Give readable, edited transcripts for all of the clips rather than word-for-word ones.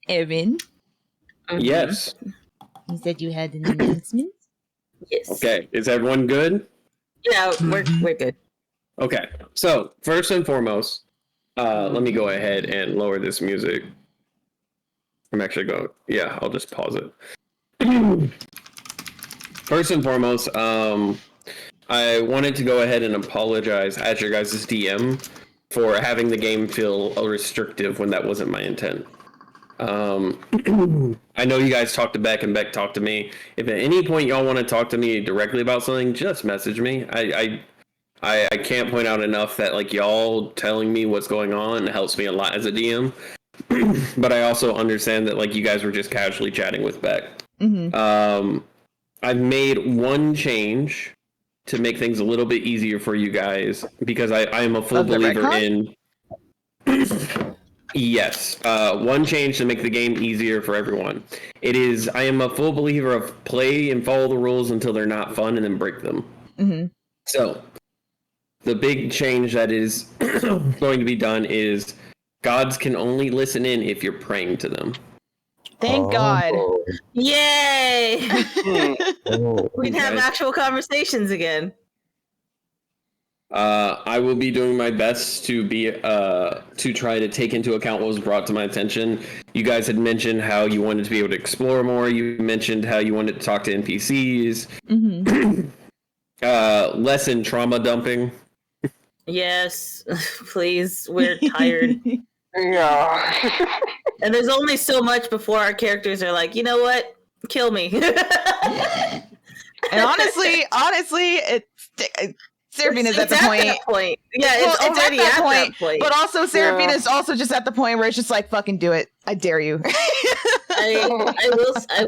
Evan, Yes. you said you had an announcement? Yes. Okay. Is everyone good? Yeah, we're good. Okay. So first and foremost, let me go ahead and lower this music. I'm actually going. Yeah, I'll just pause it. First and foremost, I wanted to go ahead and apologize as your guys' DM for having the game feel restrictive when that wasn't my intent. I know you guys talked to Beck and Beck talked to me. If at any point y'all want to talk to me directly about something, just message me. I can't point out enough that like y'all telling me what's going on helps me a lot as a DM. But I also understand that like you guys were just casually chatting with Beck. Mm-hmm. I've made one change to make things a little bit easier for you guys because I am a full believer in. Yes, one change to make the game easier for everyone. I am a full believer of play and follow the rules until they're not fun and then break them. Mm-hmm. So, the big change that is going to be done is gods can only listen in if you're praying to them. Thank God. Yay! Oh, We'd have actual conversations again. I will be doing my best to try to take into account what was brought to my attention. You guys had mentioned how you wanted to be able to explore more. You mentioned how you wanted to talk to NPCs. Mm-hmm. Less in trauma dumping. Yes, please. We're tired. yeah. And there's only so much before our characters are like, you know what? Kill me. And honestly, Seraphina's at the point. Yeah, it's already at that point. But also, Seraphina's also just at the point where it's just like, fucking do it. I dare you. I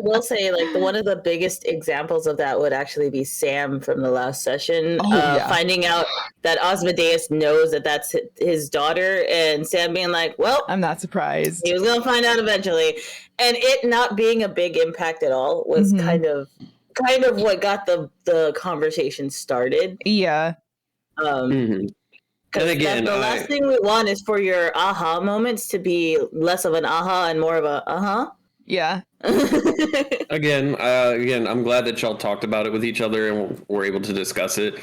will say, like, one of the biggest examples of that would actually be Sam from the last session. Finding out that Osmodeus knows that that's his daughter, and Sam being like, well, I'm not surprised. He was going to find out eventually. And it not being a big impact at all was kind of what got the conversation started. Yeah. And again, the last thing we want is for your aha moments to be less of an aha and more of a Yeah. Again, I'm glad that y'all talked about it with each other and were able to discuss it.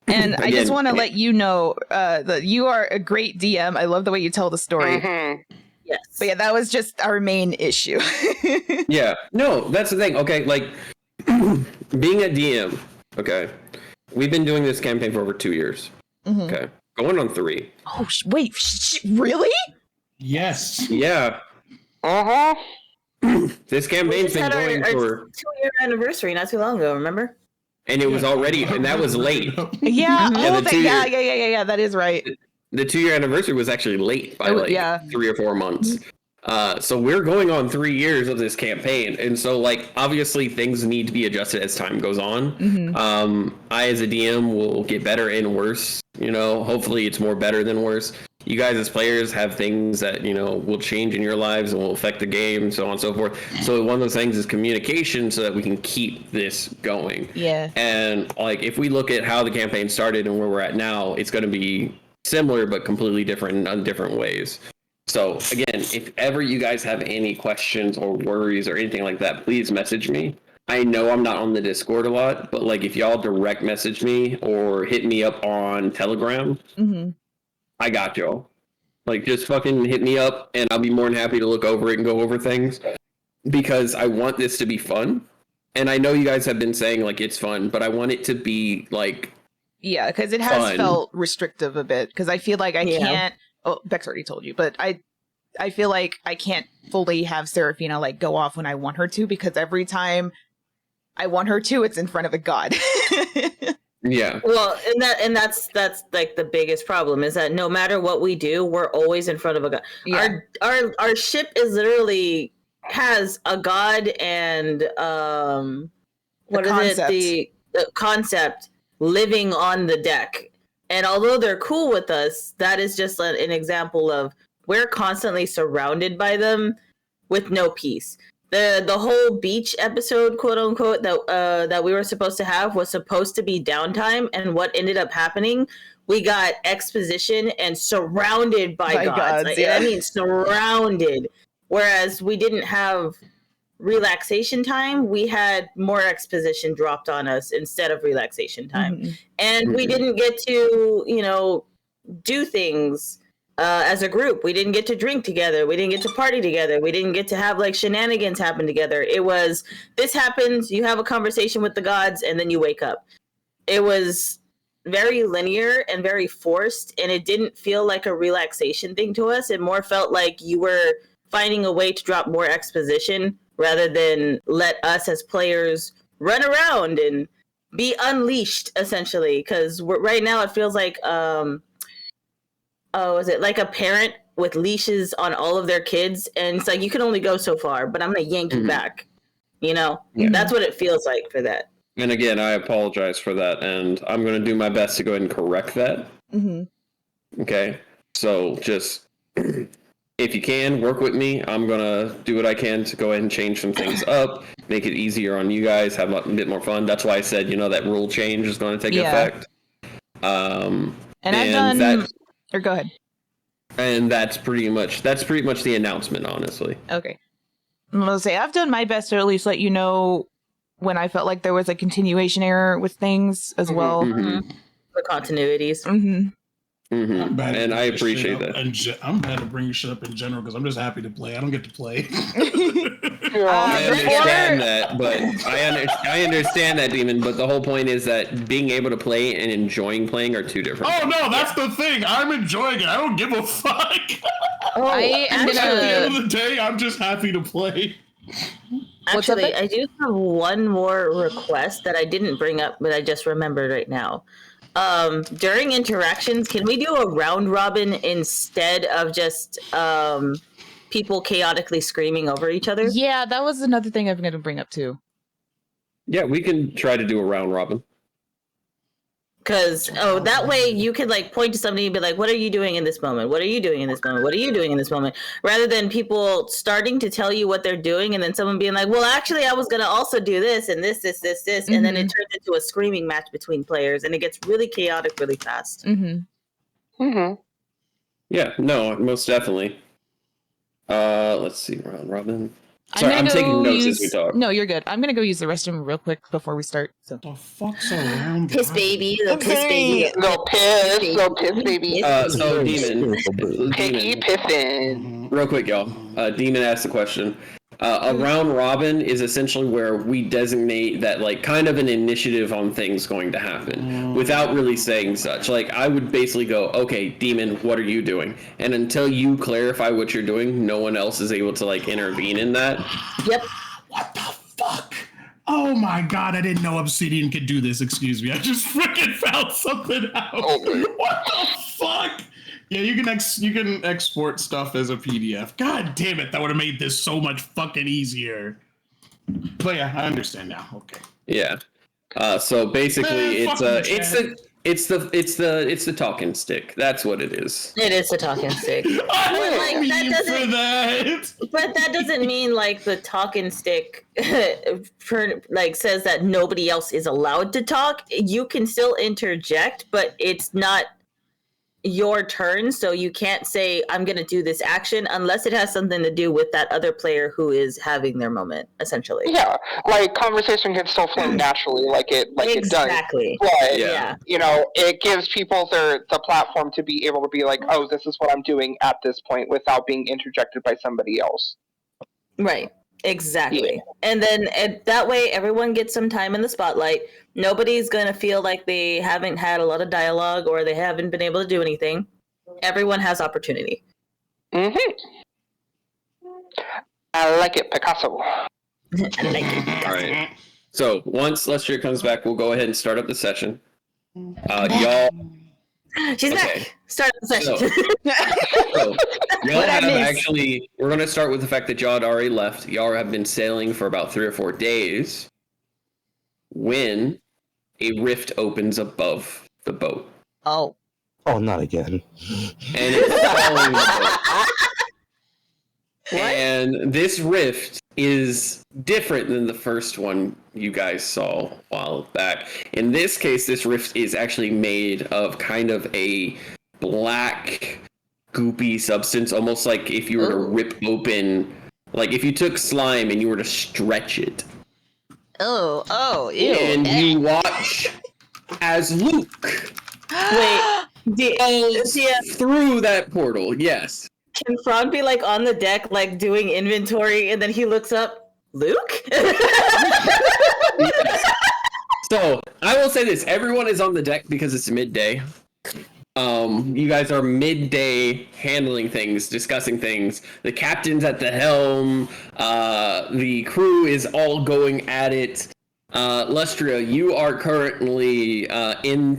And I just want to let you know that you are a great DM. I love the way you tell the story. Mm-hmm. Yes. But yeah, that was just our main issue. Yeah. No, that's the thing. Okay, like being a DM. Okay, we've been doing this campaign for over 2 years. Mm-hmm. Okay, going on 3. Oh wait, really? Yes. Yeah. This campaign's been going for 2-year anniversary not too long ago. Remember? And it was already, and that was late. Yeah. Yeah, Yeah. That is right. The 2-year anniversary was actually late by 3 or 4 months. So we're going on 3 years of this campaign, and so like obviously things need to be adjusted as time goes on. I as a DM will get better and worse. You know, hopefully it's more better than worse. You guys as players have things that, you know, will change in your lives and will affect the game, so on and so forth. So one of those things is communication so that we can keep this going. Yeah. And like if we look at how the campaign started and where we're at now, it's going to be similar but completely different in different ways. So again, if ever you guys have any questions or worries or anything like that, please message me. I know I'm not on the Discord a lot, but like if y'all direct message me or hit me up on Telegram, I got y'all. Like just fucking hit me up and I'll be more than happy to look over it and go over things because I want this to be fun. And I know you guys have been saying like it's fun, but I want it to be like yeah, because it has felt restrictive a bit because I feel like I can't. Oh, Beck's already told you, but I feel like I can't fully have Seraphina like go off when I want her to because every time I want her to, it's in front of a god. Yeah. Well, and that's like the biggest problem is that no matter what we do, we're always in front of a god. Yeah. Our ship is literally has a god and the concept living on the deck. And although they're cool with us, that is just an example of we're constantly surrounded by them with no peace. The whole beach episode, quote unquote, that we were supposed to have was supposed to be downtime, and what ended up happening, we got exposition and surrounded by gods. Like, yeah. I mean, surrounded. Whereas we didn't have relaxation time, we had more exposition dropped on us instead of relaxation time. Mm-hmm. And we didn't get to, do things as a group. We didn't get to drink together. We didn't get to party together. We didn't get to have like shenanigans happen together. It was, this happens, you have a conversation with the gods, and then you wake up. It was very linear and very forced, and it didn't feel like a relaxation thing to us. It more felt like you were finding a way to drop more exposition rather than let us as players run around and be unleashed, essentially. Because right now it feels like, is it like a parent with leashes on all of their kids? And it's like, you can only go so far, but I'm going to yank you back. That's what it feels like for that. And again, I apologize for that, and I'm going to do my best to go ahead and correct that. Mm-hmm. Okay? So just, if you can, work with me. I'm going to do what I can to go ahead and change some things up, make it easier on you guys, have a bit more fun. That's why I said, that rule change is going to take effect. And I've done... Or go ahead. And that's pretty much the announcement, honestly. Okay. I'm going to say, I've done my best to at least let you know when I felt like there was a continuation error with things as well. Mm-hmm. The continuities. Mm-hmm. Mm-hmm. And I appreciate that. I'm bad to bring shit up in general because I'm just happy to play. I don't get to play. I understand that, but I understand that, Demon. But the whole point is that being able to play and enjoying playing are two different. Oh no, that's the thing. I'm enjoying it. I don't give a fuck. At the end of the day, I'm just happy to play. Actually, I do have one more request that I didn't bring up, but I just remembered right now. During interactions, can we do a round robin instead of just people chaotically screaming over each other? Yeah, that was another thing I'm going to bring up too. Yeah, we can try to do a round robin. Because, that way you could like point to somebody and be like, what are you doing in this moment? What are you doing in this moment? What are you doing in this moment? Rather than people starting to tell you what they're doing and then someone being like, well, actually, I was going to also do this and this. Mm-hmm. And then it turns into a screaming match between players and it gets really chaotic really fast. Mm-hmm. Mm-hmm. Yeah, no, most definitely. Let's see, round robin. Sorry, I'm taking notes as we talk. No, you're good. I'm going to go use the restroom real quick before we start. So. The fuck's around? Piss baby. Little piss baby. Little piss baby. So Demon. Piggy pissing. Real quick, y'all. Demon asked the question. A round robin is essentially where we designate that like kind of an initiative on things going to happen without really saying such. Like I would basically go, okay, Demon, what are you doing? And until you clarify what you're doing, no one else is able to like intervene in that. Yep. What the fuck? Oh my god, I didn't know Obsidian could do this. Excuse me. I just freaking found something out. What the fuck? Yeah, you can export stuff as a PDF. God damn it, that would have made this so much fucking easier. But yeah, I understand now. Okay. Yeah. So basically, it's the talking stick. That's what it is. It is the talking stick. But that doesn't mean like the talking stick says that nobody else is allowed to talk. You can still interject, but it's not your turn, so you can't say I'm gonna do this action unless it has something to do with that other player who is having their moment, essentially. Yeah, like conversation can still flow naturally, like it does. Exactly. But yeah, it gives people the platform to be able to be like, oh, this is what I'm doing at this point, without being interjected by somebody else. Right. Exactly. Yeah. And then that way everyone gets some time in the spotlight. Nobody's going to feel like they haven't had a lot of dialogue or they haven't been able to do anything. Everyone has opportunity. Mm-hmm. I like it, Picasso. I like it, Picasso. All right. So once Lester comes back, we'll go ahead and start up the session. Y'all... She's back. Start the session. So y'all have actually, we're going to start with the fact that y'all had already left. Y'all have been sailing for about 3 or 4 days when a rift opens above the boat. Oh, not again. And it's following the boat. And this rift is different than the first one you guys saw a while back. In this case, this rift is actually made of kind of a black, goopy substance, almost like if you were to rip open Like if you took slime and you were to stretch it. Oh, ew. And you watch as Luke goes through that portal. Yes. Can Fran be like on the deck, like doing inventory, and then he looks up, Luke? Yes. So I will say this: everyone is on the deck because it's midday. You guys are midday handling things, discussing things. The captain's at the helm. The crew is all going at it. Lustria, you are currently in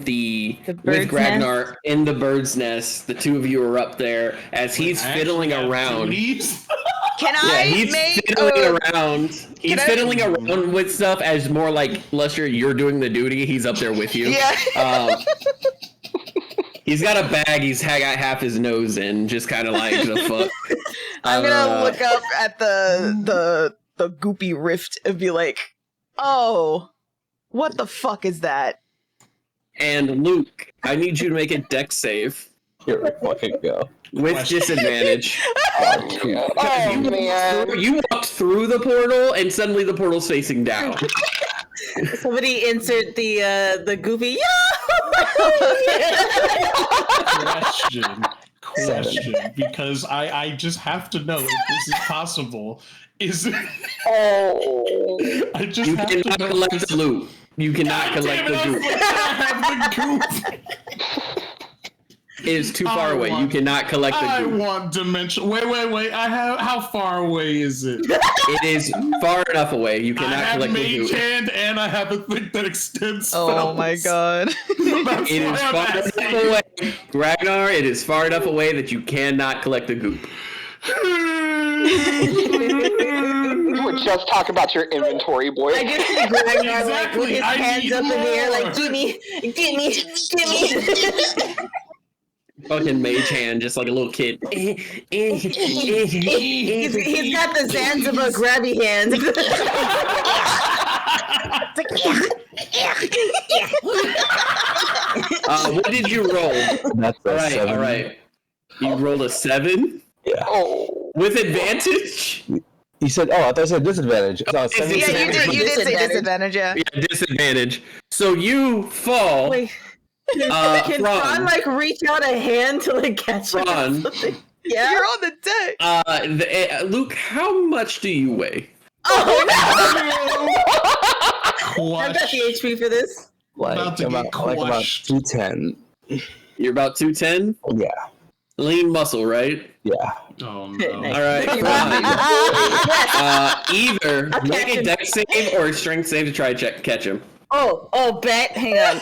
with Gragnar in the bird's nest. The two of you are up there as he's fiddling around. Can I fiddling around. He's fiddling around with stuff as more like Lustria, you're doing the duty. He's up there with you. Yeah. He's got a bag. He's got half his nose in, just kind of like the fuck. I'm gonna look up at the goopy rift and be like, "Oh, what the fuck is that?" And Luke, I need you to make a dex save. Here we fucking go. With disadvantage. Oh, man. You walked through the portal and suddenly the portal's facing down. Somebody insert the goofy Question, because I just have to know if this is possible. Is I just you have cannot to know collect the loot. You cannot collect the loot. I have the goop. It is too far away. You cannot collect the I goop. want dimension. Wait. How far away is it? It is far enough away. You I cannot have collect the mage goop. hand and I have a thing that extends. Oh my god. It is far enough away. Ragnar, it is far enough away that you cannot collect the goop. We were just talking about your inventory, boy. I just see Ragnar like Exactly, with his I hands need up in the air, more. like gimme. Fucking mage hand, just like a little kid. He's got the Zanzibar grabby hand. What did you roll? That's a All right, 7. all right. You rolled a 7 Yeah. Oh. with advantage. You said, I thought I said disadvantage. So Yeah, Yeah, you did say disadvantage, yeah. Yeah, disadvantage. So you fall. Wait, can Fran. Fran like reach out a hand to like catch him or Fran. something? Yeah. You're on the deck. Luke, how much do you weigh? Oh no! I've got the Clutch. HP for this. About to get about crushed. 210. You're about 210. Yeah. Lean muscle, right? Yeah. Oh no. All right. Fine. Either I'll make catch a him. dex save or a strength save to try to catch him. Bet. Hang on.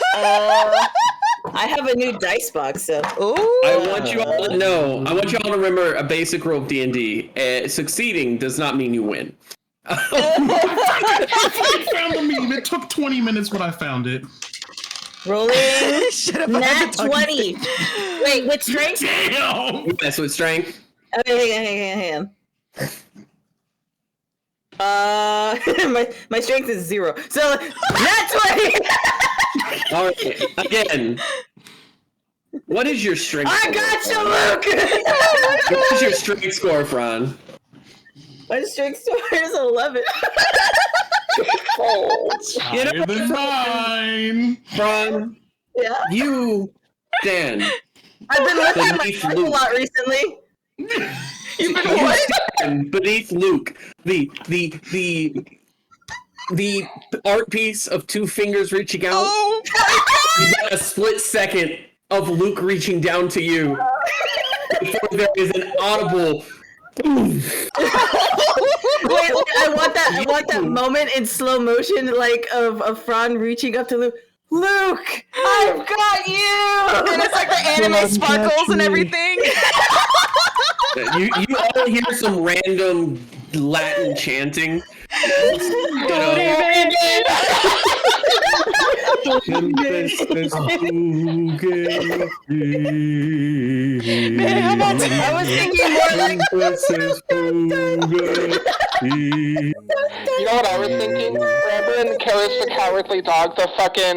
I have a new dice box, so. Ooh. I want you all to know. I want you all to remember a basic rule of D&D. Succeeding does not mean you win. I found the meme. It took 20 minutes when I found it. Rolling. Shut up, I Nat have to talk 20. Wait, with strength? Damn. Yes, with strength. Okay, hang on. My strength is 0. So, Nat 20! All right. Again. What is your strength? I score, got you, Fran? Luke! What is your strength score, Fran? My strength score is 11. Oh. You know, Higher than mine. Fran, Yeah. you stand. I've been lifting my Beneath foot a Luke. lot recently. You've been what? And beneath Luke, the art piece of two fingers reaching out. Oh You got a split second of Luke reaching down to you before there is an audible boom. Wait, I want that moment in slow motion, like of Fran reaching up to Luke. Luke, I've got you! and it's like the anime sparkles and everything. You all hear some random Latin chanting. You know, Man, how about I was thinking more like You know what I was thinking? Remember in Careless the Cowardly Dog, the fucking,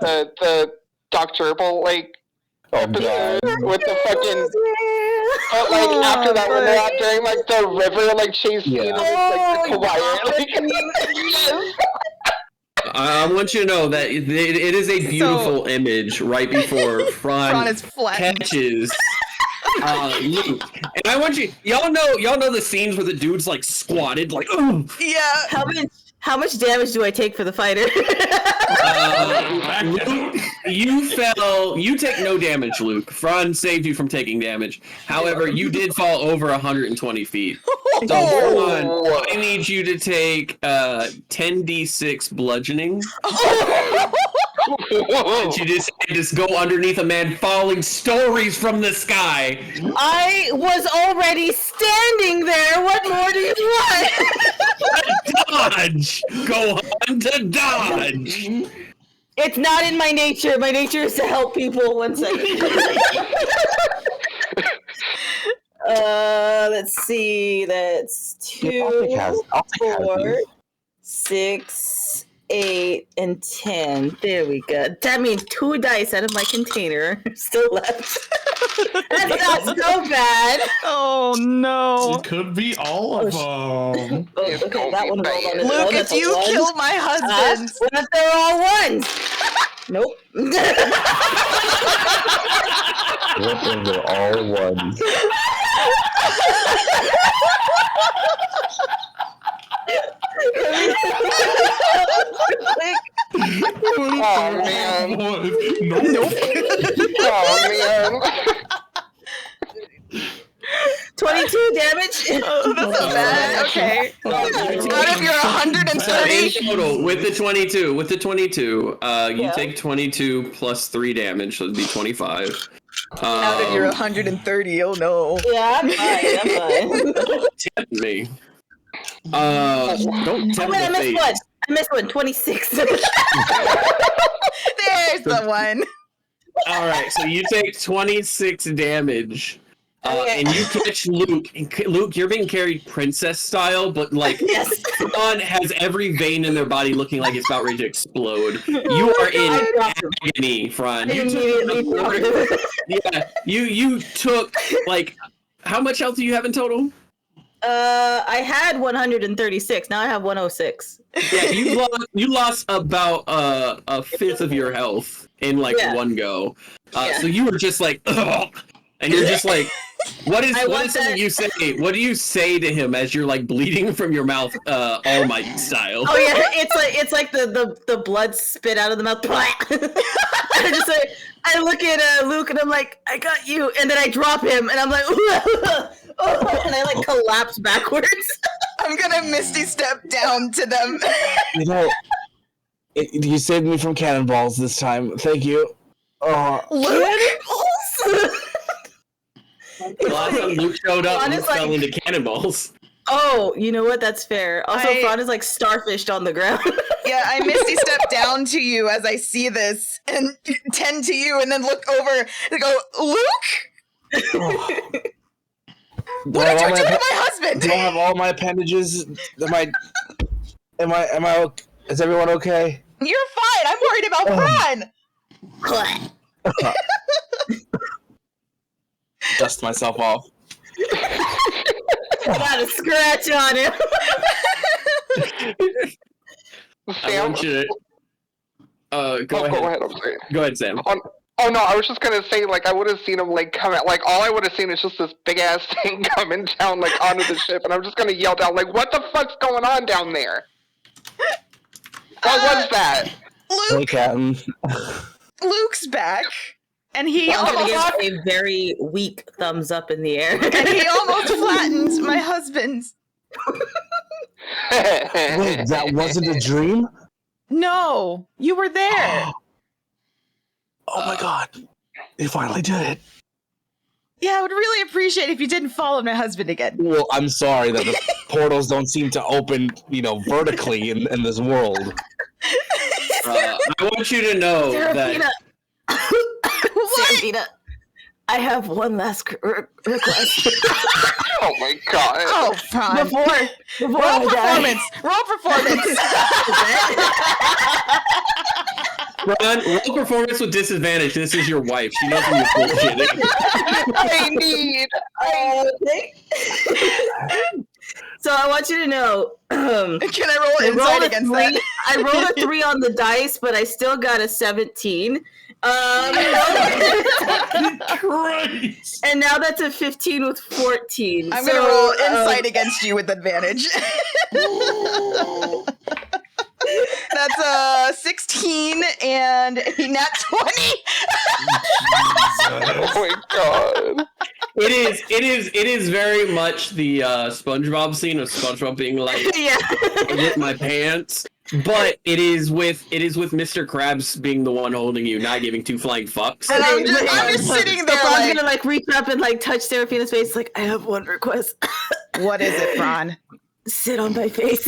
the Dr. Gerbil, like, Oh god. with the fucking. But like after that, when they're out during like the river, like chase scene, and it's like the quiet. Yes. I want you to know that it is a beautiful image right before Fran is flattened. catches Luke. And I want y'all know the scenes where the dude's like squatted, like, oh Yeah. How much damage do I take for the fighter? Luke, you take no damage, Luke. Fran saved you from taking damage. However, you did fall over 120 feet. So Fran, I need you to take 10d6 bludgeoning. And you just go underneath a man falling stories from the sky. I was already standing there. What more do you want? Dodge! Go on to dodge! It's not in my nature. My nature is to help people. 1 second. Let's see. That's 2, 4, 6, 8, and 10. There we go. That means 2 dice out of my container still left. That's not so bad. Oh no. It could be all of them. Oh, okay, that one rolled on its Luke, own. if That's a you 1. kill my husband. What if they're all ones? Nope. What if they're all ones? Oh man. Nope. Oh man. 22 damage. Oh, that's not bad. Okay. Out of your 130. Total with the 22, you take 22 plus 3 damage, so it'd be 25. Out of your 130. Oh no. Yeah, I'm fine. Tempt me. Don't tempt I the missed fate. one. I missed one. 26. There's the one. All right, so you take 26 damage. Okay. And you catch Luke. Luke, you're being carried princess style, but like Yes. Fran has every vein in their body looking like it's about ready to explode. You are in agony, Fran. You took like how much health do you have in total? I had 136. Now I have 106. Yeah, you lost about a fifth of your health in like one go. So you were just like, ugh, and you're just like, what is something you say? What do you say to him as you're like bleeding from your mouth, All Might style? Oh yeah, it's like the blood spit out of the mouth. I just like I look at Luke and I'm like, I got you, and then I drop him and I'm like, and I like collapse backwards. I'm gonna Misty step down to them. You know, you saved me from cannonballs this time. Thank you. Cannonballs? Last time Luke showed up, Fran Luke is like- fell into cannonballs. Oh, you know what? That's fair. Also, Fran is like starfished on the ground. Yeah, I Misty step down to you as I see this and tend to you and then look over and go, Luke? What did you do to my husband? Do I have all my appendages? Am I okay? Is everyone okay? You're fine. I'm worried about Fran. Dust myself off. I got a scratch on him. I Sam? want you to. Go Go ahead. ahead, I'm sorry. Go ahead, Sam. Oh no, I was just gonna say, like, I would have seen him, like, come out, like, all I would have seen is just this big-ass thing coming down, like, onto the ship, and I'm just gonna yell down, like, what the fuck's going on down there? What was that? Hey, Captain. Luke's back, and he I'm gonna almost give a very weak thumbs up in the air. and he almost flattened my husband. Wait, that wasn't a dream? No, you were there. Oh my god. You finally did it. Yeah, I would really appreciate if you didn't follow my husband again. Well, I'm sorry that the portals don't seem to open, vertically in this world. I want you to know that. Serafina, I have one last request. Oh my god. Oh, Fran. Before Roll I die. performance. Roll performance. Ron, roll performance with disadvantage. This is your wife. She knows when you're bullshitting. So I want you to know. Can I roll insight against that? I rolled a 3 on the dice, but I still got a 17. Christ. And now that's a 15 with 14. I'm gonna roll insight against you with advantage. That's a 16 and a nat 20. Oh my god. It is very much the SpongeBob scene of SpongeBob being like, Yeah. I lit my pants. But it is with Mr. Krabs being the one holding you, not giving two flying fucks. And I'm just sitting there I'm like, gonna like reach up and like touch Seraphina's face. Like, I have one request. what is it, Ron? Sit on my face.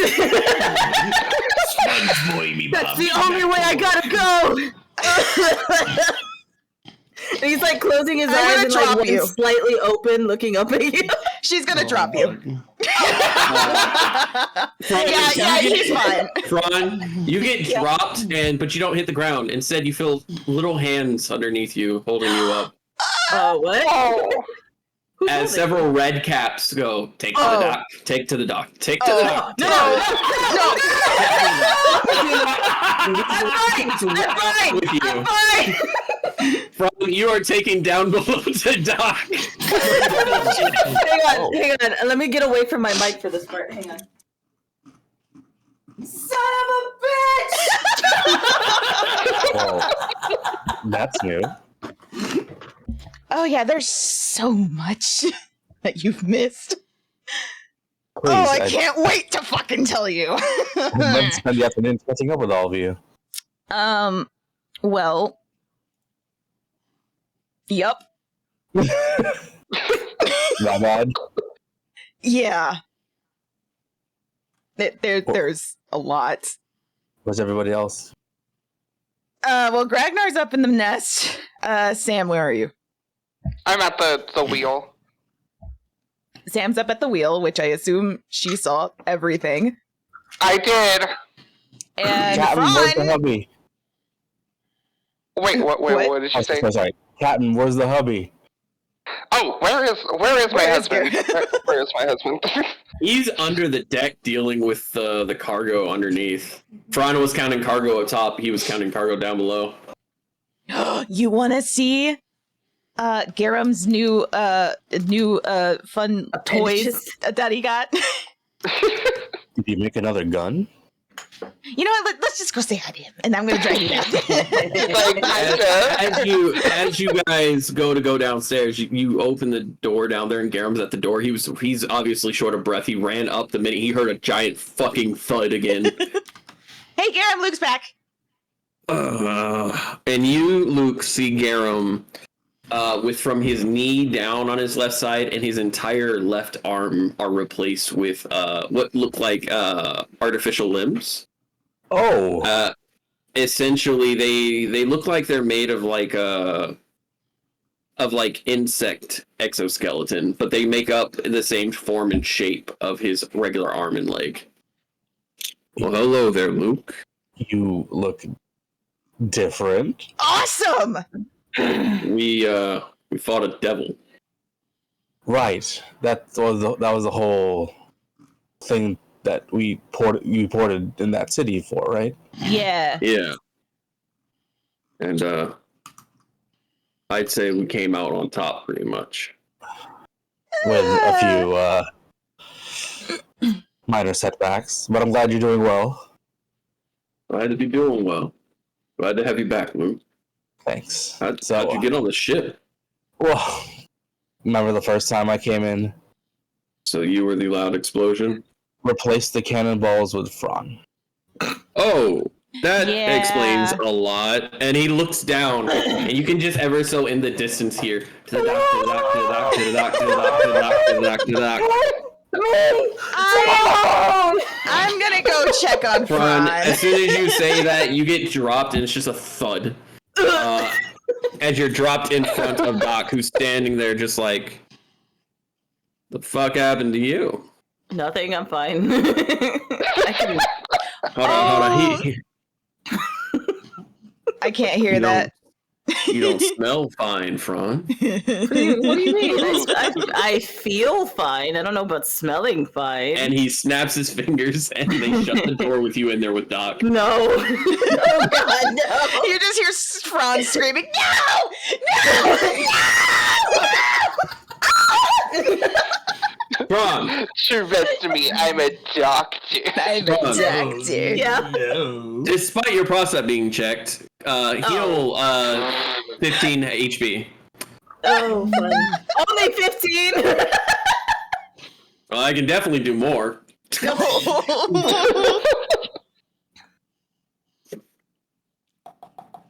SpongeBob, That's the only way I gotta go. And he's like closing his eyes and like one slightly open, looking up at you. She's gonna drop you. He's fine. Fron, you get dropped, but you don't hit the ground. Instead, you feel little hands underneath you, holding you up. Oh, what? Oh. As several red caps go, take to the dock, take to the dock, take to the dock. No. I'm fine. Fron, you are taken down below the dock. Hang on. Let me get away from my mic for this part. Hang on. Son of a bitch! Oh, that's new. Oh yeah, there's so much that you've missed. Please, I can't wait to fucking tell you. I'd love to spend the afternoon catching up with all of you. Well, yup. Not bad. Yeah. There's a lot. Where's everybody else? Well, Gragnar's up in the nest. Sam, where are you? I'm at the wheel. Sam's up at the wheel, which I assume she saw everything. I did. And Captain, where's the Fron, hubby? Wait, what did you say? Sorry. Captain, where's the hubby? Oh, where is my husband? Where is my husband? He's under the deck dealing with the cargo underneath. Fron was counting cargo up top. He was counting cargo down below. you want to see Garam's new fun toys that he got? Did you make another gun? You know what? Let's just go say hi to him, and I'm going to drag you down. As you guys go downstairs, you open the door down there, and Garam's at the door. He's obviously short of breath. He ran up the minute he heard a giant fucking thud again. Hey, Garam, Luke's back. And you, Luke, see Garam with from his knee down on his left side and his entire left arm are replaced with what look like artificial limbs. Oh. Essentially, they look like they're made of like insect exoskeleton, but they make up the same form and shape of his regular arm and leg. Well, hello there, Luke. You look different. Awesome. We fought a devil. Right. That was the whole thing that you ported in that city for, right? Yeah. Yeah. And I'd say we came out on top pretty much. With a few minor setbacks, but I'm glad you're doing well. Glad to be doing well. Glad to have you back, Luke. Thanks. How'd you get on the ship? Well, remember the first time I came in? So you were the loud explosion? Replaced the cannonballs with Fron. Oh, that explains a lot. And he looks down, and you can just ever so in the distance here. To the dock, to the dock, to the dock, to the dock, to the dock, to the dock, to the dock, to the dock. I'm gonna go check on Fron, Fron. as soon as you say that, you get dropped, and it's just a thud. As you're dropped in front of Doc, who's standing there just like, the fuck happened to you? Nothing, I'm fine. I can... Hold on. I can't hear that. You don't smell fine, Fran. What do you mean? I feel fine. I don't know about smelling fine. And he snaps his fingers, and they shut the door with you in there with Doc. No. Oh God, no. You just hear Franz screaming, "No! No! Fran, True to me, I'm a doctor. I'm a doctor." Yeah. No. despite your prostate being checked, heal 15 HP. Oh, fun. Only 15. Well, I can definitely do more.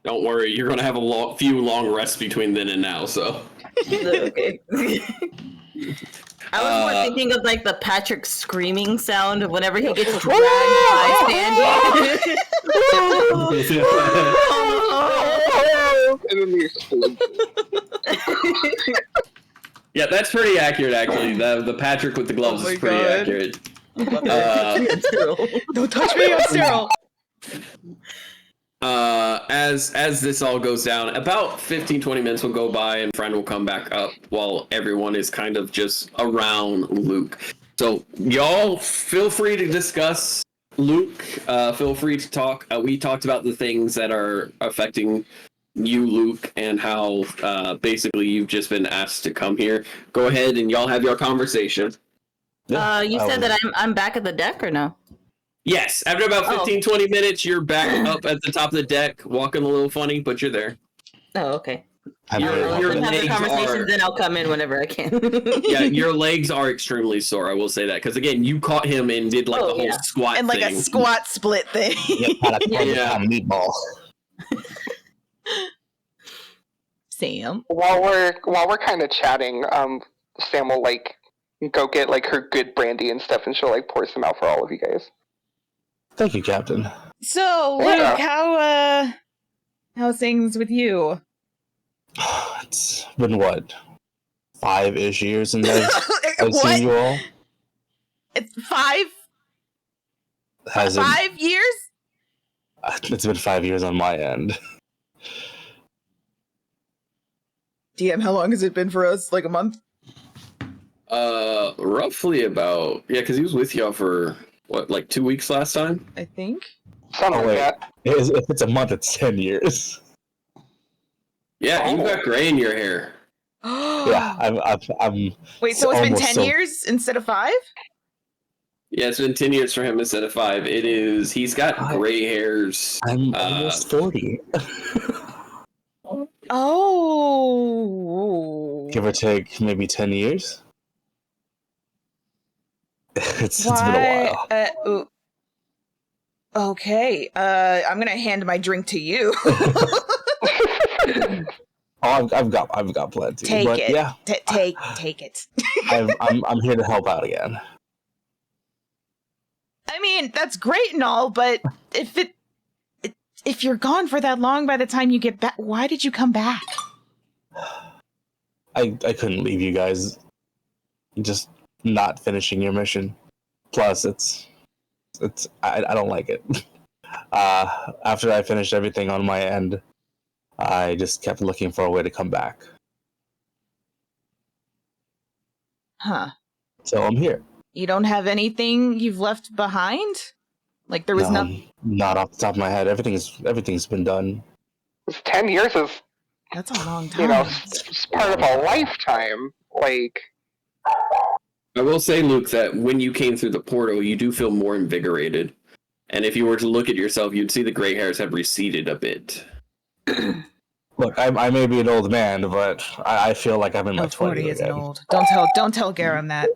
Don't worry, you're gonna have a few long rests between then and now. So. Okay. I was more thinking of like the Patrick screaming sound of whenever he gets dragged by Sandy. And then the explosion. Yeah, that's pretty accurate, actually. The Patrick with the gloves is pretty accurate. Don't touch me, I'm sterile. As this all goes down, about 15-20 minutes will go by and Friend will come back up while everyone is kind of just around Luke. So y'all feel free to discuss Luke. Feel free to talk. We talked about the things that are affecting you, Luke, and how basically you've just been asked to come here. Go ahead and y'all have your conversation. You said that I'm back at the deck or no? Yes, after about 15-20 minutes, you're back up at the top of the deck, walking a little funny, but you're there. Oh, okay. Your Have the legs conversations, are, then I'll come in whenever I can. yeah, your legs are extremely sore. I will say that because again, you caught him and did like the whole squat and like thing. a squat split thing. Yeah, meatball. Sam, While we're kind of chatting, Sam will like go get like her good brandy and stuff, and she'll like pour some out for all of you guys. Thank you, Captain. so Luke, how's things with you? It's been what, 5-ish years since I've What? seen you all. It's 5 Has it? 5 years? It's been 5 years on my end. DM, how long has it been for us? Like a month? Roughly about because he was with y'all for what, like 2 weeks last time. I think. Something like that. If it's a month, it's 10 years. Yeah, you've got gray in your hair. Yeah, I'm. Wait, so it's been almost 10 years instead of 5? Yeah, it's been 10 years for him instead of 5. He's got gray hairs. I'm almost 40. Oh. Give or take maybe 10 years. It's been a while. Okay, I'm gonna hand my drink to you. I've got plenty. Take but it. Yeah, Take it. I'm here to help out again. I mean, that's great and all, but if you're gone for that long by the time you get back, why did you come back? I couldn't leave you guys just not finishing your mission. Plus, I don't like it. After I finished everything on my end, I just kept looking for a way to come back. Huh. So I'm here. You don't have anything you've left behind? Like there was Not off the top of my head. Everything's been done. 10 years is, That's a long time. you know, it's part of a lifetime. Like, I will say, Luke, that when you came through the portal, you do feel more invigorated. And if you were to look at yourself, you'd see the gray hairs have receded a bit. Look, I may be an old man, but I feel like I'm in my 40 20s isn't again. old. Don't tell Garam that.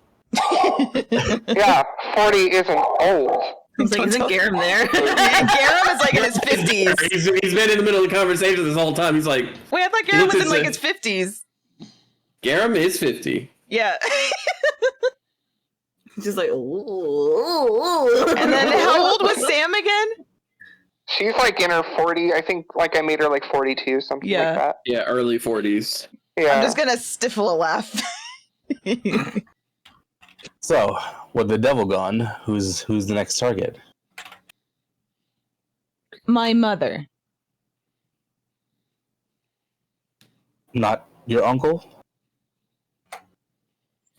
yeah, 40 isn't old. It's like, isn't Garam there? Garam is like in his 50s. He's been in the middle of the conversation this whole time. He's like, Wait, I thought Garam was in like his 50s. Garam is 50. Yeah. Just like, ooh. And then how old was Sam again? She's like in her 40. I think like I made her like 42, something like that. Yeah, early 40s. Yeah. I'm just gonna stifle a laugh. So, with the devil gone, who's the next target? My mother. Not your uncle?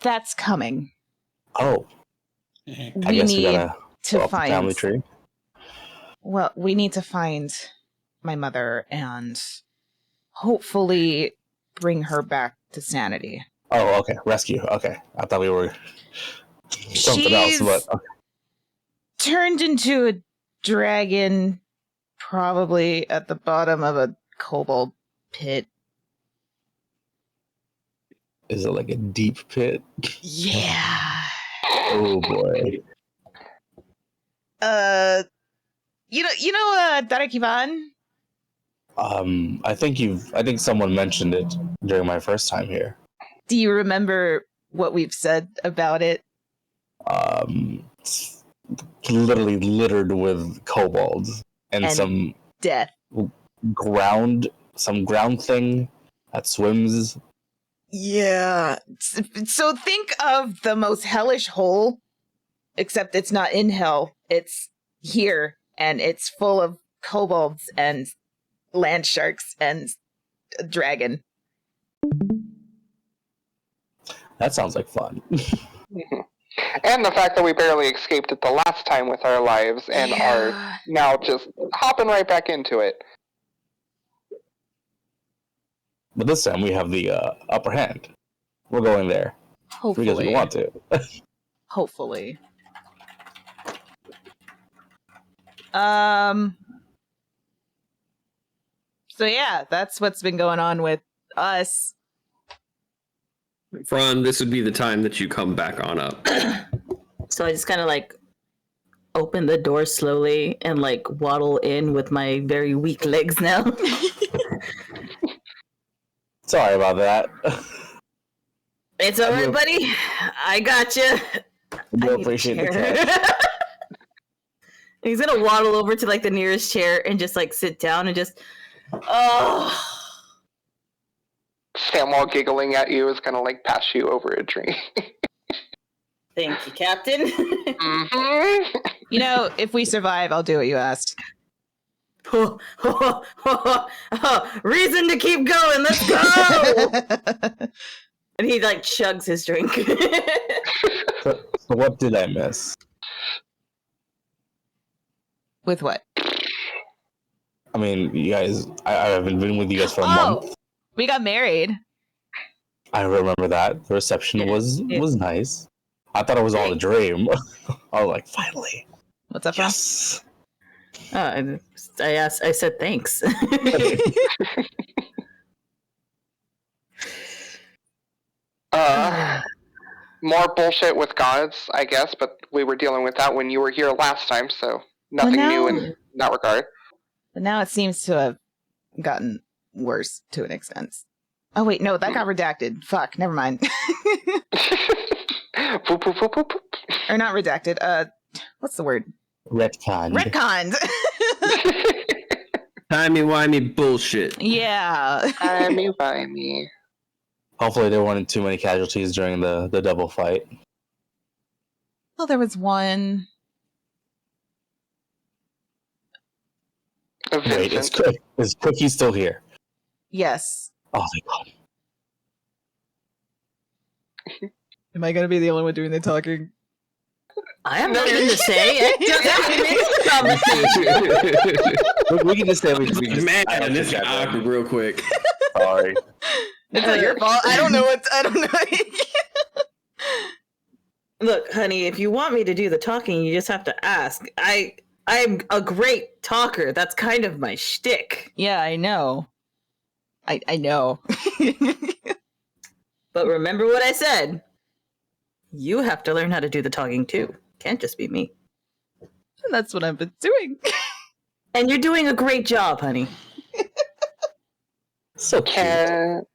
That's coming. Oh, Eh, I We guess we need gotta to go up the family find. tree. Well, we need to find my mother and hopefully bring her back to sanity. Oh, okay. Rescue. Okay. I thought we were something else, She's but okay. turned into a dragon, probably at the bottom of a kobold pit. Is it like a deep pit? Yeah. Oh boy. You know, Derek Ivan? I think someone mentioned it during my first time here. Do you remember what we've said about it? It's literally littered with kobolds and some Death. ground thing that swims. Yeah. So think of the most hellish hole, except it's not in hell. It's here, and it's full of kobolds and land sharks and a dragon. That sounds like fun. And the fact that we barely escaped it the last time with our lives and are now just hopping right back into it. But this time we have the upper hand. We're going there Hopefully. because we want to. Hopefully. So yeah, that's what's been going on with us. Fron, this would be the time that you come back on up. So I just kind of like open the door slowly and like waddle in with my very weak legs now. Sorry about that. It's alright, buddy. I got you. I do appreciate the care. He's gonna waddle over to like the nearest chair and just like sit down and just, oh. Sam, while giggling at you, is gonna like pass you over a drink. Thank you, Captain. Mm-hmm. You know, if we survive, I'll do what you asked. Reason to keep going. Let's go. And he like chugs his drink. So what did I miss? With what? I mean, you guys, I haven't been with you guys for a month. We got married. I remember that. The reception was nice. I thought it was all a dream. I was like, finally. What's up, Yes. I said thanks. More bullshit with gods, I guess, but we were dealing with that when you were here last time, so nothing new in that regard. But now it seems to have gotten worse to an extent. Oh wait, no, that got redacted. Fuck, never mind. Boop, boop, boop, boop, boop. Or not redacted. What's the word? Retcon. Retconned. Timey-wimey bullshit. Yeah. Timey-wimey. Hopefully there weren't too many casualties during the double fight. Well, there was one. Wait, is Cookie still here? Yes. Oh, thank God. Am I gonna be the only one doing the talking? I have nothing to say. We can just say we just, Man, I don't this think got I awkward real quick. Sorry. It's not your fault. I don't know. Look, honey, if you want me to do the talking, you just have to ask. I'm a great talker. That's kind of my shtick. Yeah, I know. I know. But remember what I said. You have to learn how to do the talking too. Can't just be me. That's what I've been doing. And you're doing a great job, honey. So cute.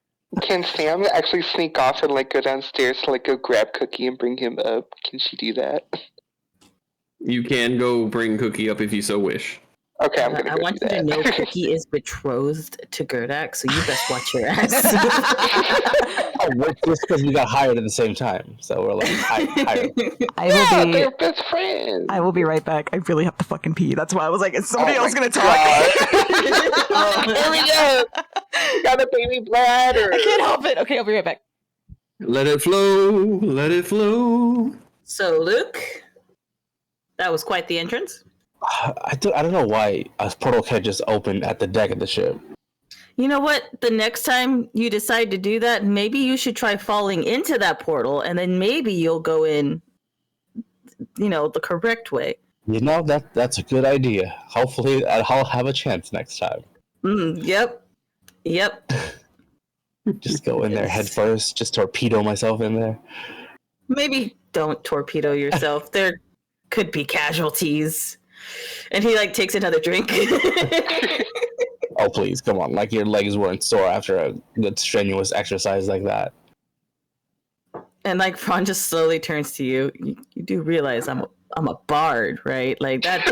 Can Sam actually sneak off and like go downstairs to like go grab Cookie and bring him up? Can she do that? You can go bring Cookie up if you so wish. Okay, I'm gonna I go want do you to that. know Cookie is betrothed to Gerdak, so you best watch your ass. Oh, we're just because we got hired at the same time, so we're like hired. I will They're best friends. I will be right back. I really have to fucking pee. That's why I was like, is somebody else my gonna talk? God. Here we go. Got a baby bladder. I can't help it. Okay, I'll be right back. Let it flow. Let it flow. So, Luke, that was quite the entrance. I don't know why a portal can't just open at the deck of the ship. You know what? The next time you decide to do that, maybe you should try falling into that portal, and then maybe you'll go in, the correct way. You know, that's a good idea. Hopefully, I'll have a chance next time. Yep. Just go in there head first, just torpedo myself in there. Maybe don't torpedo yourself. There could be casualties. And he takes another drink. Oh, please, come on. Like your legs weren't sore after a good strenuous exercise like that. And Fran just slowly turns to you. You do realize I'm a bard, right? Like that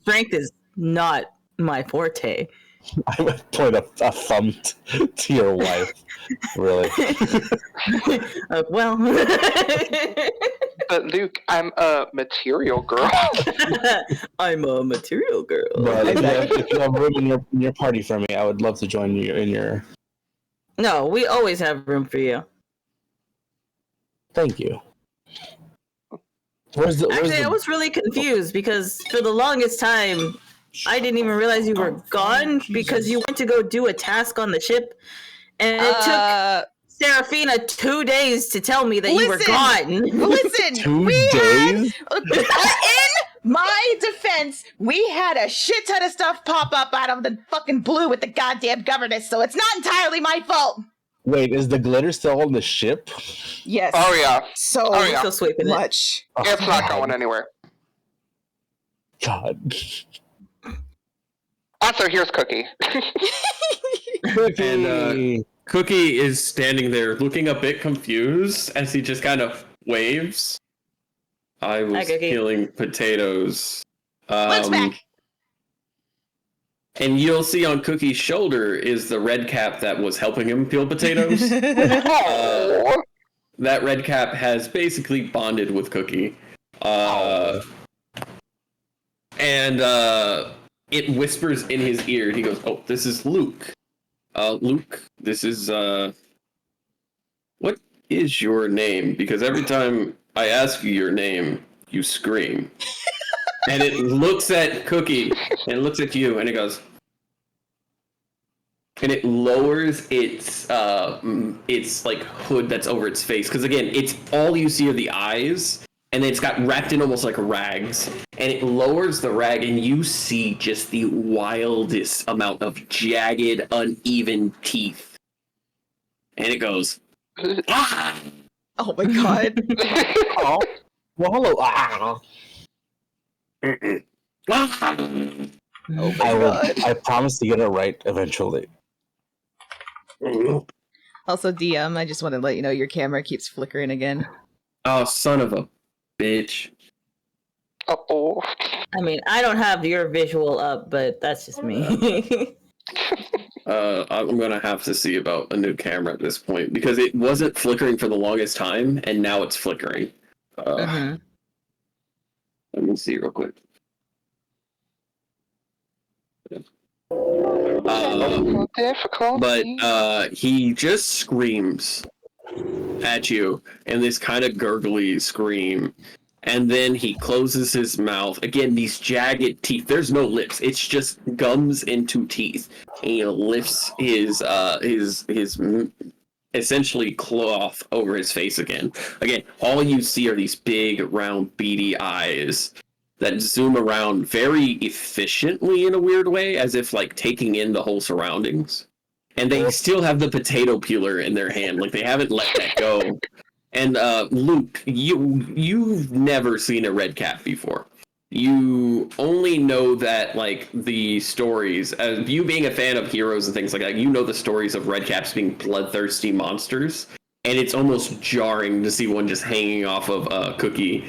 strength is not my forte. I would point a thumb to your wife. Really? Well. But Luke, I'm a material girl. I'm a material girl. But if you have room in your party for me, I would love to join you in your... No, we always have room for you. Thank you. I was really confused because for the longest time, I didn't even realize you were gone because you went to go do a task on the ship, and it took Serafina 2 days to tell me that you were gone. Listen, 2 days? In my defense, we had a shit ton of stuff pop up out of the fucking blue with the goddamn governess, so it's not entirely my fault. Wait, is the glitter still on the ship? Yes. Oh yeah. So Still sweeping much. It's not going anywhere. God. Also, here's Cookie. And Cookie is standing there looking a bit confused as he just kind of waves. I was peeling potatoes. Luke's back. And you'll see on Cookie's shoulder is the red cap that was helping him peel potatoes. That red cap has basically bonded with Cookie. And it whispers in his ear. He goes, "Oh, this is Luke. Luke, this is, what is your name? Because every time I ask you your name, you scream." And it looks at Cookie, and it looks at you, and it goes, and it lowers its hood that's over its face. Because again, it's all you see are the eyes, and then it's got wrapped in almost like rags, and it lowers the rag, and you see just the wildest amount of jagged, uneven teeth. And it goes, "Ah!" Oh my god. Oh, well, hello. Ah. Oh my god. I promise to get it right eventually. Also, DM, I just want to let you know your camera keeps flickering again. Oh, son of a bitch. Uh-oh. I mean, I don't have your visual up, but that's just me. I'm gonna have to see about a new camera at this point because it wasn't flickering for the longest time, and now it's flickering. Let me see real quick. But he just screams at you in this kind of gurgly scream, and then he closes his mouth. Again, these jagged teeth. There's no lips. It's just gums into teeth. And he lifts his essentially cloth over his face again. Again, all you see are these big, round, beady eyes that zoom around very efficiently in a weird way, as if taking in the whole surroundings. And they still have the potato peeler in their hand, they haven't let that go. And Luke, you've never seen a red cap before. You only know that the stories, you being a fan of heroes and things like that, you know the stories of red caps being bloodthirsty monsters, and it's almost jarring to see one just hanging off of Cookie,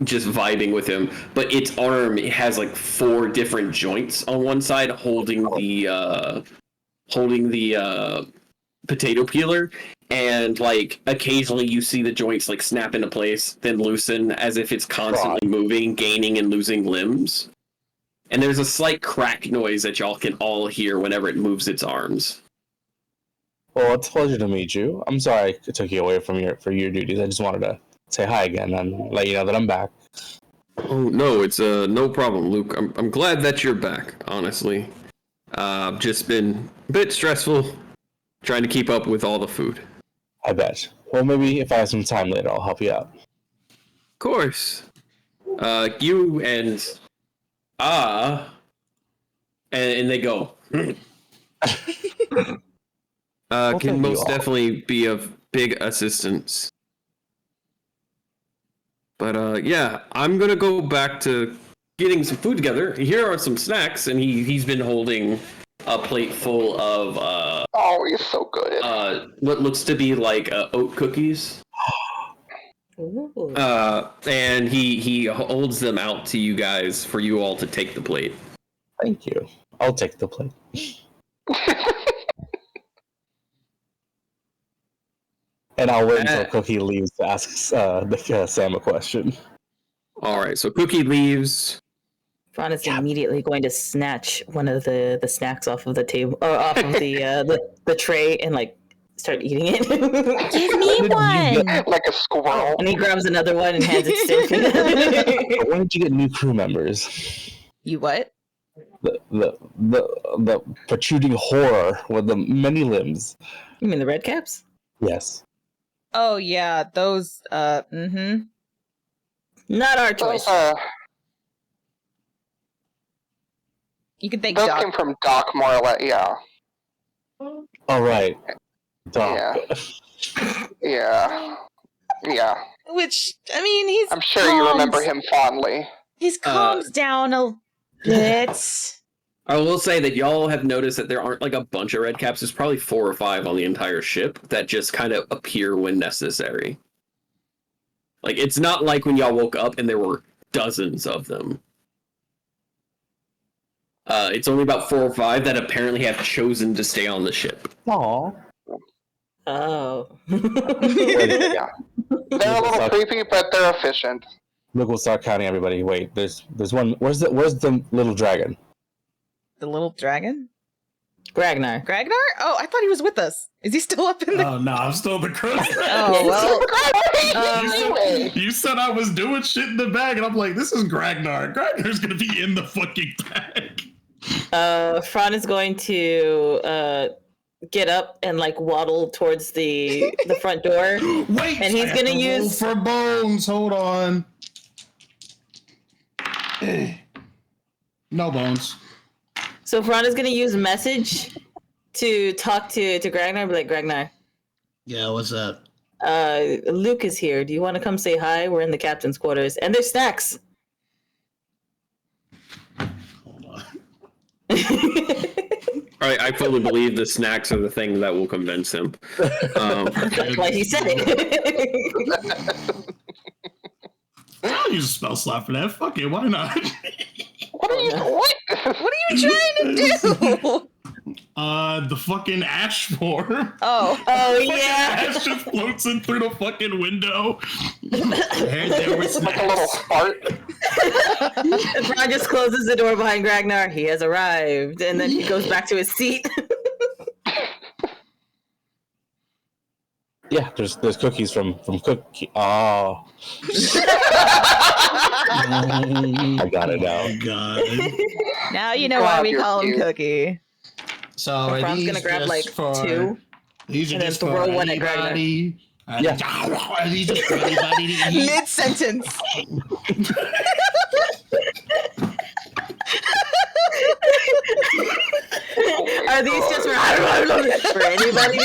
just vibing with him. But its arm, it has 4 different joints on one side holding the potato peeler, and occasionally you see the joints snap into place, then loosen, as if it's constantly moving, gaining and losing limbs. and there's a slight crack noise that y'all can all hear whenever it moves its arms. Well, it's a pleasure to meet you. I'm sorry I took you away from your duties. I just wanted to say hi again and let you know that I'm back. Oh no, it's no problem, Luke. I'm glad that you're back. Honestly, just been a bit stressful trying to keep up with all the food. I bet. Well, maybe if I have some time later, I'll help you out. Of course. You and and they go. Can most definitely be of big assistance. But yeah, I'm gonna go back to getting some food together. Here are some snacks, and he's been holding a plate full of oh, he's so good. What looks to be like oat cookies. Ooh. And he holds them out to you guys for you all to take the plate. Thank you. I'll take the plate. And I'll wait until Cookie leaves to ask Sam a question. All right, so Cookie leaves. Ron is immediately going to snatch one of the snacks off of the table, or off of the tray, and like start eating it. Give me one. Like a squirrel. And he grabs another one and hands it to Seraphina. Why did you get new crew members? You what? The protruding horror with the many limbs. You mean the red caps? Yes. Oh yeah, those. Not our choice. You can thank Those Doc. came from Doc, more or less. Yeah. All right. Doc. Yeah. Which I mean, he's. I'm sure you remember him fondly. He's calms down a bit. I will say that y'all have noticed that there aren't like a bunch of red caps. There's probably 4 or 5 on the entire ship that just kind of appear when necessary. Like, it's not like when y'all woke up and there were dozens of them. It's only about 4 or 5 that apparently have chosen to stay on the ship. Aww. Oh. Yeah. They're a little creepy, but they're efficient. Look, we'll start counting everybody. Wait, there's one. Where's the little dragon? The little dragon? Ragnar. Ragnar? Oh, I thought he was with us. Is he still up in the... Oh, no, I'm still the crew. Oh, well... You said I was doing shit in the bag, and I'm like, this is Gragnar. Gragnar's gonna be in the fucking bag. Fran is going to get up and like waddle towards the front door. Wait, and he's gonna use for bones. Hold on. No bones. So Fran is gonna use message to talk to Gragnar. Be like, Gragnar. Yeah, what's up? Luke is here. Do you want to come say hi? We're in the captain's quarters, and there's snacks. Hold on. I fully believe the snacks are the thing that will convince him. That's why he said it. I'll use a spell slot for that. Fuck it, why not? What are you trying to do? The fucking ash form. Oh yeah. Ash just floats in through the fucking window. And there was like a little fart. Ron just closes the door behind Gragnar. He has arrived, and then he goes back to his seat. Yeah, there's cookies from Cookie. Oh. I got it now. God. Now you know why we call him Cookie. So are Ron's these gonna grab just like for, 2. These are and then just throw for one at Gragnar. anybody. Yeah. Are these just for anybody to eat? Mid-sentence. Are these just for anybody?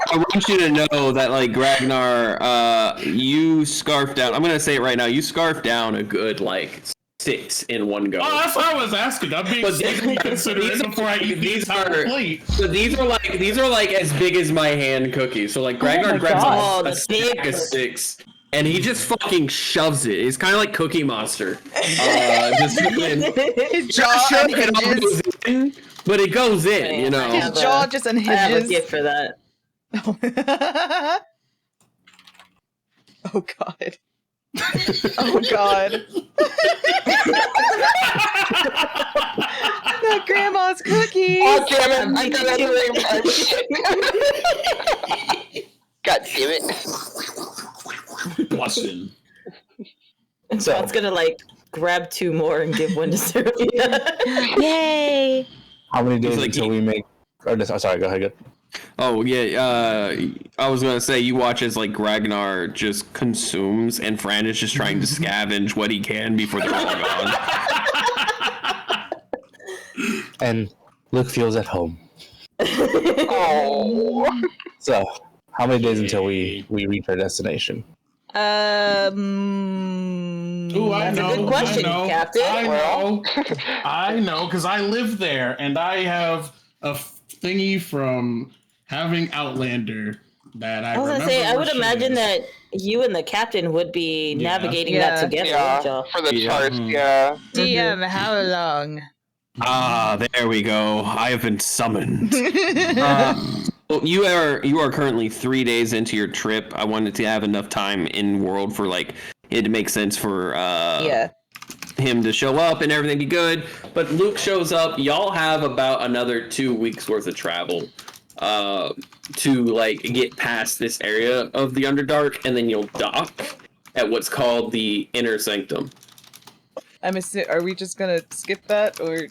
I want you to know that, like, Gragnar, you scarfed down. I'm gonna say it right now. You scarfed down a good, like, 6 in one go. Oh, that's what I was asking. I'm being seriously considerate before I eat these plate. So these are like as big as my hand cookies. So like Gragnar grabs a stack of 6. And he just fucking shoves it. He's kind of like Cookie Monster. His jaw unhinges. But it goes in, you know. His jaw just unhinges. I have a gift for that. Oh God. Oh God. Not grandma's cookies. Oh damn it! I got that the same time. God damn it! Bussin'. So- John's gonna like grab 2 more and give one to Seraphina. Yay! How many days like until we make? Or this, oh, sorry, go ahead. Go. Oh yeah, I was gonna say you watch as like Ragnar just consumes, and Fran is just trying to scavenge what he can before they're all gone. And Luke feels at home. Oh. So, how many days until we reach our destination? Ooh, I That's a know. good question, I know, Captain. I know, because I live there, and I have a thingy from having Outlander that I was gonna remember say, I where would shit imagine is. that you and the captain would be Yeah. navigating Yeah. that together, Yeah, wouldn't y'all? for the Yeah. charts, yeah. DM, how long? Ah, there we go. I have been summoned. Well, you are currently 3 days into your trip. I wanted to have enough time in world for like it to make sense for Yeah. him to show up and everything be good. But Luke shows up. Y'all have about another 2 weeks worth of travel to like get past this area of the Underdark, and then you'll dock at what's called the Inner Sanctum. Are we just gonna skip that or?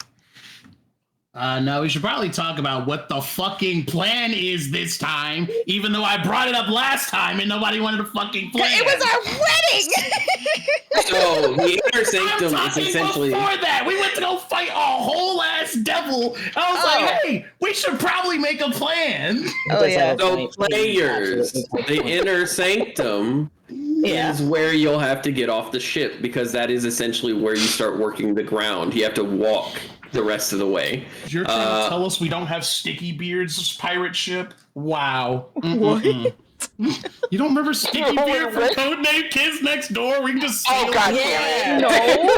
No, we should probably talk about what the fucking plan is this time, even though I brought it up last time and nobody wanted a fucking plan. It was our wedding. So the Inner Sanctum I'm is talking essentially. before that. We went to go fight a whole ass devil. I was like, hey, we should probably make a plan. Oh yeah. So players, the Inner Sanctum is where you'll have to get off the ship, because that is essentially where you start working the ground. You have to walk the rest of the way. You're trying to tell us we don't have Sticky Beard's pirate ship? Wow. What? You don't remember Sticky Beard from Codename Kids Next Door? We can just Oh god Yeah. damn it! No.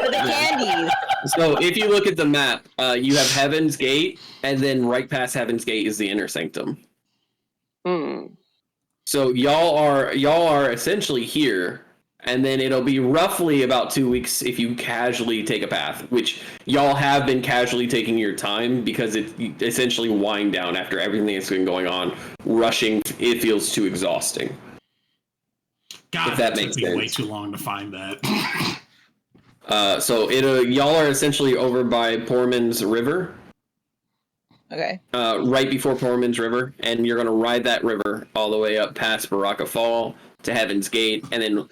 The candies. So if you look at the map, you have Heaven's Gate, and then right past Heaven's Gate is the Inner Sanctum. So y'all are essentially here, and then it'll be roughly about 2 weeks if you casually take a path, which y'all have been casually taking your time because it essentially wind down after everything that's been going on. Rushing, it feels too exhausting. God, If that it makes took me way sense. too long to find that. So y'all are essentially over by Porman's River. Okay. Right before Porman's River, and you're going to ride that river all the way up past Baraka Fall to Heaven's Gate, and then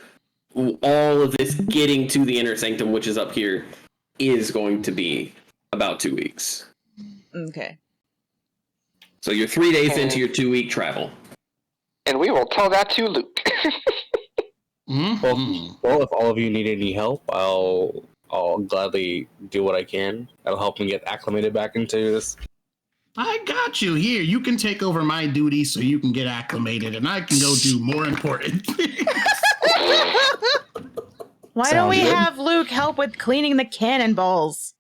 all of this getting to the Inner Sanctum, which is up here, is going to be about 2 weeks. Okay. So you're 3 days into your 2 week travel. And we will tell that to Luke. Well, if all of you need any help, I'll gladly do what I can. That'll help me get acclimated back into this. I got you here. You can take over my duties so you can get acclimated, and I can go do more important things. Why don't we Sounds good. have Luke help with cleaning the cannonballs?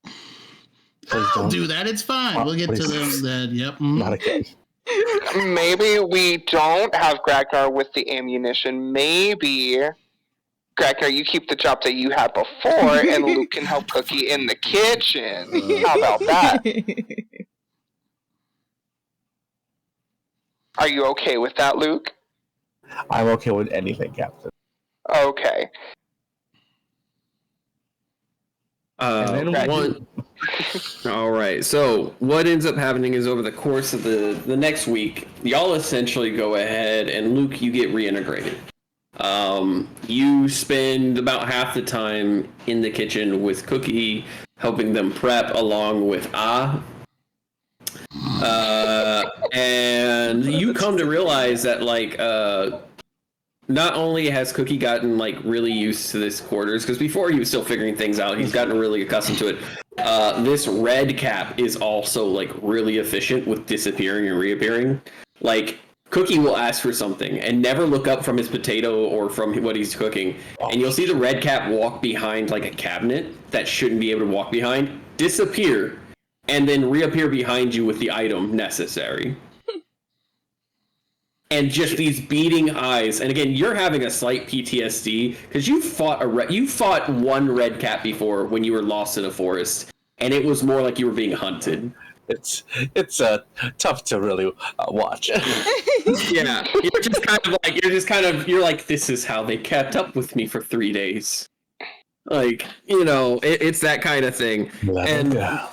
Please I'll don't. do that. It's fine. We'll get to Please. them then. Yep. Not again. Maybe we don't have Gragnar with the ammunition. Maybe Gragnar, you keep the job that you had before, and Luke can help Cookie in the kitchen. How about that? Are you okay with that, Luke? I'm okay with anything, Captain. Okay. And then One. All right. So what ends up happening is over the course of the next week, y'all essentially go ahead and Luke, you get reintegrated. You spend about half the time in the kitchen with Cookie, helping them prep along with and you come to realize that like not only has Cookie gotten like really used to this quarters, because before he was still figuring things out, he's gotten really accustomed to it. This red cap is also like really efficient with disappearing and reappearing. Like Cookie will ask for something and never look up from his potato or from what he's cooking, and you'll see the red cap walk behind like a cabinet that shouldn't be able to walk behind, disappear, and then reappear behind you with the item necessary. and just these beating eyes. And again, you're having a slight PTSD because you fought one red cat before when you were lost in a forest, and it was more like you were being hunted. It's tough to really watch. Yeah, you're like, this is how they kept up with me for 3 days. Like, it's that kind of thing. And the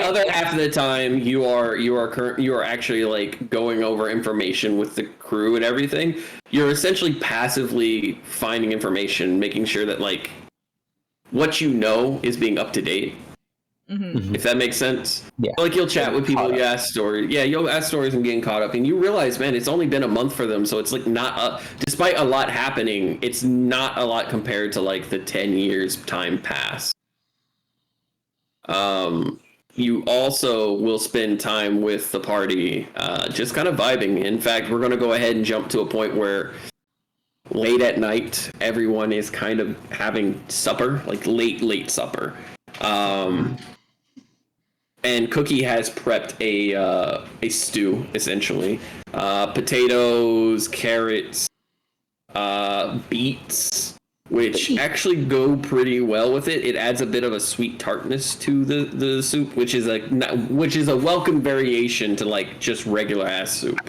other half of the time, you are actually like going over information with the crew and everything. You're essentially passively finding information, making sure that like what you know is being up to date. Mm-hmm. If that makes sense. Yeah. Like you'll chat with people, you ask stories. Yeah, you'll ask stories and getting caught up, and you realize, man, it's only been a month for them, so it's like despite a lot happening, it's not a lot compared to like the 10 years time pass. You also will spend time with the party, just kind of vibing. In fact, we're going to go ahead and jump to a point where late at night, everyone is kind of having supper, like late supper. And Cookie has prepped a stew, essentially. Potatoes, carrots, beets, which actually go pretty well with it. It adds a bit of a sweet tartness to the soup, which is a welcome variation to like just regular ass soup.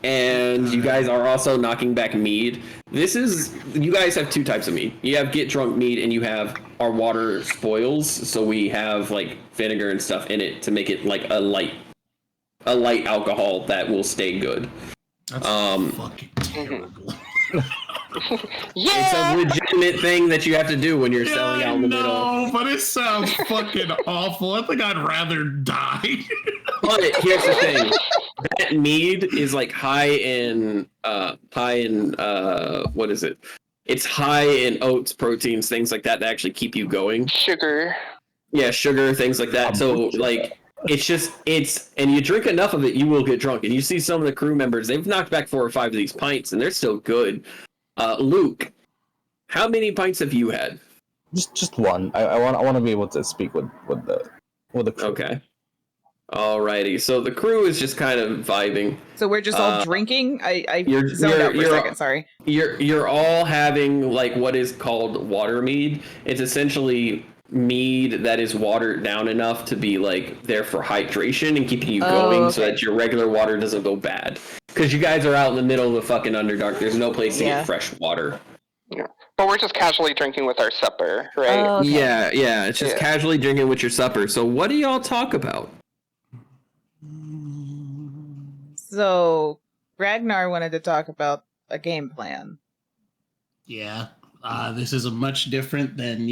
And you guys are also knocking back mead. You guys have two types of mead. You have get drunk mead, and you have our water spoils. So we have like vinegar and stuff in it to make it like a light alcohol that will stay good. That's fucking terrible. It's a legitimate thing that you have to do when you're selling out in the middle. No, but it sounds fucking awful. I think I'd rather die. But here's the thing. That mead is like high in what is it? It's high in oats, proteins, things like that actually keep you going. Sugar. Yeah, sugar, things like that. So like and you drink enough of it, you will get drunk. And you see some of the crew members, they've knocked back 4 or 5 of these pints and they're still good. Luke, how many pints have you had? Just one. I want to be able to speak with the crew. Okay. Alrighty. So the crew is just kind of vibing. So we're just all drinking? I zoned out for a second, sorry. You're all having like what is called water mead. It's essentially mead that is watered down enough to be like there for hydration and keeping you going so that your regular water doesn't go bad. Because you guys are out in the middle of the fucking Underdark. There's no place to get fresh water. Yeah. But we're just casually drinking with our supper, right? Oh, okay. Yeah. It's just casually drinking with your supper. So what do y'all talk about? So Ragnar wanted to talk about a game plan. Yeah. This is a much different than,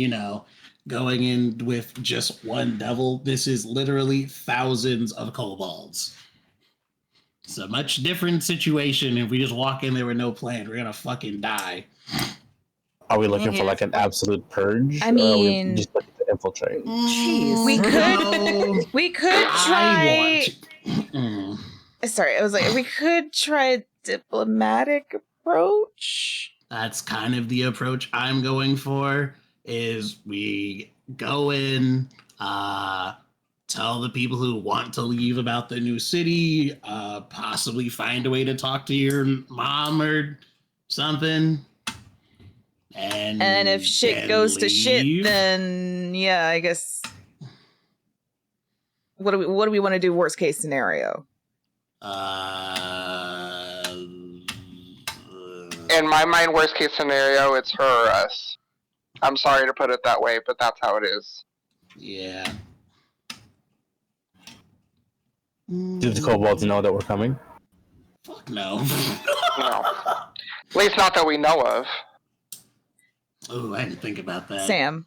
going in with just one devil. This is literally thousands of kobolds. It's a much different situation. If we just walk in there with no plan, we're gonna fucking die. Are we looking for like an absolute purge? I mean, or are we just looking to infiltrate? Jeez. We could try. Sorry, I was like, we could try a diplomatic approach. That's kind of the approach I'm going for. Is we go in, tell the people who want to leave about the new city, possibly find a way to talk to your mom or something. And if shit goes to shit, then I guess. What do we want to do? Worst case scenario. In my mind, worst case scenario, it's her or us. I'm sorry to put it that way, but that's how it is. Yeah. Do the kobolds know that we're coming? Fuck no. No. At least not that we know of. Oh, I didn't think about that. Sam.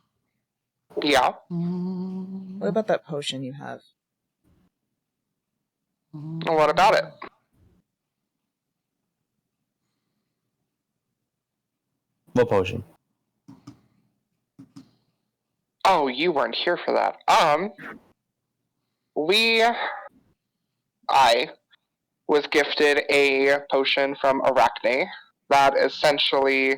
Yeah. What about that potion you have? Well, what about it? What potion? Oh, you weren't here for that. I was gifted a potion from Arachne that essentially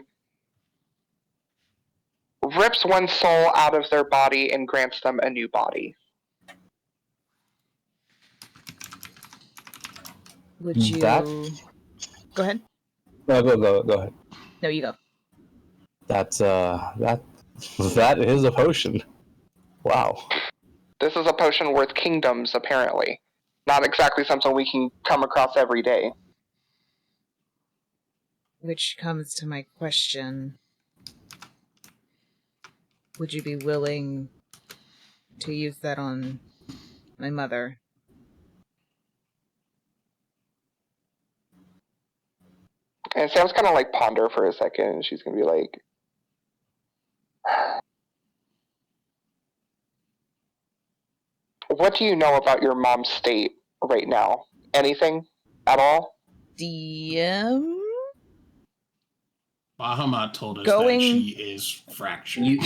rips one's soul out of their body and grants them a new body. Would you go ahead? No, go ahead. No, you go. That's that is a potion. Wow. This is a potion worth kingdoms, apparently. Not exactly something we can come across every day. Which comes to my question. Would you be willing to use that on my mother? And Sam's kind of like ponder for a second, and she's going to be like, what do you know about your mom's state right now? Anything at all? DM? Bahamut told us that she is fractured.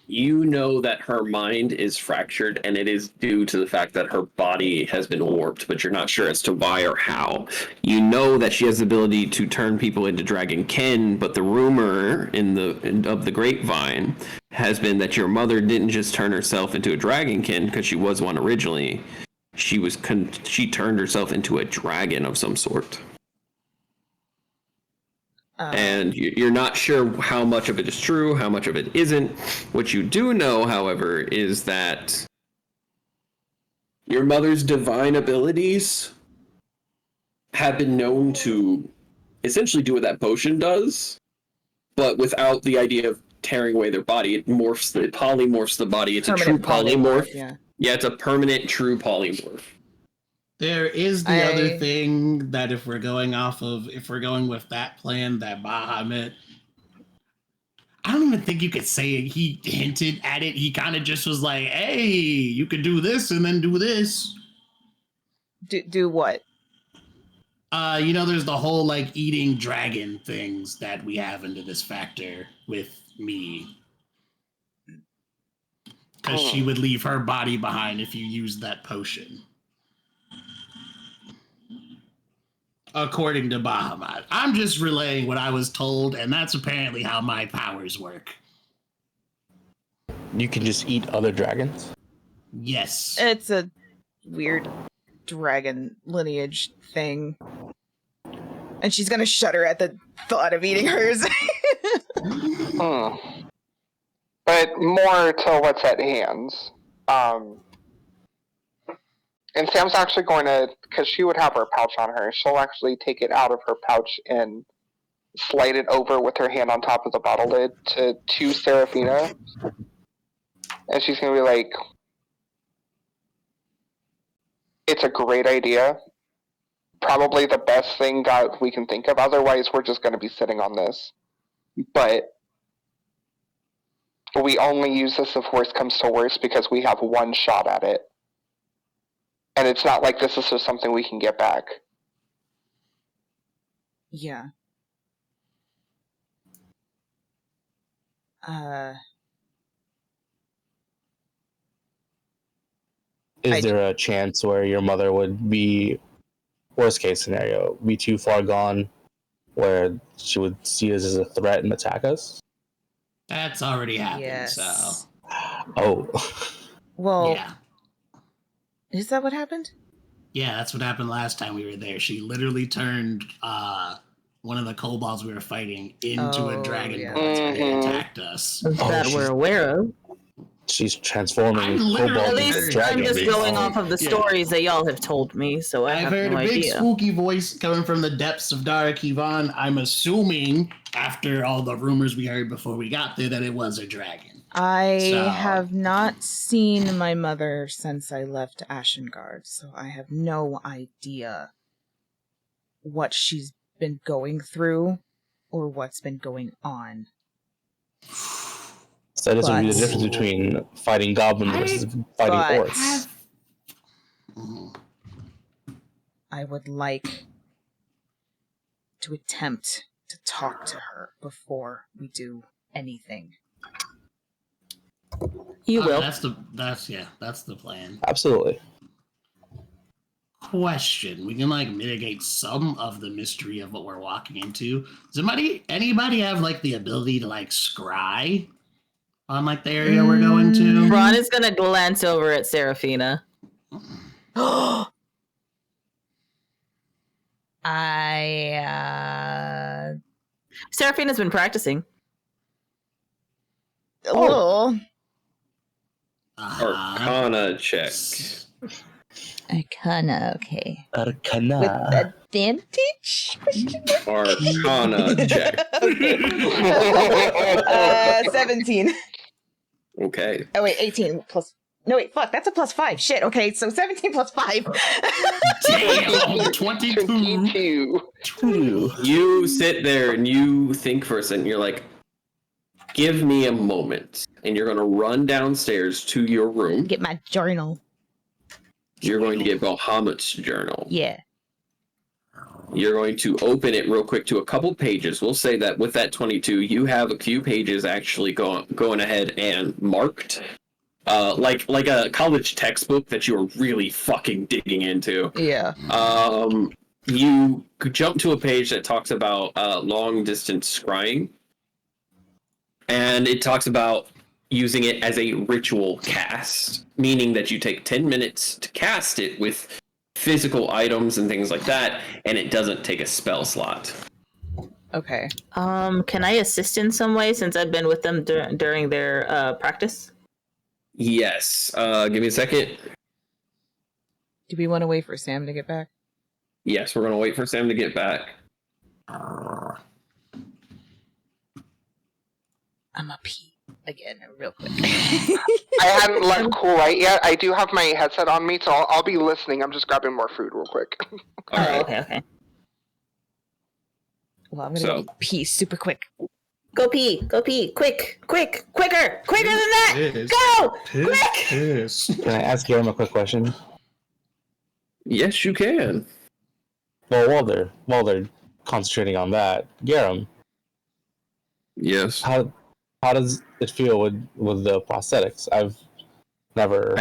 You know that her mind is fractured, and it is due to the fact that her body has been warped, but you're not sure as to why or how. You know that she has the ability to turn people into dragonkin, but the rumor of the grapevine has been that your mother didn't just turn herself into a dragonkin because she was one originally. She turned herself into a dragon of some sort. And you're not sure how much of it is true, how much of it isn't. What you do know, however, is that your mother's divine abilities have been known to essentially do what that potion does, but without the idea of tearing away their body. It polymorphs the body. It's permanent, a true polymorph. Yeah, it's a permanent, true polymorph. There is the other thing that if we're going with that plan that Bahamut, I don't even think you could say it. He hinted at it. He kind of just was like, hey, you could do this and then do this. Do what? There's the whole like eating dragon things that we have into this factor with me. Because she would leave her body behind if you used that potion. According to Bahamut. I'm just relaying what I was told, and that's apparently how my powers work. You can just eat other dragons? Yes. It's a weird dragon lineage thing. And she's gonna shudder at the thought of eating hers. But more to what's at hand. And Sam's actually going to, because she would have her pouch on her, she'll actually take it out of her pouch and slide it over with her hand on top of the bottle lid to Seraphina. And she's going to be like, it's a great idea. Probably the best thing that we can think of. Otherwise, we're just going to be sitting on this. But we only use this if worst comes to worst because we have one shot at it. And it's not like this is just something we can get back. Yeah. Is there a chance where your mother would be, worst case scenario, be too far gone where she would see us as a threat and attack us? That's already happened, so. Oh. Well, yeah. Is that what happened? Yeah, that's what happened last time we were there. She literally turned one of the kobolds we were fighting into a dragon and attacked us. That we're aware of. She's transforming kobolds. At least I'm just going off of the stories that y'all have told me, so I've heard no a big idea. spooky voice coming from the depths of Darak Ivan. I'm assuming, after all the rumors we heard before we got there, that it was a dragon. I have not seen my mother since I left Ashengard, so I have no idea what she's been going through or what's been going on. So that doesn't be the difference between fighting goblins versus fighting orcs. I would like to attempt to talk to her before we do anything. You will. That's the plan. Absolutely. Question: we can mitigate some of the mystery of what we're walking into. Does anybody have the ability to scry on the area we're going to? Ron is gonna glance over at Seraphina. Seraphina's been practicing. Oh. Arcana check. Arcana, okay. Arcana. With advantage? Arcana check. 17. Okay. Oh, wait, 18 plus. No, wait, fuck, that's a +5. Shit, okay, so 17 plus 5. Damn, 22. 2. You sit there and you think for a second. You're like, give me a moment. And you're going to run downstairs to your room. Get my journal. You're going to get Bahamut's journal. Yeah. You're going to open it real quick to a couple pages. We'll say that with that 22, you have a few pages actually going ahead and marked. Like a college textbook that you're really fucking digging into. Yeah. You could jump to a page that talks about long distance scrying. And it talks about using it as a ritual cast, meaning that you take 10 minutes to cast it with physical items and things like that, and it doesn't take a spell slot. Okay. Can I assist in some way since I've been with them during their practice? Yes. Give me a second. Do we want to wait for Sam to get back? Yes, we're going to wait for Sam to get back. I'm a pee again, real quick. I hadn't let cool right yet. I do have my headset on me, so I'll be listening. I'm just grabbing more food real quick. All right. Okay. Well, I'm gonna go pee super quick. Go pee, quicker than that. Piss. Go, Piss. Piss. Can I ask Garum a quick question? Yes, you can. Well, while they're concentrating on that, Garum, Yes. how does it feel with the prosthetics? I've never.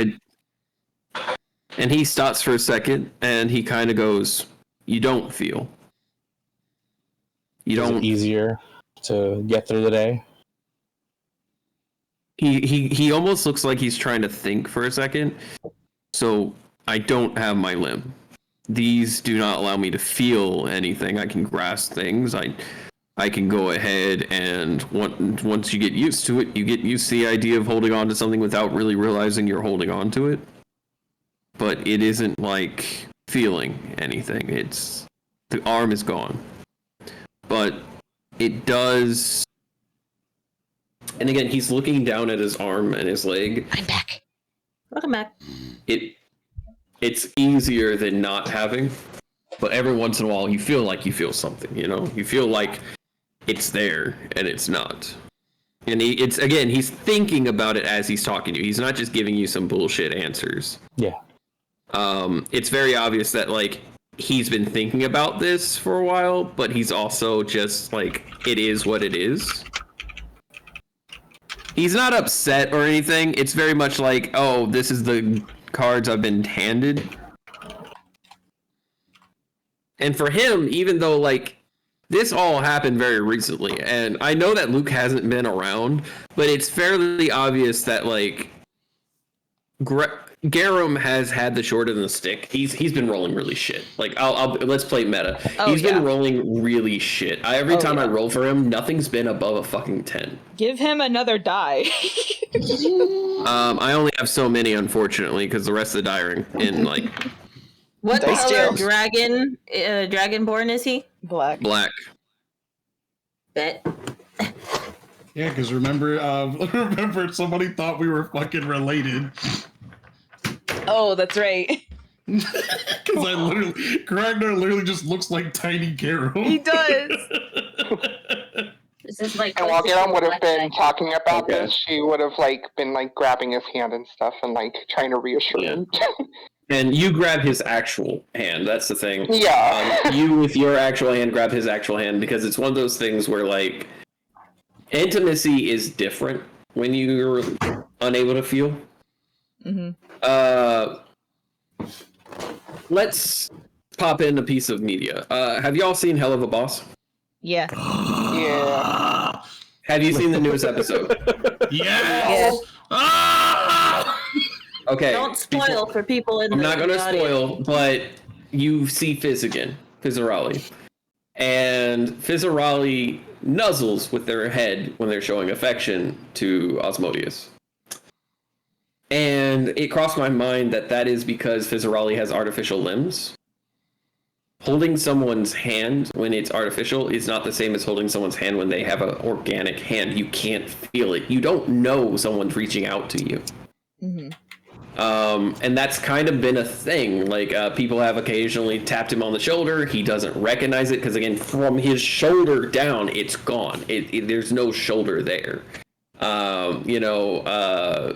And he stops for a second, and he kind of goes, "You don't feel. You Is don't." it easier to get through the day? He almost looks like he's trying to think for a second. So I don't have my limb. These do not allow me to feel anything. I can grasp things. I can go ahead and once you get used to it, you get used to the idea of holding on to something without really realizing you're holding on to it. But it isn't like feeling anything. It's the arm is gone. But it does. And again, he's looking down at his arm and his leg. I'm back. Welcome back. It's easier than not having, but every once in a while you feel like you feel something, you know? You feel like it's there and it's not. And he's thinking about it as he's talking to you. He's not just giving you some bullshit answers. Yeah. It's very obvious that like he's been thinking about this for a while, but he's also just like, it is what it is. He's not upset or anything. It's very much like, oh, this is the cards I've been handed. And for him, even though like this all happened very recently, and I know that Luke hasn't been around, but it's fairly obvious that like Garum has had the short end of the stick. He's been rolling really shit. Like let's play meta. He's been rolling really shit. Every time I roll for him, nothing's been above a fucking 10. Give him another die. I only have so many, unfortunately, because the rest of the die are in like What Dice color jails. dragonborn is he? Black. black. Bet. Yeah, because remember somebody thought we were fucking related. Oh, that's right. Because Ragnar literally just looks like tiny Garum. He does. This is like. And while Garum would have been talking about this, she would have like been like grabbing his hand and stuff and like trying to reassure him. And you grab his actual hand. That's the thing. Yeah. You with your actual hand grab his actual hand, because it's one of those things where like intimacy is different when you're unable to feel. Mm-hmm. Let's pop in a piece of media. Have y'all seen Hell of a Boss? Yeah. Yeah. Have you seen the newest episode? Yes. Ah! Okay. Don't spoil for people in I'm the not going to audience. spoil, but you see Fizz again. Fizzarali. And Fizzarali nuzzles with their head when they're showing affection to Osmodius. And it crossed my mind that is because Fizzarali has artificial limbs. Holding someone's hand when it's artificial is not the same as holding someone's hand when they have an organic hand. You can't feel it. You don't know someone's reaching out to you. Mm-hmm. And that's kind of been a thing. Like, people have occasionally tapped him on the shoulder. He doesn't recognize it because, again, from his shoulder down, it's gone. There's no shoulder there.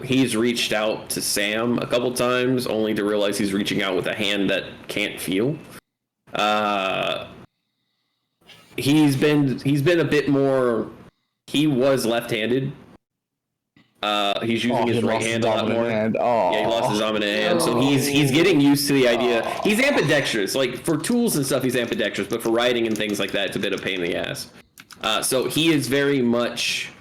He's reached out to Sam a couple times, only to realize he's reaching out with a hand that can't feel. He's been a bit more. He was left-handed. He's using his right hand a lot more. Yeah, he lost his dominant hand, so he's getting used to the idea. He's ambidextrous. Like, for tools and stuff, he's ambidextrous, but for writing and things like that, it's a bit of a pain in the ass. So he is very much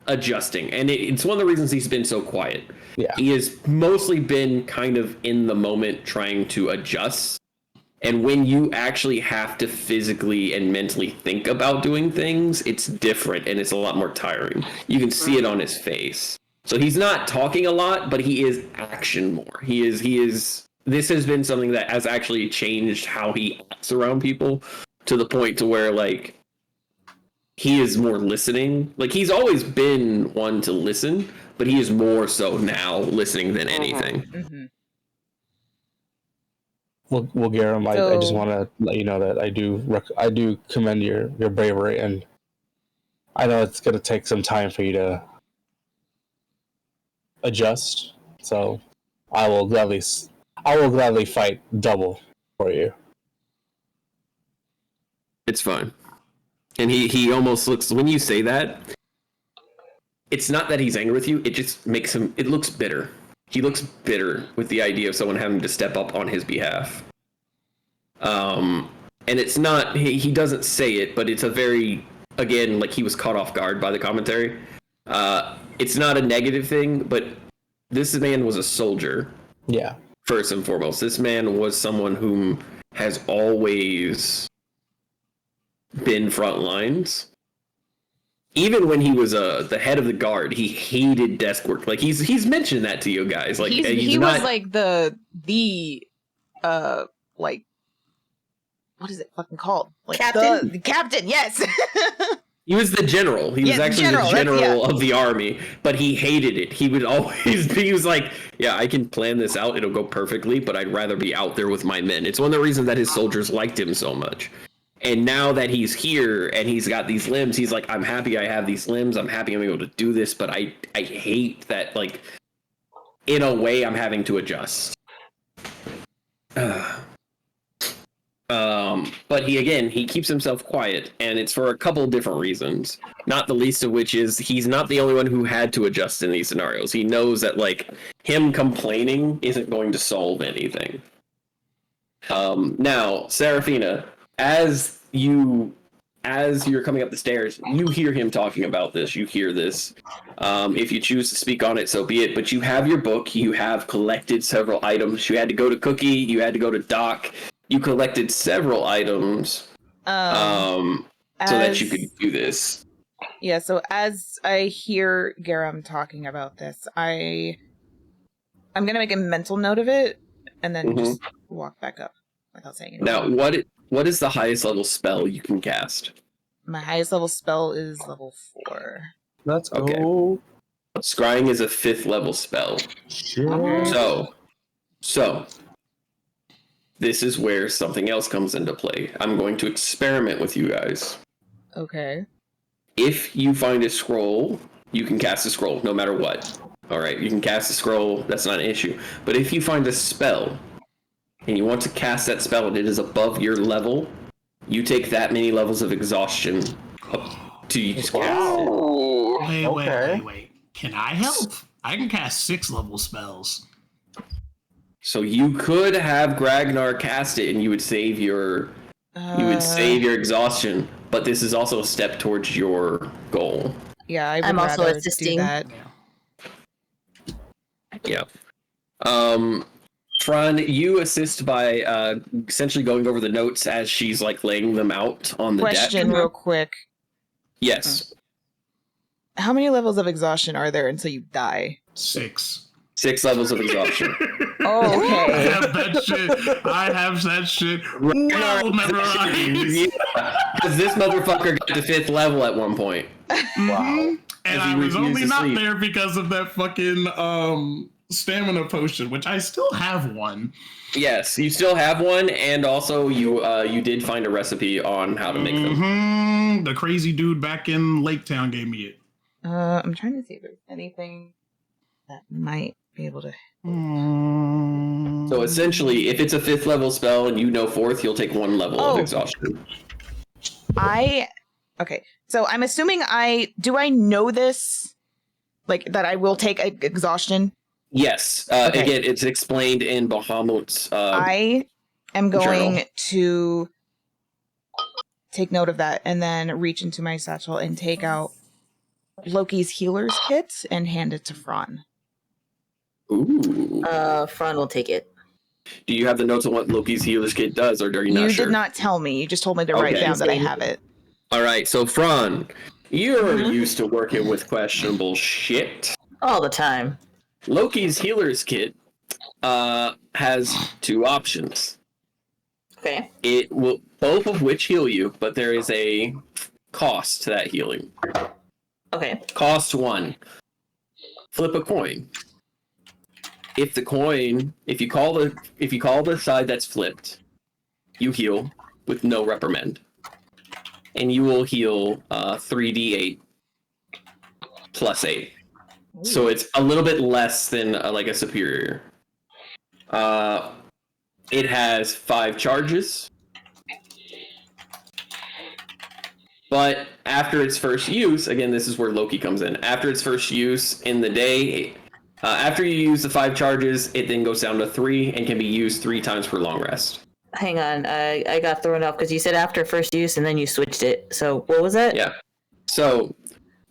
adjusting, and it's one of the reasons he's been so quiet. Yeah. He has mostly been kind of in the moment trying to adjust. And when you actually have to physically and mentally think about doing things, it's different and it's a lot more tiring. You can see it on his face. So he's not talking a lot, but he is action more. He is. This has been something that has actually changed how he acts around people to the point to where, like, he is more listening. Like, he's always been one to listen, but he is more so now listening than anything. Mm-hmm. Well, Garam, I just want to let you know that I do commend your bravery, and I know it's going to take some time for you to adjust. So I will gladly fight double for you. It's fine. And he almost looks, when you say that, it's not that he's angry with you, it just makes him, it looks bitter. He looks bitter with the idea of someone having to step up on his behalf. And it's not, he doesn't say it, but it's a very, again, like he was caught off guard by the commentary. It's not a negative thing, but this man was a soldier. Yeah. First and foremost, this man was someone whom has always been front lines. Even when he was the head of the guard, he hated desk work. Like, he's mentioned that to you guys. Like, he was like the like, what is it fucking called? Like, Captain? The captain, yes. He was the general. He was actually the general of the army, but he hated it. He would always be, he was like, yeah, I can plan this out. It'll go perfectly, but I'd rather be out there with my men. It's one of the reasons that his soldiers liked him so much. And now that he's here and he's got these limbs, he's like, I'm happy I have these limbs. I'm happy I'm able to do this, but I hate that, like, in a way, I'm having to adjust. But he keeps himself quiet, and it's for a couple different reasons. Not the least of which is he's not the only one who had to adjust in these scenarios. He knows that, like, him complaining isn't going to solve anything. Now, Seraphina, as you're coming up the stairs, you hear him talking about this. You hear this. If you choose to speak on it, so be it. But you have your book. You have collected several items. You had to go to Cookie. You had to go to Doc. You collected several items so that you could do this. Yeah, so as I hear Garam talking about this, I'm going to make a mental note of it and then just walk back up without saying anything. Now, what is the highest level spell you can cast? My highest level spell is level 4. Let's go. Okay. Scrying is a 5th level spell. Sure. So this is where something else comes into play. I'm going to experiment with you guys. Okay. If you find a scroll, you can cast a scroll no matter what. All right, you can cast a scroll. That's not an issue. But if you find a spell and you want to cast that spell and it is above your level, you take that many levels of exhaustion up to cast it. Wait. Can I help? I can cast 6 level spells. So you could have Gragnar cast it and you would save your exhaustion, but this is also a step towards your goal. Yeah, I'm also assisting. Do that. Yeah. Fran, you assist by essentially going over the notes as she's like laying them out on the Question deck. real quick. Yes. How many levels of exhaustion are there until you die? 6. 6 levels of exhaustion. Oh, I okay. have that shit. I have that shit well memorized. Because this motherfucker got to 5th level at one point. Wow. And As he I was only refused to not sleep. there because of that fucking stamina potion, which I still have one. Yes, you still have one, and also you did find a recipe on how to make them. The crazy dude back in Lake Town gave me it. I'm trying to see if there's anything that might be able to. So essentially, if it's a 5th level spell and you know 4th, you'll take 1 level of exhaustion. Okay, so I'm assuming I know this, like that I will take exhaustion. Yes. Okay. Again, it's explained in Bahamut's. I am going journal. to take note of that and then reach into my satchel and take out Loki's healer's kit and hand it to Fran. Ooh. Fran will take it. Do you have the notes on what Loki's healer's kit does, or are you not You sure? did not tell me. You just told me to write Okay. down that I have it. All right, so Fran, you're used to working with questionable shit. All the time. Loki's healer's kit has 2 options. Okay. It will both of which heal you, but there is a cost to that healing. Okay. Cost 1. Flip a coin. If you call the side that's flipped, you heal with no reprimand. And you will heal 3d8 plus 8. So it's a little bit less than like a superior. It has 5 charges. But after its first use, again, this is where Loki comes in. After its first use in the day, after you use the 5 charges, it then goes down to 3 and can be used 3 times per long rest. Hang on. I got thrown off because you said after first use and then you switched it. So what was that? Yeah. So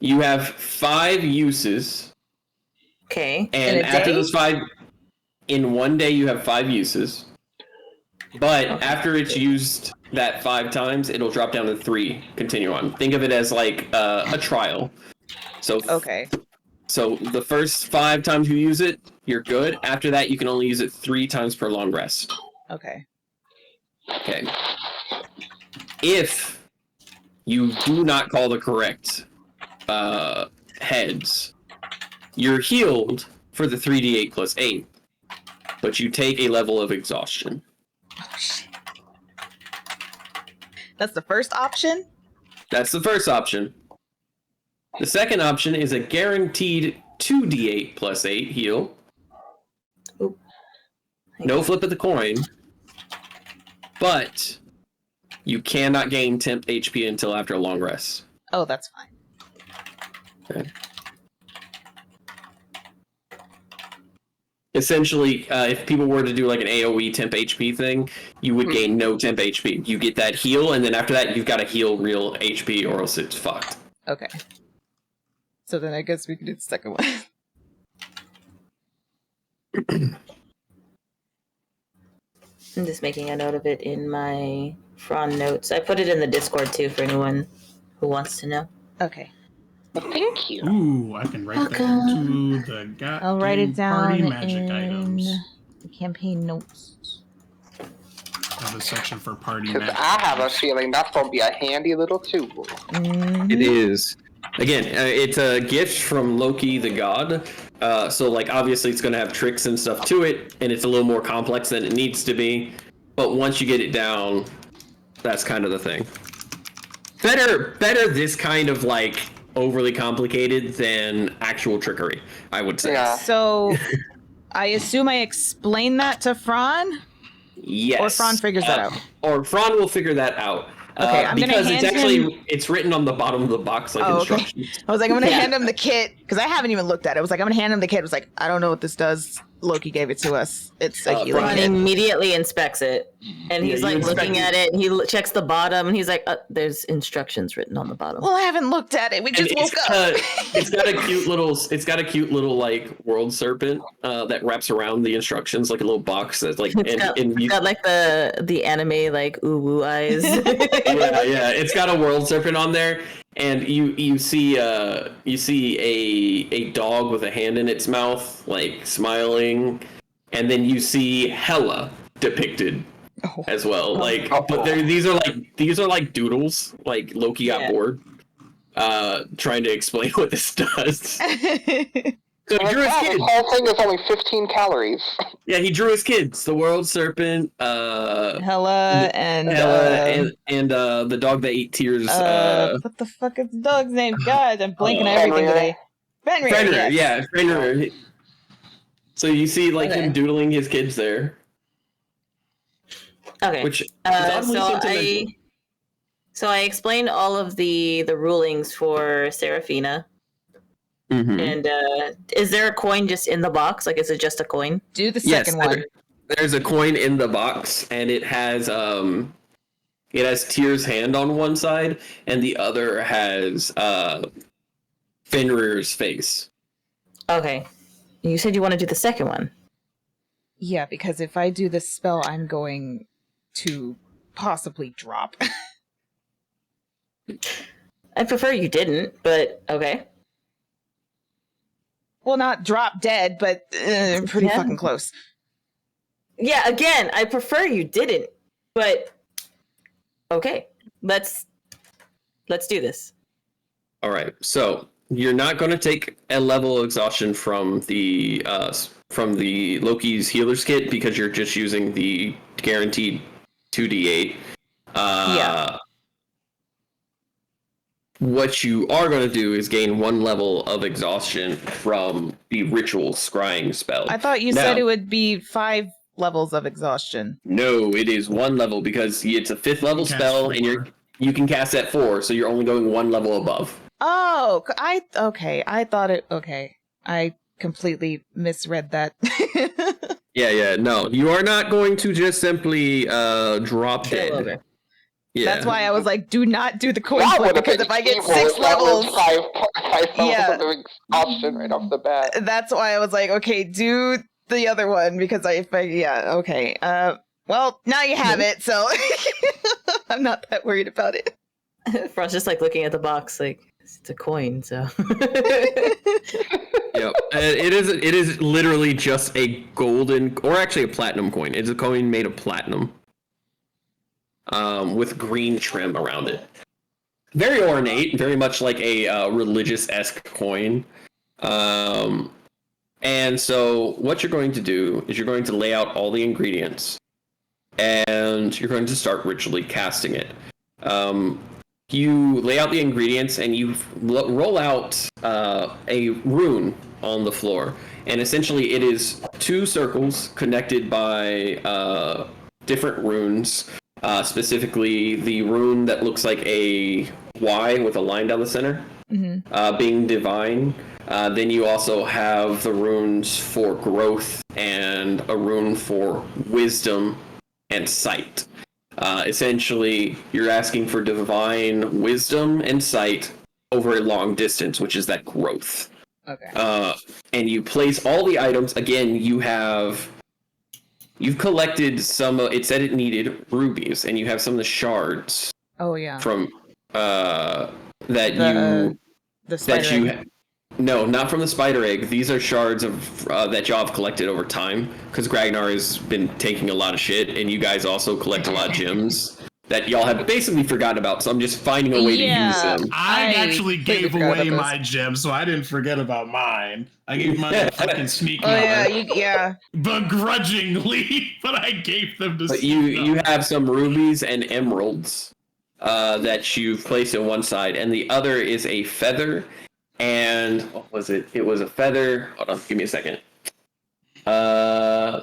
you have 5 uses. Okay. And after those 5, in one day you have 5 uses. But after it's used that 5 times, it'll drop down to 3. Continue on. Think of it as like a trial. So Okay. So the first 5 times you use it, you're good. After that, you can only use it 3 times per long rest. Okay. Okay. If you do not call the correct heads, you're healed for the 3d8 plus 8, but you take a level of exhaustion. Oh, shit. That's the first option? That's the first option. The second option is a guaranteed 2d8 plus 8 heal. Oop. No flip of the coin. But you cannot gain temp HP until after a long rest. Oh, that's fine. Okay. Essentially, if people were to do like an AoE temp HP thing, you would gain no temp HP. You get that heal, and then after that, you've got to heal real HP, or else it's fucked. Okay. So then I guess we can do the second one. I'm just making a note of it in my Fran notes. I put it in the Discord too for anyone who wants to know. Okay. Thank you. Ooh, I can write that into the goddamn I'll write it down party magic in items. the campaign notes. Have a section for party Because magic. I have a feeling that's going to be a handy little tool. Mhm. It is. Again, it's a gift from Loki the god. So, like, obviously it's going to have tricks and stuff to it, and it's a little more complex than it needs to be. But once you get it down, that's kind of the thing. Better this kind of, like, overly complicated than actual trickery, I would say. Yeah. So I assume I explain that to Fran? Yes. Or Fran figures that out? Or Fran will figure that out. Okay, I'm gonna because hand it's actually him- it's written on the bottom of the box like Oh, okay. instructions. I was like, I'm going to hand him the kit Because I haven't even looked at it. I was like, I'm gonna hand him the kit. I was like, I don't know what this does. Loki gave it to us. It's a healing Ron kit. immediately inspects it, and he's like looking at it, and he checks the bottom, and he's like, "There's instructions written on the bottom." Well, I haven't looked at it. We just woke up. It's got a cute little like world serpent that wraps around the instructions like a little box that's like It's got like the anime like ooh woo eyes. yeah. It's got a world serpent on there, and you see a dog with a hand in its mouth, like smiling, and then you see Hela depicted as well. Like, but these are like doodles. Like Loki got bored, trying to explain what this does. So he drew his kids. The whole thing is only 15 calories. Yeah, he drew his kids. The world serpent, Hela and the dog that ate tears. What the fuck is the dog's name? God, I'm blanking on everything today. Fenrir. Yeah, Fenrir. So you see like him doodling his kids there. Okay. Which is oddly sentimental. So I explained all of the rulings for Seraphina. Mm-hmm. And is there a coin just in the box? Like, is it just a coin? Do the second one. There's a coin in the box, and it has Tyr's hand on one side, and the other has Fenrir's face. Okay. You said you want to do the second one. Yeah, because if I do this spell, I'm going to possibly drop. I prefer you didn't, but okay. Well, not drop dead, but pretty fucking close. Yeah, again, I prefer you didn't, but okay. Let's do this. All right. So you're not going to take a level of exhaustion from the Loki's healer's kit because you're just using the guaranteed 2d8. Yeah. What you are going to do is gain 1 level of exhaustion from the ritual scrying spell. I thought you said it would be 5 levels of exhaustion. No, it is 1 level because it's a 5th level spell, and you can cast at 4, so you're only going 1 level above. Oh, I thought it. Okay, I completely misread that. Yeah. No, you are not going to just simply drop dead. Over. Yeah. That's why I was like, do not do the coin flip, because if I get 6 levels, five levels of exhaustion right off the bat. That's why I was like, okay, do the other one, because okay. Well, now you have it, so I'm not that worried about it. Front's just like looking at the box, like it's a coin, so. Yep. It is literally just a golden, or actually a platinum coin. It's a coin made of platinum. With green trim around it. Very ornate, very much like a religious-esque coin. And so what you're going to do is you're going to lay out all the ingredients, and you're going to start ritually casting it. You lay out the ingredients, and you roll out a rune on the floor. And essentially it is 2 circles connected by different runes. Specifically, the rune that looks like a Y with a line down the center, being divine. Then you also have the runes for growth and a rune for wisdom and sight. Essentially, you're asking for divine wisdom and sight over a long distance, which is that growth. Okay. And you place all the items. Again, you've collected some. It said it needed rubies, and you have some of the shards. Oh yeah. From The spider egg. No, not from the spider egg. These are shards of that y'all have collected over time, because Gragnar has been taking a lot of shit, and you guys also collect a lot of gems that y'all have basically forgotten about. So I'm just finding a way to use them. I actually gave away my gems, so I didn't forget about mine. I gave mine a fucking sneak. Oh yeah. Begrudgingly, but I gave them to. But you have some rubies and emeralds that you've placed in one side, and the other is a feather. And what was it? It was a feather. Hold on, give me a second.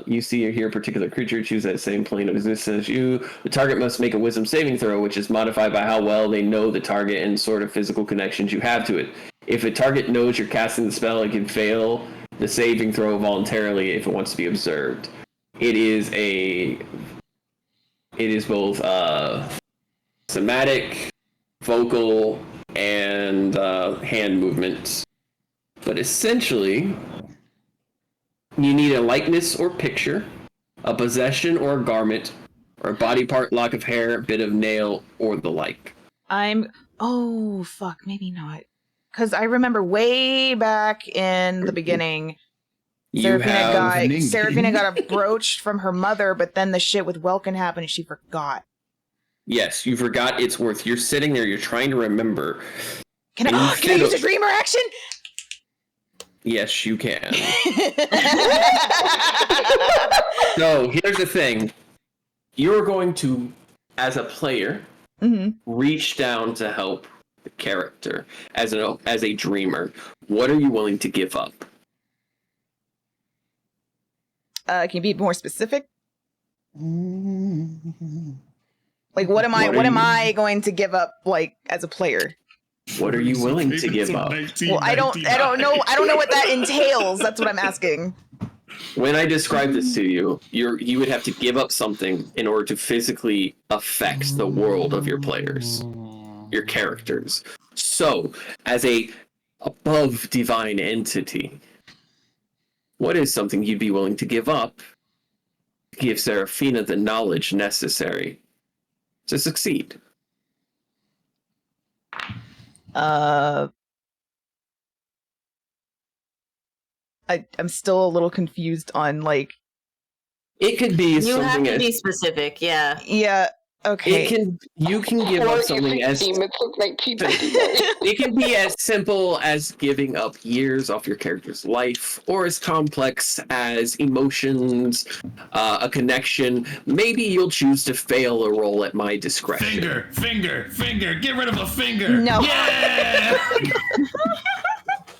you see or hear a particular creature, choose that same plane of existence as you. The target must make a wisdom saving throw, which is modified by how well they know the target and sort of physical connections you have to it. If a target knows you're casting the spell, it can fail the saving throw voluntarily if it wants to be observed. It is both somatic, vocal, and hand movements. But essentially, you need a likeness or picture, a possession or a garment, or a body part, lock of hair, bit of nail, or the like. Oh, fuck, maybe not. Because I remember way back in the beginning, Seraphina got a brooch from her mother, but then the shit with Welkin happened and she forgot. Yes, you forgot its worth. You're sitting there, you're trying to remember. Can I use a dreamer action? Yes, you can. So, here's the thing. You're going to, as a player, reach down to help the character as a dreamer. What are you willing to give up? Can you be more specific? Like, what am I going to give up, like, as a player? What are you willing to give up? Well, I don't know what that entails. That's what I'm asking. When I describe this to you, you would have to give up something in order to physically affect the world of your players, your characters. So, as a above divine entity, what is something you'd be willing to give up to give Seraphina the knowledge necessary to succeed? I'm still a little confused on, like... It could be something... You have to be specific, yeah. Yeah, okay. You can give up something as... It can be as simple as giving up years off your character's life, or as complex as emotions, a connection. Maybe you'll choose to fail a roll at my discretion. Finger. Get rid of a finger. No. Yeah!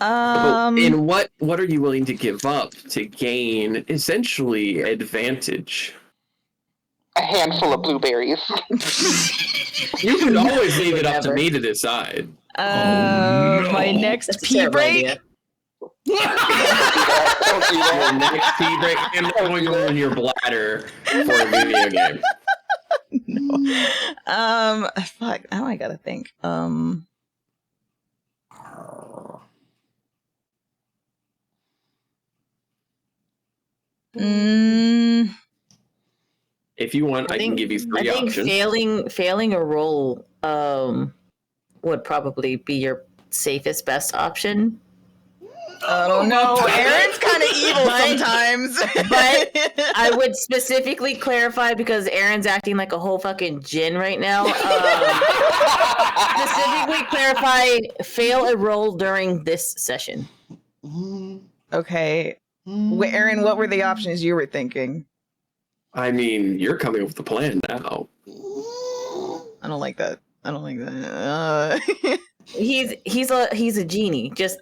And what are you willing to give up to gain essentially advantage? A handful of blueberries. You can always leave it up to me to decide. My next pee break. Don't do that. Your next pee break, I'm not going to ruin your bladder for a video game. No. Fuck. Now I gotta think. If you want, I can give you three options. I think failing a roll would probably be your safest best option. I don't know. Aaron's kind of evil sometimes. But I would specifically clarify, because Aaron's acting like a whole fucking djinn right now. Specifically clarify, fail a roll during this session. Okay. Aaron, what were the options you were thinking? I mean, you're coming up with the plan now. I don't like that. He's a genie. Just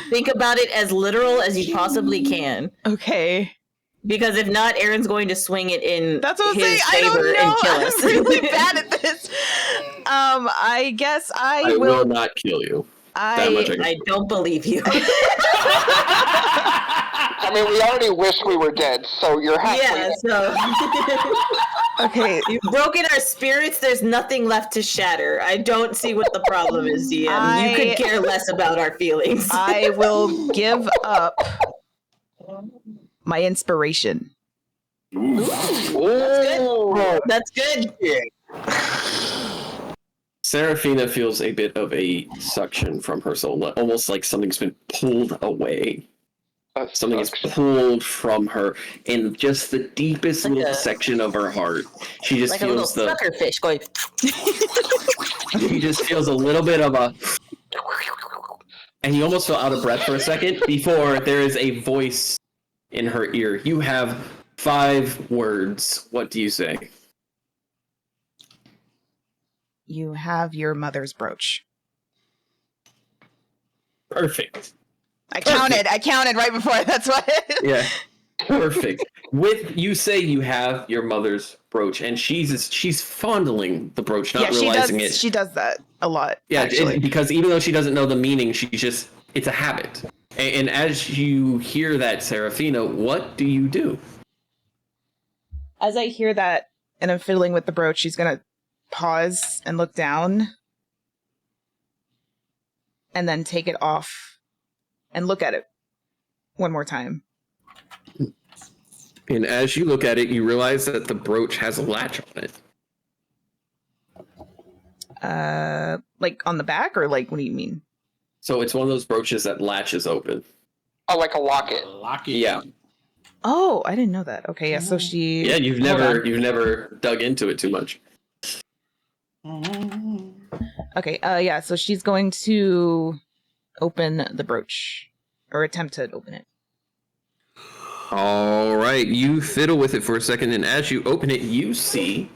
think about it as literal as you possibly can. Okay. Because if not, Aaron's going to swing it in That's what I'm his saying. I don't favor know. and kill us. I'm really bad at this. I guess I will not kill you. I don't believe you. I mean, we already wish we were dead, so you're halfway. Yeah, so okay. You've broken our spirits. There's nothing left to shatter. I don't see what the problem is, DM. You could care less about our feelings. I will give up my inspiration. Ooh. That's good. Seraphina feels a bit of a suction from her soul, almost like something's been pulled away. Something is pulled from her in just the deepest little section of her heart. She just feels a little sucker fish going. She just feels a little bit of a, and you almost feel out of breath for a second before there is a voice in her ear. You have 5 words. What do you say? You have your mother's brooch. Perfect. I counted right before. That's why. Yeah. Perfect. With you say you have your mother's brooch, and she's fondling the brooch, not realizing it. She does that a lot. Yeah, actually. because even though she doesn't know the meaning, it's a habit. And as you hear that, Serafina, what do you do? As I hear that and I'm fiddling with the brooch, she's gonna pause and look down and then take it off and look at it one more time. And as you look at it, you realize that the brooch has a latch on it. Like on the back, or like, what do you mean? So it's one of those brooches that latches open. Oh, like a locket. Yeah. Oh, I didn't know that. Okay, yeah, so she... Yeah, you've never dug into it too much. Okay, yeah, so she's going to open the brooch, or attempt to open it. All right, you fiddle with it for a second, and as you open it, you see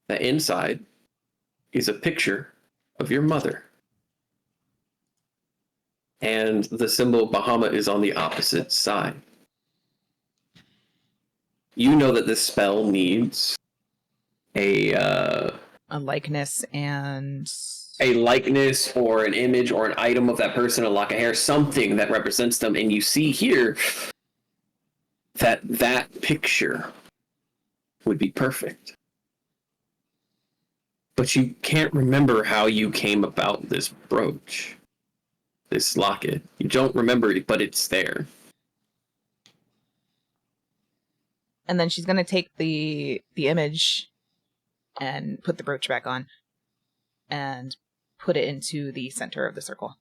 that inside is a picture of your mother. And the symbol Bahamut is on the opposite side. You know that this spell needs a likeness and... a likeness or an image or an item of that person, a lock of hair, something that represents them. And you see here that picture would be perfect. But you can't remember how you came about this brooch, this locket. You don't remember it, but it's there. And then she's going to take the image and put the brooch back on and put it into the center of the circle.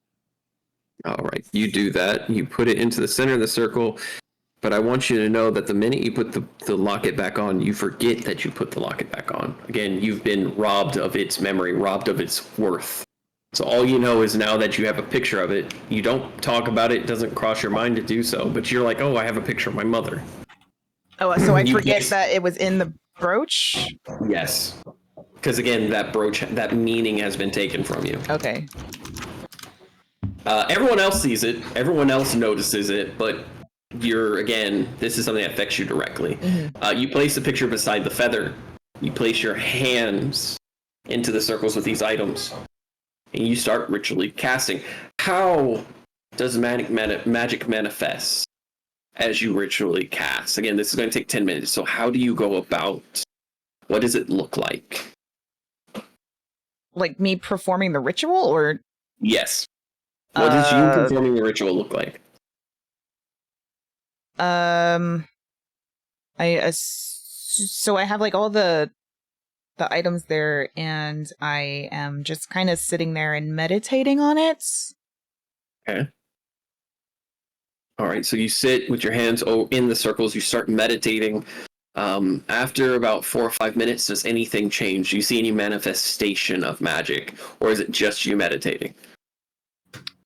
All right, you do that. You put it into the center of the circle, but I want you to know that the minute you put the locket back on, you forget that you put the locket back on. Again, you've been robbed of its memory, robbed of its worth. So all you know is now that you have a picture of it, you don't talk about it, it doesn't cross your mind to do so, but you're like, oh, I have a picture of my mother. Oh, so I forget that it was in the brooch? Yes. Because again, that brooch, that meaning has been taken from you. Okay. Everyone else sees it. Everyone else notices it, but this is something that affects you directly. Mm-hmm. You place the picture beside the feather. You place your hands into the circles with these items, and you start ritually casting. How does magic manifest as you ritually cast? Again, this is going to take 10 minutes. So how do you go about? What does it look like? Like me performing the ritual, or? Yes. What does you performing the ritual look like? So I have like all the items there, and I am just kind of sitting there and meditating on it. Okay. All right, so you sit with your hands in the circles, you start meditating. After about 4 or 5 minutes, does anything change? Do you see any manifestation of magic, or is it just you meditating?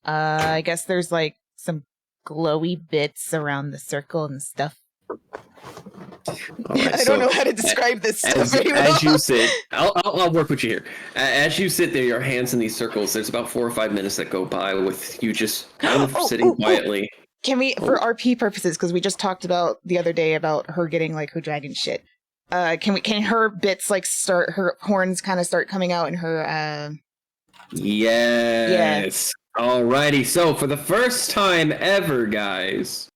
I guess there's like some glowy bits around the circle and stuff. Right, I don't know how to describe this stuff very well. As you sit, I'll work with you here. As you sit there, your hands in these circles, there's about 4 or 5 minutes that go by with you just kind of sitting quietly. Can we, for RP purposes, because we just talked about the other day about her getting like her dragon shit. Can her bits like start, her horns kind of start coming out in her? Yes. Alrighty. So for the first time ever, guys,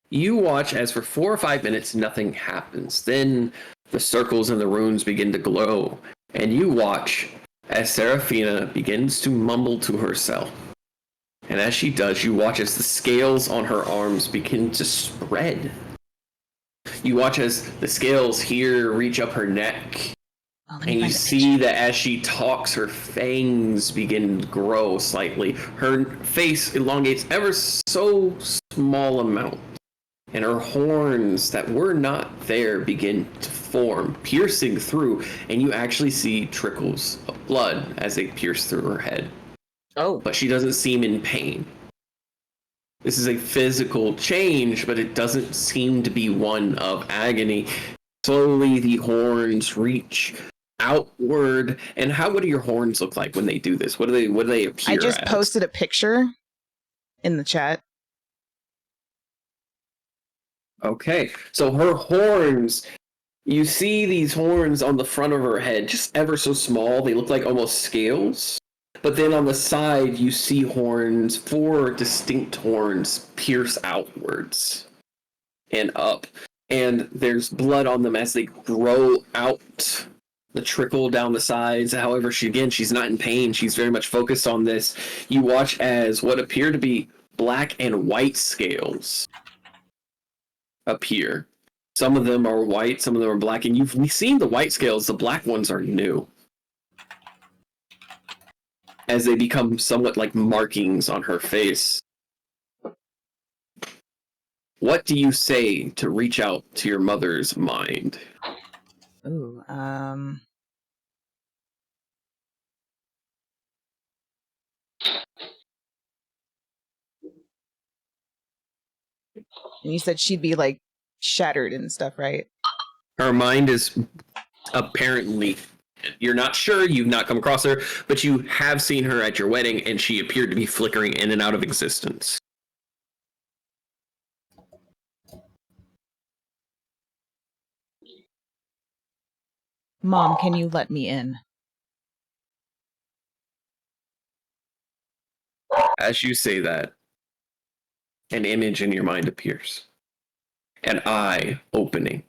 you watch as for 4 or 5 minutes nothing happens. Then the circles and the runes begin to glow, and you watch as Serafina begins to mumble to herself. And as she does, you watch as the scales on her arms begin to spread. You watch as the scales here reach up her neck. And you see that as she talks, her fangs begin to grow slightly. Her face elongates ever so small amount. And her horns that were not there begin to form, piercing through. And you actually see trickles of blood as they pierce through her head. Oh. But she doesn't seem in pain. This is a physical change, but it doesn't seem to be one of agony. Slowly, the horns reach outward. And what do your horns look like when they do this? What do they appear I just as? Posted a picture in the chat. Okay, so her horns, you see these horns on the front of her head, just ever so small. They look like almost scales. But then on the side, you see horns, 4 distinct horns pierce outwards and up. And there's blood on them as they grow out, the trickle down the sides. However, she's not in pain. She's very much focused on this. You watch as what appear to be black and white scales appear. Some of them are white, some of them are black, and you've seen the white scales. The black ones are new, as they become somewhat like markings on her face. What do you say to reach out to your mother's mind? Ooh, and you said she'd be like shattered and stuff, right? Her mind is apparently, you're not sure, you've not come across her, but you have seen her at your wedding, and she appeared to be flickering in and out of existence. Mom, can you let me in? As you say that, an image in your mind appears. An eye opening.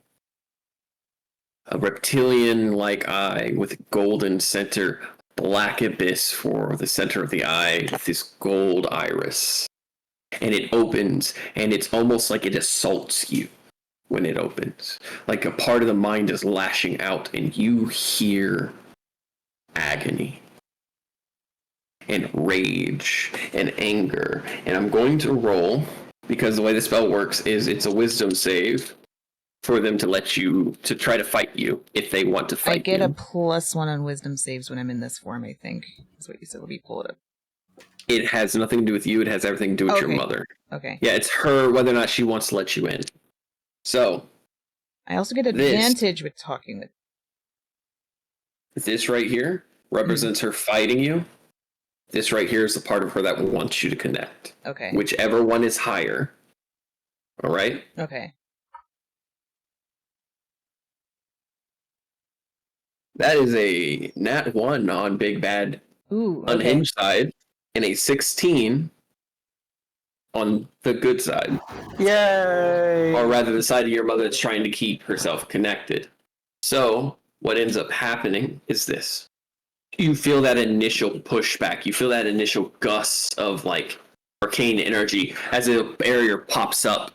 A reptilian-like eye with golden center, black abyss for the center of the eye with this gold iris. And it opens, and it's almost like it assaults you when it opens. Like a part of the mind is lashing out, and you hear agony and rage and anger. And I'm going to roll, because the way the spell works is it's a wisdom save for them to let you, to try to fight you if they want to fight you. I get a +1 on wisdom saves when I'm in this form, I think. That's what you said. Let me pull it up. It has nothing to do with you. It has everything to do with your mother. Okay. Yeah, it's her, whether or not she wants to let you in. So. I also get advantage with talking with. This right here represents her fighting you. This right here is the part of her that wants you to connect. Okay. Whichever one is higher. All right? Okay. That is a nat 1 on Big Bad Unhinged side, and a 16 on the good side. Yay! Or rather, the side of your mother that's trying to keep herself connected. So, what ends up happening is this. You feel that initial pushback. You feel that initial gust of, like, arcane energy as a barrier pops up,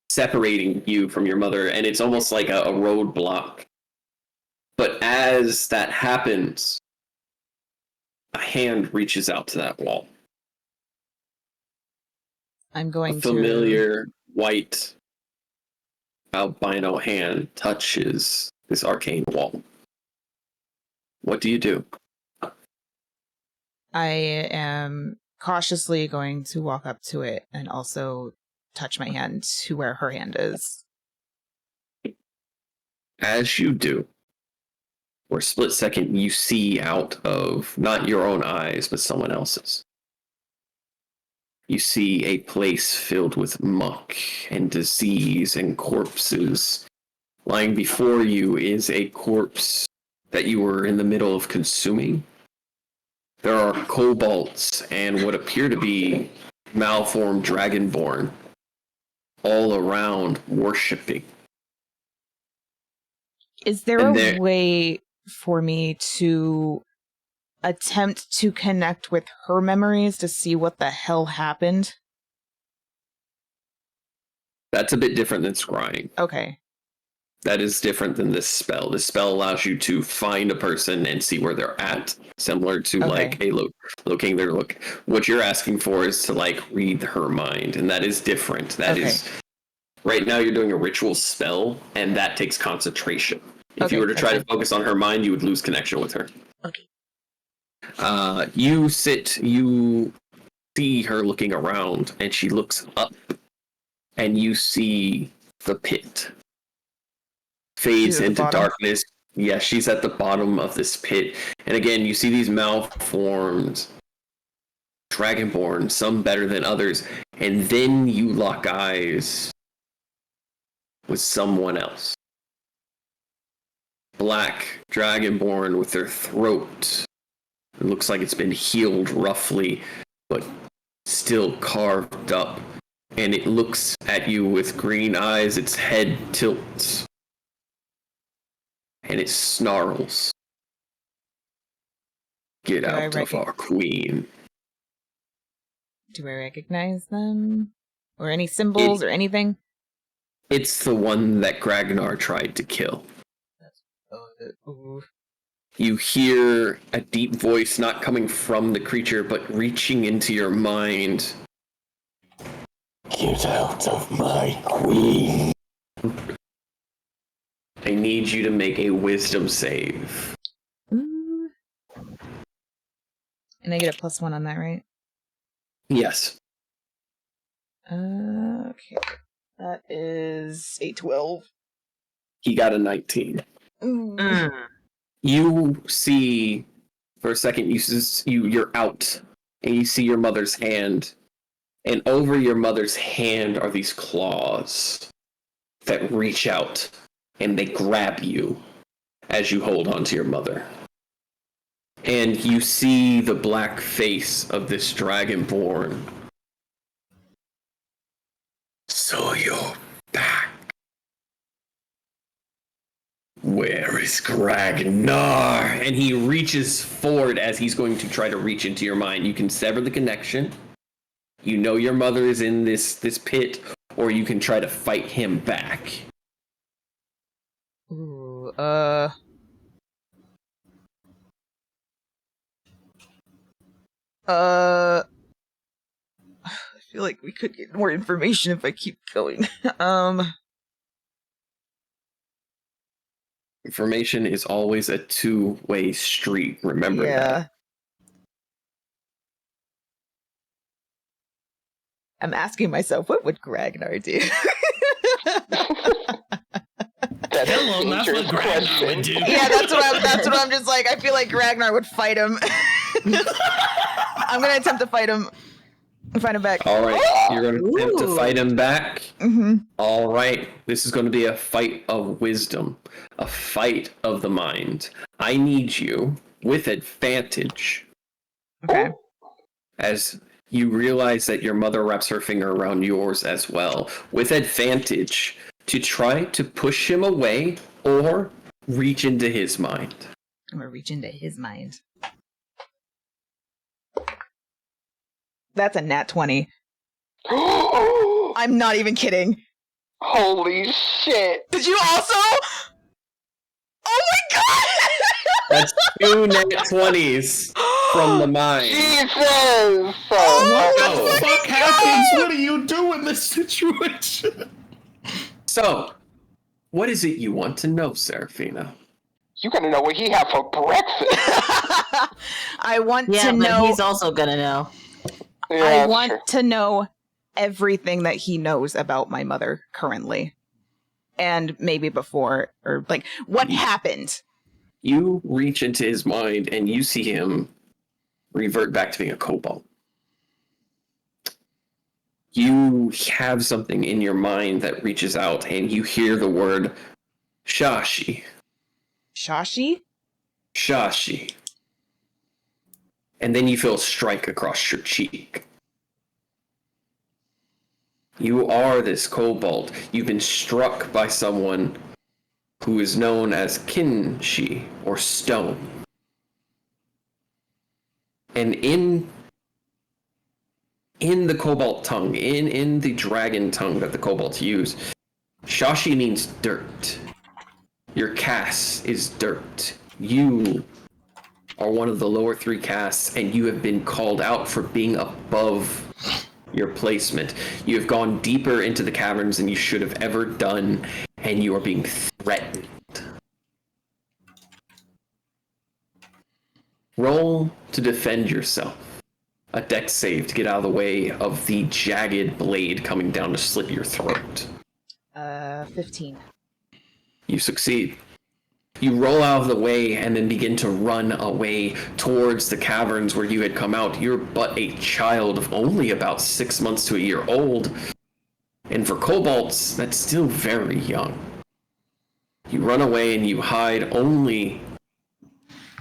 separating you from your mother, and it's almost like a roadblock. But as that happens, a hand reaches out to that wall. I'm going a familiar white albino hand touches this arcane wall. What do you do? I am cautiously going to walk up to it and also touch my hand to where her hand is. As you do, for a split second, you see out of not your own eyes, but someone else's. You see a place filled with muck and disease and corpses. Lying before you is a corpse that you were in the middle of consuming. There are kobolds and what appear to be malformed dragonborn all around worshipping. Is there a way for me to attempt to connect with her memories to see what the hell happened? That's a bit different than scrying. Okay. That is different than this spell. This spell allows you to find a person and see where they're at, similar to like a locating their look. What you're asking for is to like read her mind, and that is different. That is right now you're doing a ritual spell, and that takes concentration. If you were to try to focus on her mind, you would lose connection with her. Okay. You see her looking around, and she looks up, and you see the pit. Fades into darkness. Yeah, she's at the bottom of this pit. And again, you see these malformed dragonborn, some better than others. And then you lock eyes with someone else. Black, dragonborn with their throat. It looks like it's been healed roughly, but still carved up. And it looks at you with green eyes, its head tilts. And it snarls. Get out of our queen. Do I recognize them? Or any symbols or anything? It's the one that Gragnar tried to kill. You hear a deep voice not coming from the creature, but reaching into your mind. Get out of my queen. I need you to make a wisdom save. Ooh. And I get a +1 on that, right? Yes. Okay. That is a 12. He got a 19. Ooh. You see, for a second, you're out, and you see your mother's hand, and over your mother's hand are these claws that reach out, and they grab you as you hold on to your mother. And you see the black face of this dragonborn. So you're back. Where is Gragnar? And he reaches forward as he's going to try to reach into your mind. You can sever the connection. You know your mother is in this pit, or you can try to fight him back. Ooh, I feel like we could get more information if I keep going. Information is always a two-way street. Remember that. I'm asking myself, what would Ragnar do? That's Hello, that's what dangerous Gragnar would question. do. Yeah, that's what I'm just like, I feel like Ragnar would fight him. I'm gonna attempt to fight him back. All right, you're going to attempt to fight him back. Mm-hmm. All right, this is going to be a fight of wisdom, a fight of the mind. I need you with advantage. Okay. As you realize that your mother wraps her finger around yours as well, with advantage to try to push him away or reach into his mind. I'm gonna reach into his mind. That's a nat 20. I'm not even kidding. Holy shit. Did you also? Oh my god! That's 2 nat 20s from the mind. Jesus! What Oh, the fuck happens? What do you do in this situation? So, what is it you want to know, Seraphina? You gotta know what he had for breakfast. I want Yeah, to but know. he's also gonna know. Yeah, I that's want true. to know everything that he knows about my mother currently. And maybe before, or like, what happened? You reach into his mind and you see him revert back to being a kobold. You have something in your mind that reaches out and you hear the word Shashi. Shashi? Shashi. And then you feel a strike across your cheek. You are this kobold. You've been struck by someone who is known as Kinshi, or stone. And in the cobalt tongue, in the dragon tongue that the kobolds use, Shashi means dirt. Your caste is dirt. You are one of the lower 3 castes, and you have been called out for being above your placement. You have gone deeper into the caverns than you should have ever done, and you are being threatened. Roll to defend yourself. A dex save to get out of the way of the jagged blade coming down to slit your throat. 15. You succeed. You roll out of the way and then begin to run away towards the caverns where you had come out. You're but a child of only about 6 months to a year old. And for kobolds, that's still very young. You run away and you hide only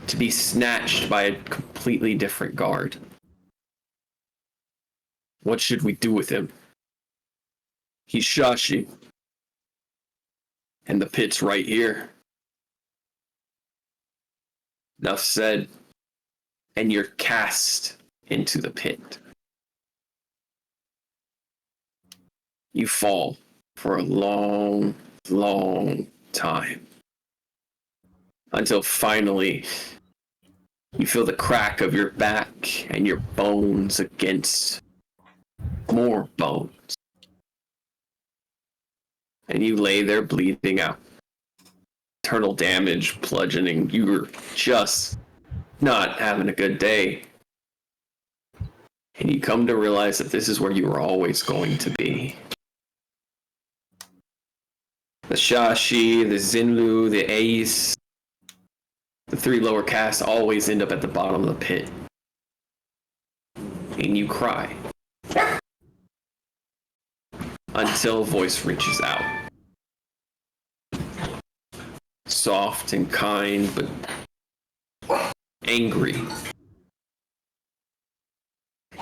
to be snatched by a completely different guard. What should we do with him? He's Shashi. And the pit's right here. Enough said. And you're cast into the pit. You fall for a long, long time. Until finally, you feel the crack of your back and your bones against more bones. And you lay there bleeding out. Internal damage, bludgeoning. You were just not having a good day. And you come to realize that this is where you were always going to be. The Shashi, the Zinlu, the Ace, the three lower castes always end up at the bottom of the pit. And you cry. Until a voice reaches out. Soft and kind, but angry.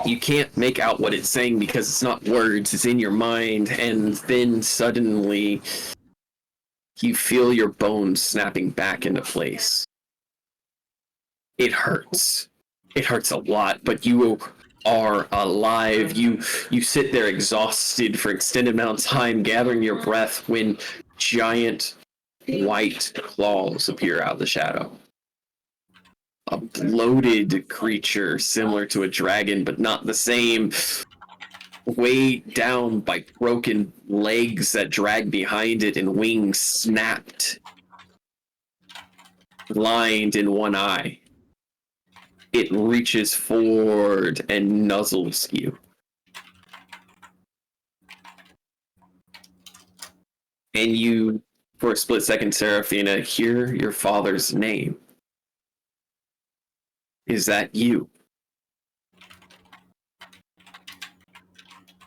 You can't make out what it's saying because it's not words, it's in your mind, and then suddenly you feel your bones snapping back into place. It hurts. It hurts a lot, but you are alive. You sit there exhausted for extended amount of time, gathering your breath when giant white claws appear out of the shadow. A bloated creature similar to a dragon, but not the same, weighed down by broken legs that drag behind it and wings snapped, blind in one eye. It reaches forward and nuzzles you. And you, for a split second, Seraphina, hear your father's name. Is that you?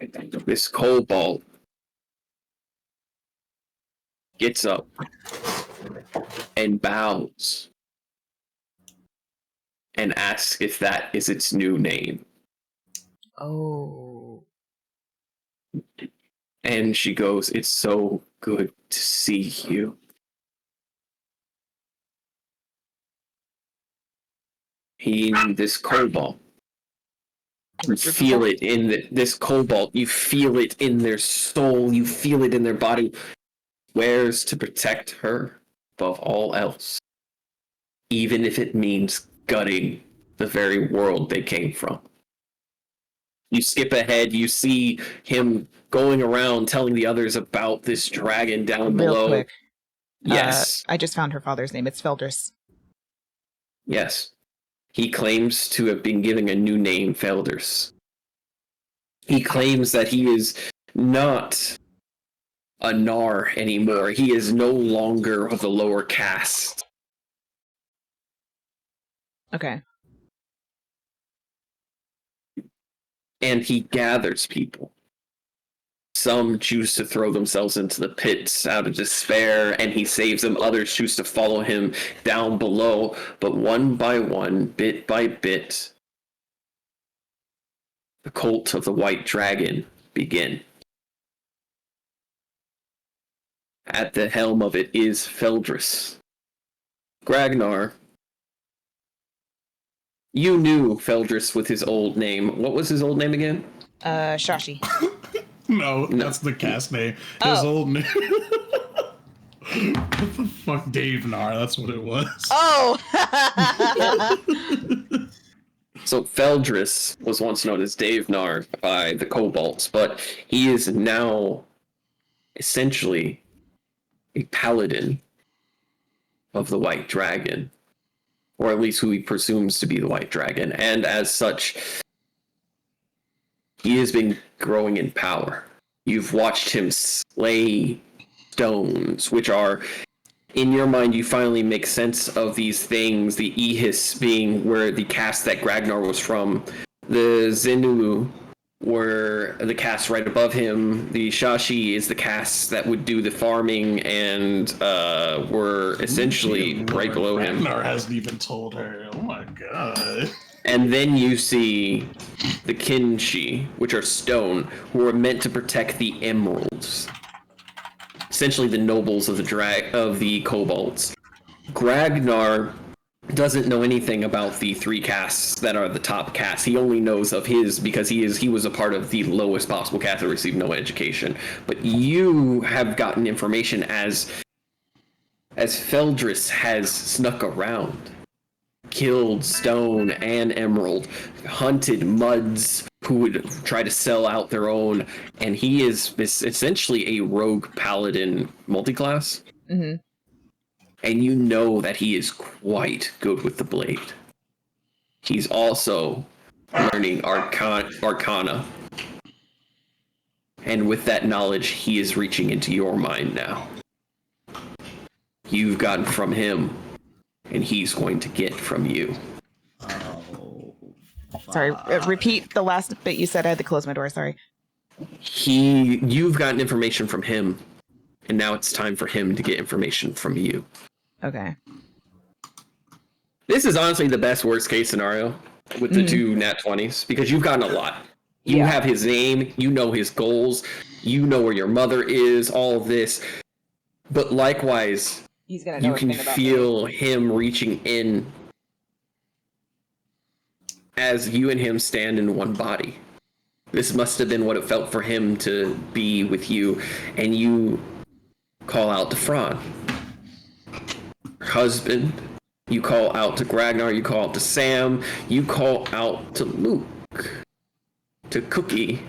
This kobold gets up and bows and asks if that is its new name. Oh. And she goes, "It's so good to see you." This kobold, you feel it in this kobold. You feel it in their soul. You feel it in their body. Swears to protect her above all else, even if it means gutting the very world they came from. You skip ahead. You see him going around telling the others about this dragon down below. Real quick. Yes. I just found her father's name. It's Feldris. Yes. He claims to have been given a new name, Felders. He claims that he is not a Nar anymore. He is no longer of the lower caste. Okay. And he gathers people. Some choose to throw themselves into the pits out of despair, and he saves them. Others choose to follow him down below. But one by one, bit by bit, the cult of the White Dragon begin. At the helm of it is Feldris. Gragnar, you knew Feldris with his old name. What was his old name again? Shashi. No, that's the cast name. His old name. What the fuck, Dave Nar? That's what it was. Oh! So Feldris was once known as Dave Nar by the Kobolds, but he is now essentially a paladin of the White Dragon, or at least who he presumes to be the White Dragon, and as such, he has been growing in power. You've watched him slay stones, which are, in your mind, you finally make sense of these things, the Ehis being where the caste that Gragnar was from, the Zenu were the casts right above him. The Shashi is the casts that would do the farming and were essentially right below him. Ragnar hasn't even told her. Oh my god. And then you see the Kinshi, which are stone, who are meant to protect the emeralds. Essentially the nobles of the kobolds. Gragnar doesn't know anything about the 3 castes that are the top castes. He only knows of his because he was a part of the lowest possible caste that received no education. But you have gotten information as Feldris has snuck around, killed Stone and Emerald, hunted Muds who would try to sell out their own, and he is essentially a rogue paladin multiclass. Mm-hmm. And you know that he is quite good with the blade. He's also learning arcana. And with that knowledge, he is reaching into your mind now. You've gotten from him, and he's going to get from you. Oh, Sorry, repeat the last bit you said. I had to close my door. Sorry. You've gotten information from him, and now it's time for him to get information from you. Okay. This is honestly the best worst case scenario with the 2 nat 20s, because you've gotten a lot. You have his name, you know his goals, you know where your mother is, all of this. But likewise, He's gonna know you can feel him reaching in as you and him stand in one body. This must have been what it felt for him to be with you, and you call out to Fran, her husband. You call out to Gragnar, you call out to Sam, you call out to Luke, to Cookie.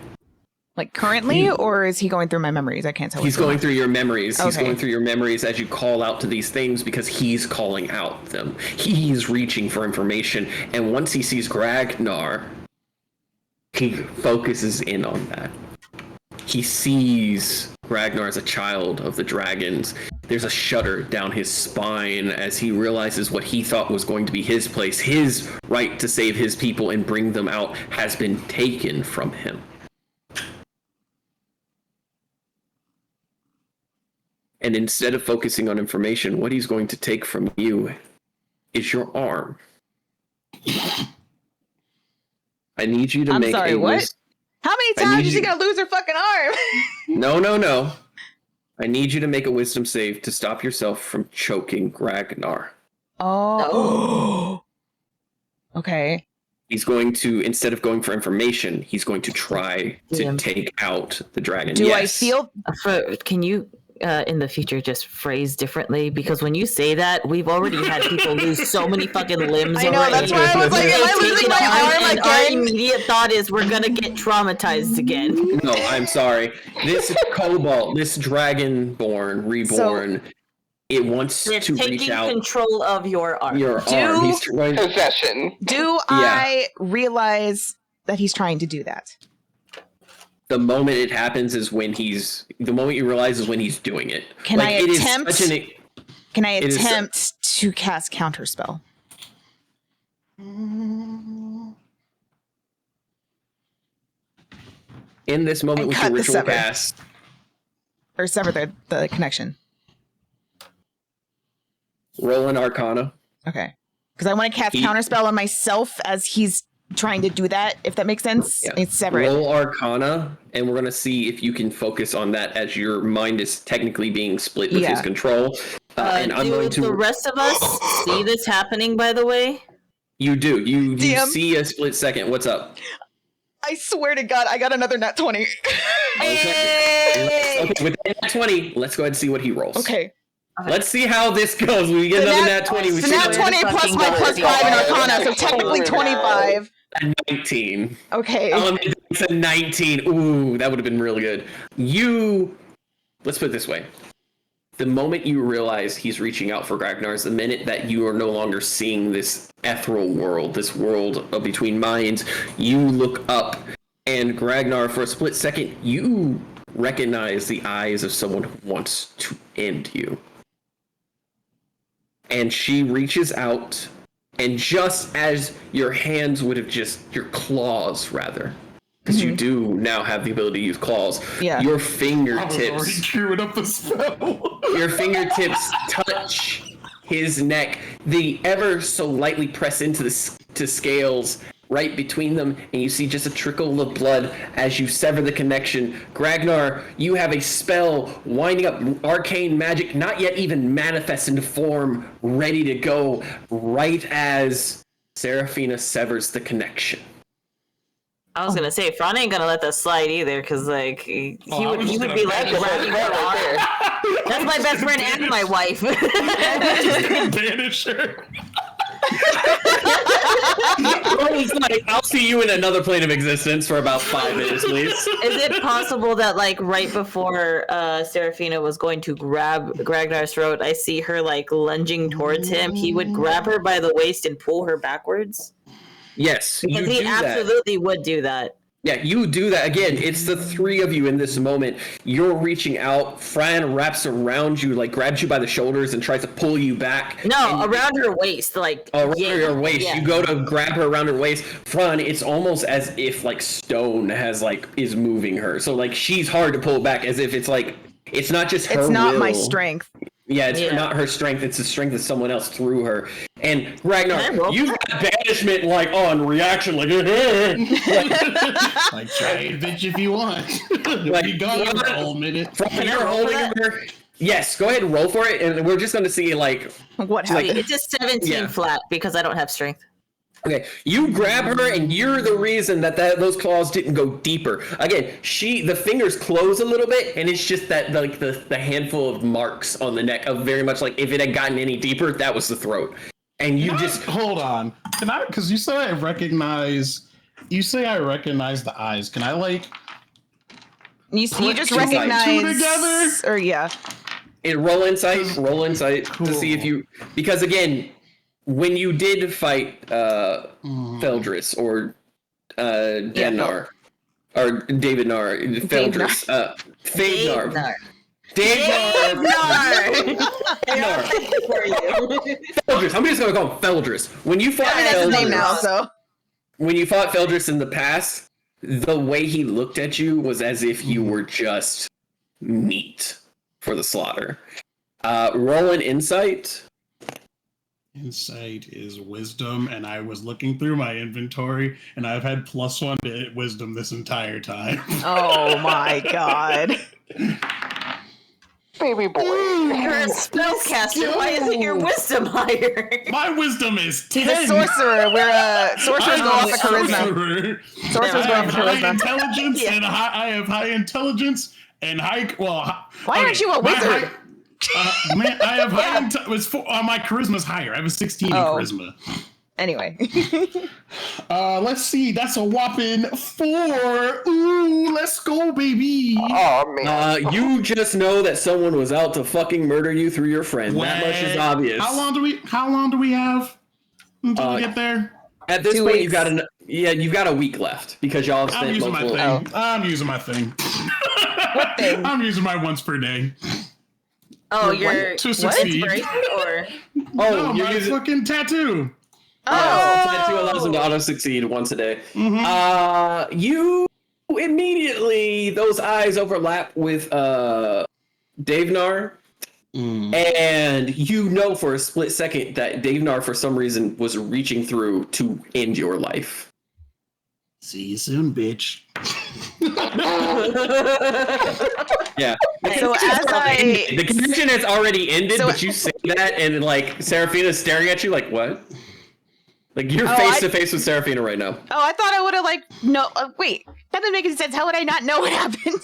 Like currently, or is he going through my memories? I can't tell. He's going through your memories. He's Okay. going through your memories as you call out to these things because he's calling out them. He's reaching for information, and once he sees Gragnar, he focuses in on that. He sees Ragnar as a child of the dragons. There's a shudder down his spine as he realizes what he thought was going to be his place, his right to save his people and bring them out, has been taken from him. And instead of focusing on information, what he's going to take from you is your arm. I need you to make sorry, a what? How many times is she gonna lose her fucking arm? No. I need you to make a wisdom save to stop yourself from choking Ragnar. Oh. Okay. He's going to, instead of going for information, he's going to try to take out the dragon. Do I feel... Can you, in the future, just phrase differently? Because when you say that, we've already had people lose so many fucking limbs. I know, already. that's why I was like, am I losing my arm and again? our immediate thought is we're gonna get traumatized again. No, I'm sorry. This cobalt, this dragonborn, reborn, it wants It's to reach taking out. control of your arm. Your arm. He's trying to... Possession. Do I realize that he's trying to do that? The moment it happens is when he's... The moment you realize is when he's doing it. Can I attempt... Can I it is attempt to cast Counterspell? In this moment And with cut your the ritual sever. cast... Or sever the connection? Roll an Arcana. Okay. Because I want to cast Counterspell on myself as he's trying to do that, if that makes sense. Yeah. It's sever it. Roll Arcana, and we're going to see if you can focus on that as your mind is technically being split with his control. And I'm going to... the rest of us see this happening, by the way? You do. You DM. see a split second. What's up? I swear to God, I got another nat 20. Okay, with that nat 20, let's go ahead and see what he rolls. Okay. Let's see how this goes. We get another nat 20. We So see nat what- 20 plus my plus 5 in Arcana, so technically 25. A 19. Okay. It's a 19. Ooh, that would have been really good. Let's put it this way. The moment you realize he's reaching out for Ragnar is the minute that you are no longer seeing this ethereal world, this world of between minds. You look up, and Ragnar, for a split second, you recognize the eyes of someone who wants to end you. And she reaches out, and just as your hands would have your claws rather, because you do now have the ability to use claws. Yeah. Your I was already fingertips, queuing up the spell. your fingertips touch his neck. They ever so lightly press into to scales right between them, and you see just a trickle of blood as you sever the connection. Gragnar, you have a spell winding up, arcane magic, not yet even manifest into form, ready to go, right as Seraphina severs the connection. I was gonna say, Fran ain't gonna let that slide either, because like he would be like grabbing her arm. That's my best friend and my wife. Banish her. I'll see you in another plane of existence for about 5 minutes, please. Is it possible that like right before Seraphina was going to grab Gragnar's throat, I see her like lunging towards him? He would grab her by the waist and pull her backwards? Yes, Because he absolutely would do that. Yeah, you do that. Again, it's the three of you in this moment. You're reaching out. Fran wraps around you, like grabs you by the shoulders and tries to pull you back. No, around her waist, like around her waist. Yeah. You go to grab her around her waist. Fran, it's almost as if like stone is moving her. So like she's hard to pull back, as if it's like it's not just her. It's not will. my strength. Yeah, it's not her strength. It's the strength of someone else through her. And Ragnar, you've got banishment like on reaction, like Like try it, bitch, if you want. like You got it for a whole minute. You're holding her. Yes, go ahead and roll for it, and we're just going to see like what happened. It's a 17 flat because I don't have strength. Okay, you grab her, and you're the reason that those claws didn't go deeper. Again, the fingers close a little bit, and it's just that like the handful of marks on the neck of very much like if it had gotten any deeper, that was the throat. And you hold on. Can I? Because you say I recognize the eyes. Can I like? You just recognize two together? Or yeah. Roll insight to see if you, because again, when you did fight Feldris or Denar or David Nar, Feldris, Feldnar. Feldris. I'm just gonna call him Feldris. When you fought that's his name now, so. When you fought Feldris in the past, the way he looked at you was as if you were just meat for the slaughter. Roll an insight. Insight is wisdom, and I was looking through my inventory, and I've had +1 to wisdom this entire time. Oh my god. Baby boy. You're a spellcaster. Why isn't your wisdom higher? My wisdom is 10. He's a sorcerer. Sorcerers go off of charisma. Sorcerers go off of charisma. Intelligence and I have high intelligence and high. Well, why aren't you a wizard? Man, I have high. My charisma's higher. I have a 16 in charisma. Anyway. Let's see. That's a whopping 4. Ooh, let's go, baby. Oh man. You just know that someone was out to fucking murder you through your friend. That much is obvious. How long do we have until we get there? At this 2 point, weeks. you've got a week left because y'all have spent multiple. I'm using my thing. What thing? I'm using my once per day. Oh, you're to succeed. or No, my fucking tattoo. Tattoo allows him to auto succeed once a day. Mm-hmm. You immediately those eyes overlap with Davenar, and you know for a split second that Davenar for some reason was reaching through to end your life. See you soon, bitch. Yeah. So The connection has already ended, but you say that, and like Seraphina's staring at you like, what? Like you're face to face with Seraphina right now. Oh, I thought I would have wait, that doesn't make any sense. How would I not know what happened?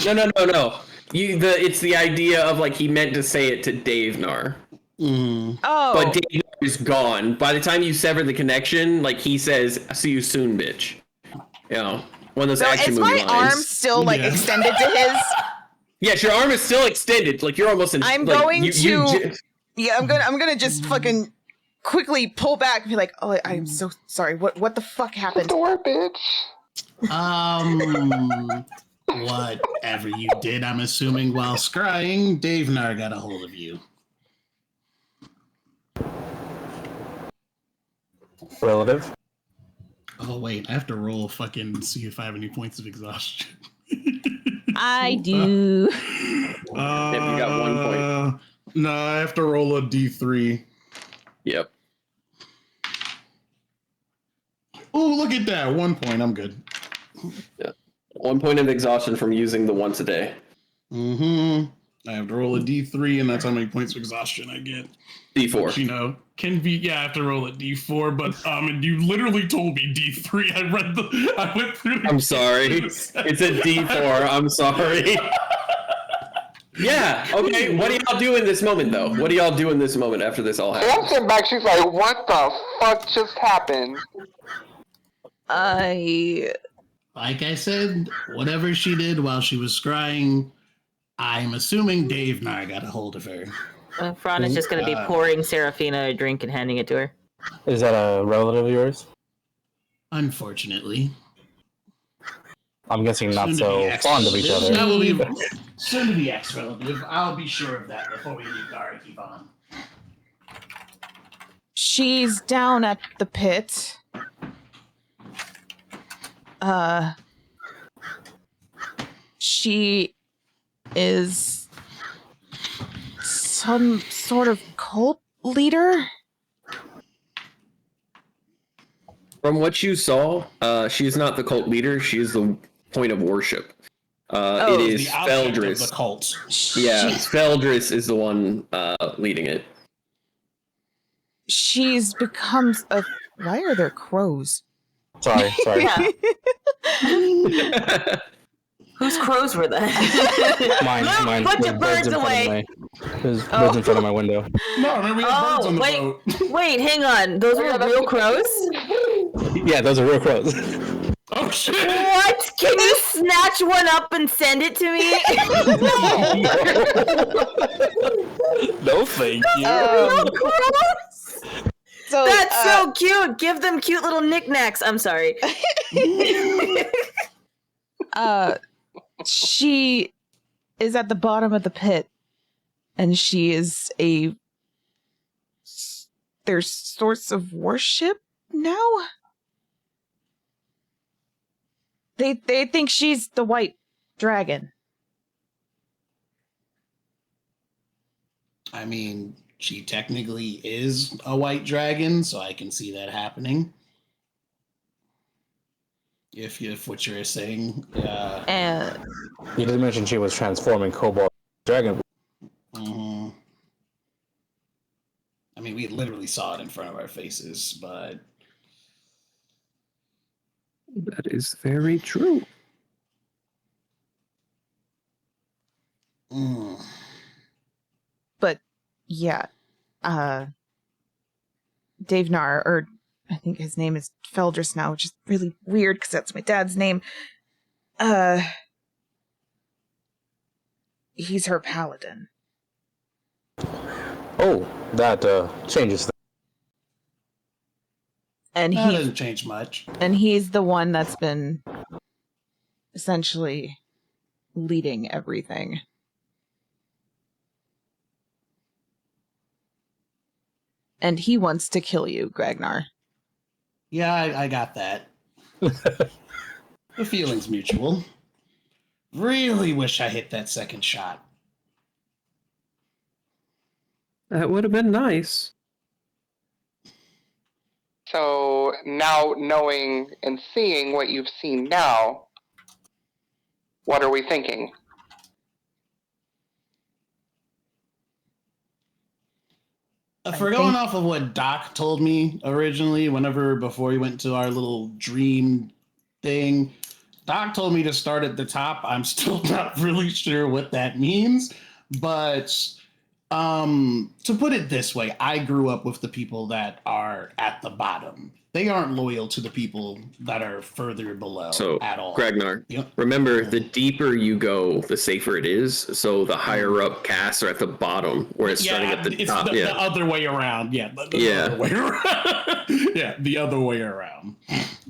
No. It's the idea of like he meant to say it to Davenar. Oh. But Davenar is gone. By the time you sever the connection, like he says, "See you soon, bitch." You know, one of those action movie lines. Is my arm still like extended to his? Yes, your arm is still extended. Like you're almost in. I'm like, going to. Yeah, I'm gonna just fucking quickly pull back and be like, "Oh, I am so sorry. What the fuck happened?" Door, bitch. Whatever you did, I'm assuming while scrying, Davenar got a hold of you. Relative. Oh wait, I have to roll fucking see if I have any points of exhaustion. I do. Yep, you got 1 point. No, I have to roll a D3. Yep. Oh, look at that. 1 point. I'm good. Yeah. 1 point of exhaustion from using the once a day. Mm-hmm. I have to roll a D3, and that's how many points of exhaustion I get. D4. Which, can be, yeah, I have to roll a D4, but and you literally told me D3. I went through. I'm sorry. It's a D4. I'm sorry. Yeah. Okay. What do y'all do in this moment, though? What do y'all do in this moment after this all I'm happens? sitting back, she's like, what the fuck just happened? Like I said, whatever she did while she was scrying, I'm assuming Dave and I got a hold of her. Fran is just going to be pouring Seraphina a drink and handing it to her. Is that a relative of yours? Unfortunately. I'm guessing not so fond of each other. That will be soon to be ex-relative. I'll be sure of that before we leave Garakivon. She's down at the pit. She is some sort of cult leader. From what you saw, she's not the cult leader. She is the point of worship. It is The object of Feldris. the cult. Yeah, Feldris is the one leading it. She's become a. Why are there crows? Sorry. Yeah. Whose crows were that? Mine. Put your There's birds away. There's birds in front of my window. No, remember we had birds on the wait. boat. Wait, hang on. Those were real crows? Yeah, those are real crows. Oh shit! What? Can you snatch one up and send it to me? No, thank you. Real crows? So That's so cute. Give them cute little knickknacks. I'm sorry. she is at the bottom of the pit, and she is their source of worship now. They think she's the white dragon. I mean, she technically is a white dragon, so I can see that happening. If what you're saying, And You did mention she was transforming Cobalt Dragon. I mean, we literally saw it in front of our faces, but That is very true. but yeah, Dave Nar, or I think his name is Feldris now, which is really weird because that's my dad's name. He's her paladin. Oh, that changes things. And that doesn't change much. he's the one that's been essentially leading everything. And he wants to kill you, Gragnar. Yeah, I got that. The feeling's mutual. Really wish I hit that second shot. That would have been nice. So now knowing and seeing what you've seen now, what are we thinking? If we're going off of what Doc told me originally, before we went to our little dream thing, Doc told me to start at the top. I'm still not really sure what that means, but to put it this way, I grew up with the people that are at the bottom. They aren't loyal to the people that are further below at all. Gragnar, Yep. remember, the deeper you go, the safer it is. So the higher up casts are at the bottom, whereas starting at the top. The other way around. Yeah. The other way around. Yeah, the other way around.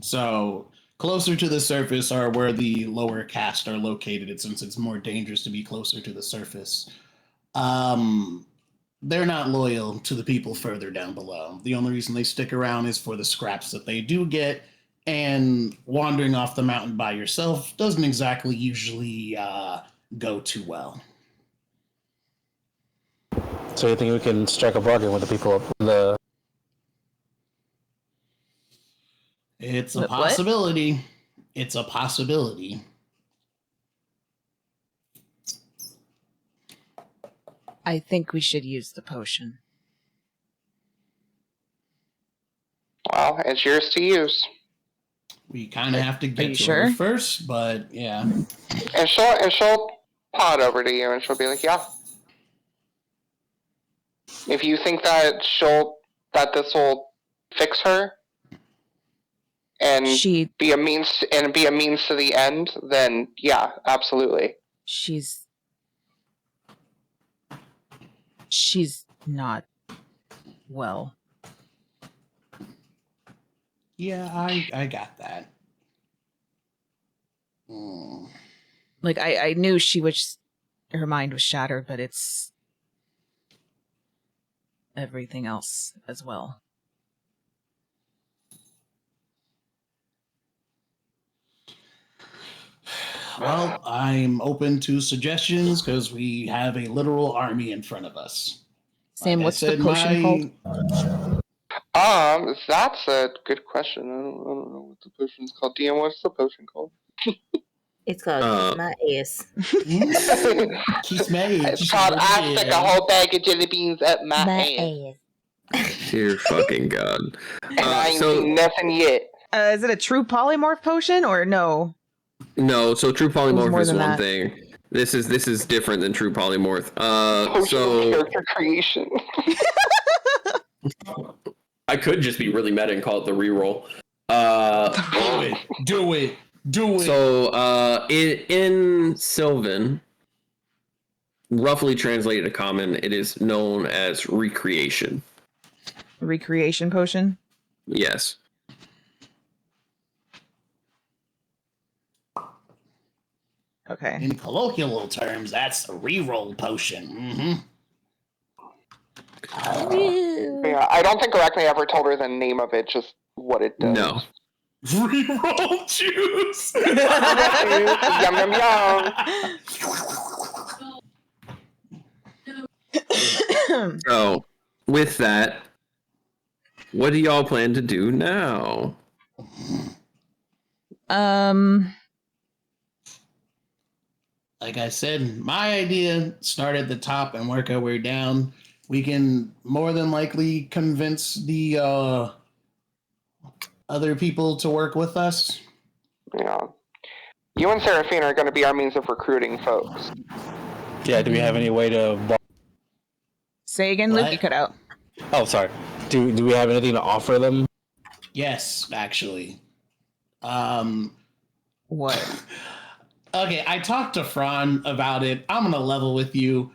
So closer to the surface are where the lower caste are located, since it's more dangerous to be closer to the surface. They're not loyal to the people further down below. The only reason they stick around is for the scraps that they do get and wandering off the mountain by yourself doesn't exactly usually go too well. So you think we can strike a bargain with the people up the? It's a What? possibility. It's a possibility. I think we should use the potion. Well, it's yours to use. We kind of have to Are get you to sure? her first, but yeah. And she'll pod over to you, and she'll be like, "Yeah." If you think that this will fix her and be a means to the end, then yeah, absolutely. She's not well. Yeah, I got that. Like I knew her mind was shattered, but it's everything else as well. Well, I'm open to suggestions because we have a literal army in front of us. Sam, Like I what's the said, potion called? That's a good question. I don't know what the potion's called. DM, what's the potion called? It's called my ass. Kiss my ass. It's called I stick a whole bag of jelly beans up my ass. Dear fucking god. And I ain't seen nothing yet. Is it a true polymorph potion or no? No, so true polymorph is than one that. thing. This is different than true polymorph. Potion of character creation. I could just be really meta and call it the reroll. Do it. So in Sylvan, roughly translated to common, it is known as recreation. Recreation potion? Yes. Okay. In colloquial terms, that's a reroll potion. Yeah, I don't think Arachne ever told her the name of it, just what it does. No. Reroll juice. Yum yum yum. So, with that, what do y'all plan to do now? Like I said, my idea, start at the top and work our way down. We can more than likely convince the other people to work with us. Yeah. You and Seraphine are going to be our means of recruiting folks. Yeah, do we have any way to... Say again, Luke, you cut out. Oh, sorry. Do we have anything to offer them? Yes, actually. What? Okay, I talked to Fran about it. I'm going to level with you.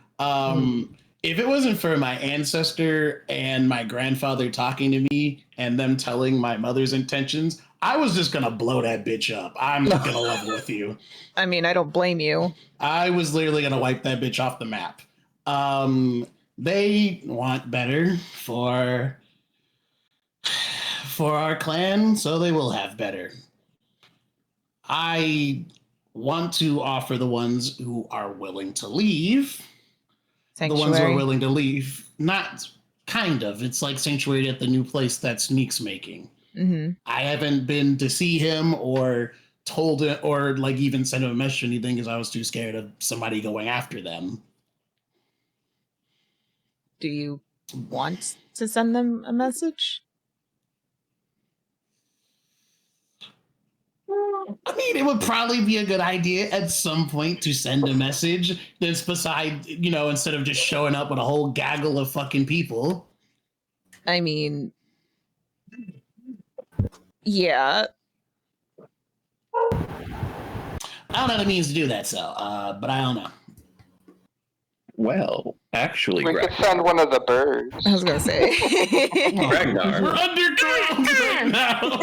If it wasn't for my ancestor and my grandfather talking to me and them telling my mother's intentions, I was just going to blow that bitch up. I'm going to level with you. I mean, I don't blame you. I was literally going to wipe that bitch off the map. They want better for our clan, so they will have better. I want to offer the ones who are willing to leave. Sanctuary. The ones who are willing to leave. Not kind of. It's like Sanctuary at the new place that Sneak's making. Mm-hmm. I haven't been to see him or told it or like even sent him a message or anything because I was too scared of somebody going after them. Do you want to send them a message? I mean, it would probably be a good idea at some point to send a message that's beside, instead of just showing up with a whole gaggle of fucking people. I mean, yeah. I don't know what it means to do that, so, but I don't know. Well, actually, We could send one of the birds. I was gonna say. Ragnar. We're underground right now.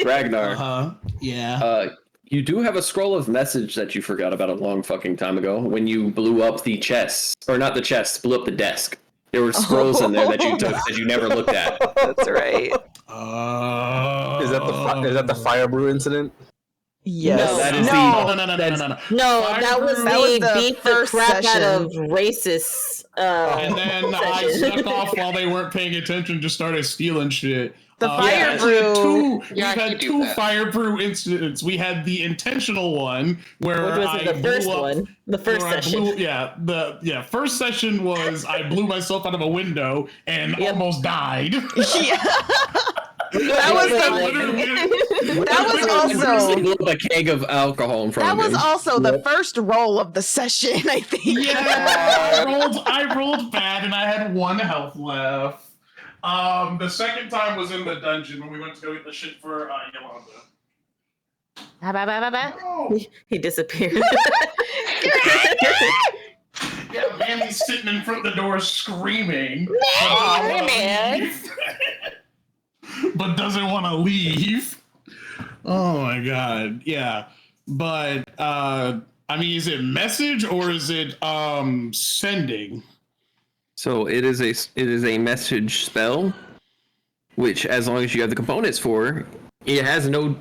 Ragnar. Yeah. You do have a scroll of message that you forgot about a long fucking time ago when you blew up the chest, or not the chest, blew up the desk There were scrolls in there that you took that you never looked at. That's right. Is that the fire brew incident? Yes. No, that is No, that was the beat the crap out of racists. And then I session. snuck off while they weren't paying attention, just started stealing shit. The fire we had brew. we had two fire brew incidents. We had the intentional one where What was I it, the blew first up, one? The first where I session. first session was I blew myself out of a window and almost died. That was also blew up a keg of alcohol in front that of was him. also the first roll of the session, I think. Yeah, I rolled bad and I had 1 health left. The second time was in the dungeon when we went to go get the shit for Yolanda. Oh. He disappeared. Yeah, Mandy's sitting in front of the door screaming. But doesn't want to leave. Oh my god, yeah. But I mean, is it message or is it sending? So it is a message spell, which as long as you have the components for, it has no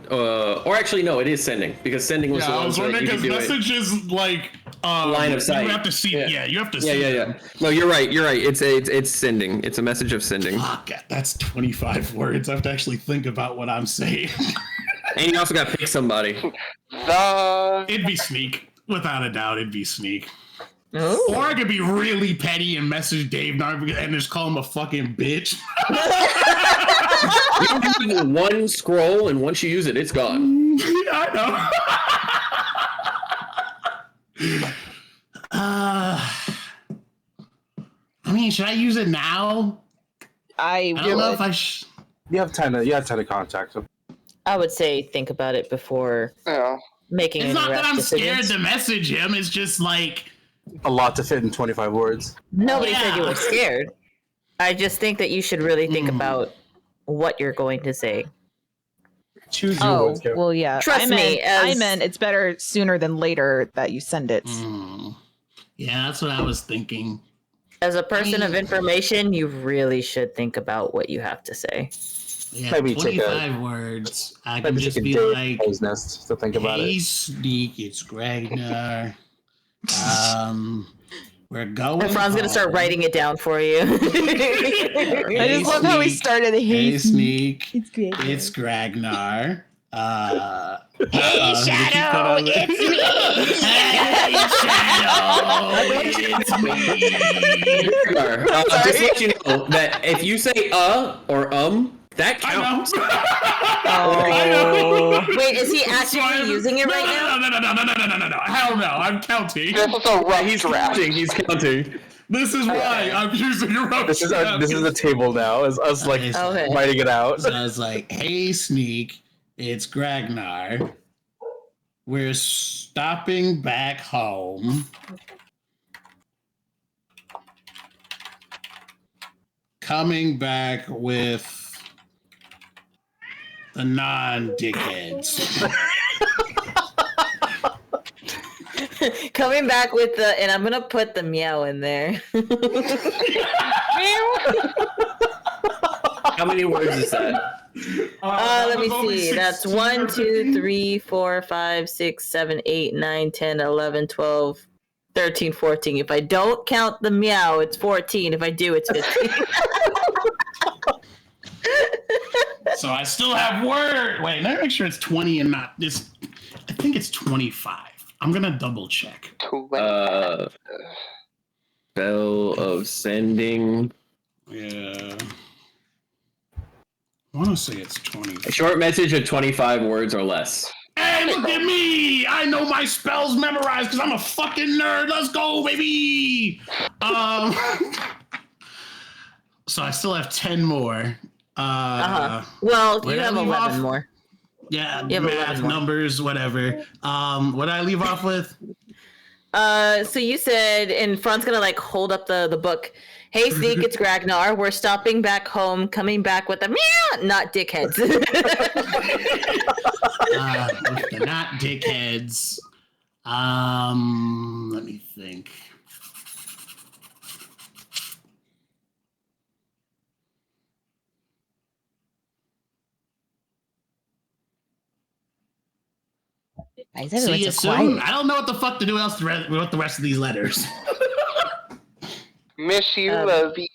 or actually no, it is sending, because sending was the I one was so that wondering you could because do message is like line of sight. You have to see. Yeah, you have to see. Yeah. No, you're right. It's sending. It's a message of sending. Fuck, that's 25 words. I have to actually think about what I'm saying. And you also got to pick somebody. It'd be sneak, without a doubt. It'd be sneak. Ooh. Or I could be really petty and message Dave and just call him a fucking bitch. You use one scroll, and once you use it, it's gone. I know. I mean, should I use it now? I don't know if I should. You have time to contact him. I would say think about it before making It's any not that rash I'm decisions. scared to message him. It's just like A lot to fit in 25 words. Nobody said you were scared. I just think that you should really think about what you're going to say. Choose your words, Karen. well, yeah. Trust me, I meant it's better sooner than later that you send it. Yeah, that's what I was thinking. As a person of information, you really should think about what you have to say. Yeah, Maybe take 25 words. I can Maybe just take a be day like, at his nest to think about hey, it. Sneak, it's Gregnar. We're going. And Fran's gonna start writing it down for you. I just love how we started. Hey, Sneak. It's great. It's Gragnar. Hey, Shadow, it's me. Hey, Shadow, it's me. Just to let you know that if you say or that counts. I know. Wait, is he actually using it right now? No. Hell no, I'm counting. This is a rough He's draft. counting. He's counting. This is why I'm using a rough This is a table now. Is us like Okay. writing it out. So I was like, hey, Sneak, it's Gragnar. We're stopping back home. Coming back with the non-dickheads. Coming back with the, and I'm gonna put the meow in there. How many words is that? Let me see. That's 1, 2, 3, 4, 5, 6, 7, 8, 9, 10, 11, 12, 13, 14. If I don't count the meow, it's 14. If I do, it's 15. So I still have word. Wait, let me make sure it's 20 and not this. I think it's 25. I'm gonna double check. Spell of sending. Yeah. I want to say it's 20. A short message of 25 words or less. Hey, look at me! I know my spells memorized because I'm a fucking nerd. Let's go, baby! So I still have 10 more. Well, where you did I have leave 11 off? more. Yeah, You have 11 math, more. numbers, whatever. What did I leave off with? So you said, and Fran's gonna like hold up the book. Hey, Sneak, it's Gragnar. We're stopping back home, coming back with a meow, not dickheads. With the not dickheads. Let me think. Why is See everyone you so soon. quiet? I don't know what the fuck to do else with the rest of these letters. Miss you, love you,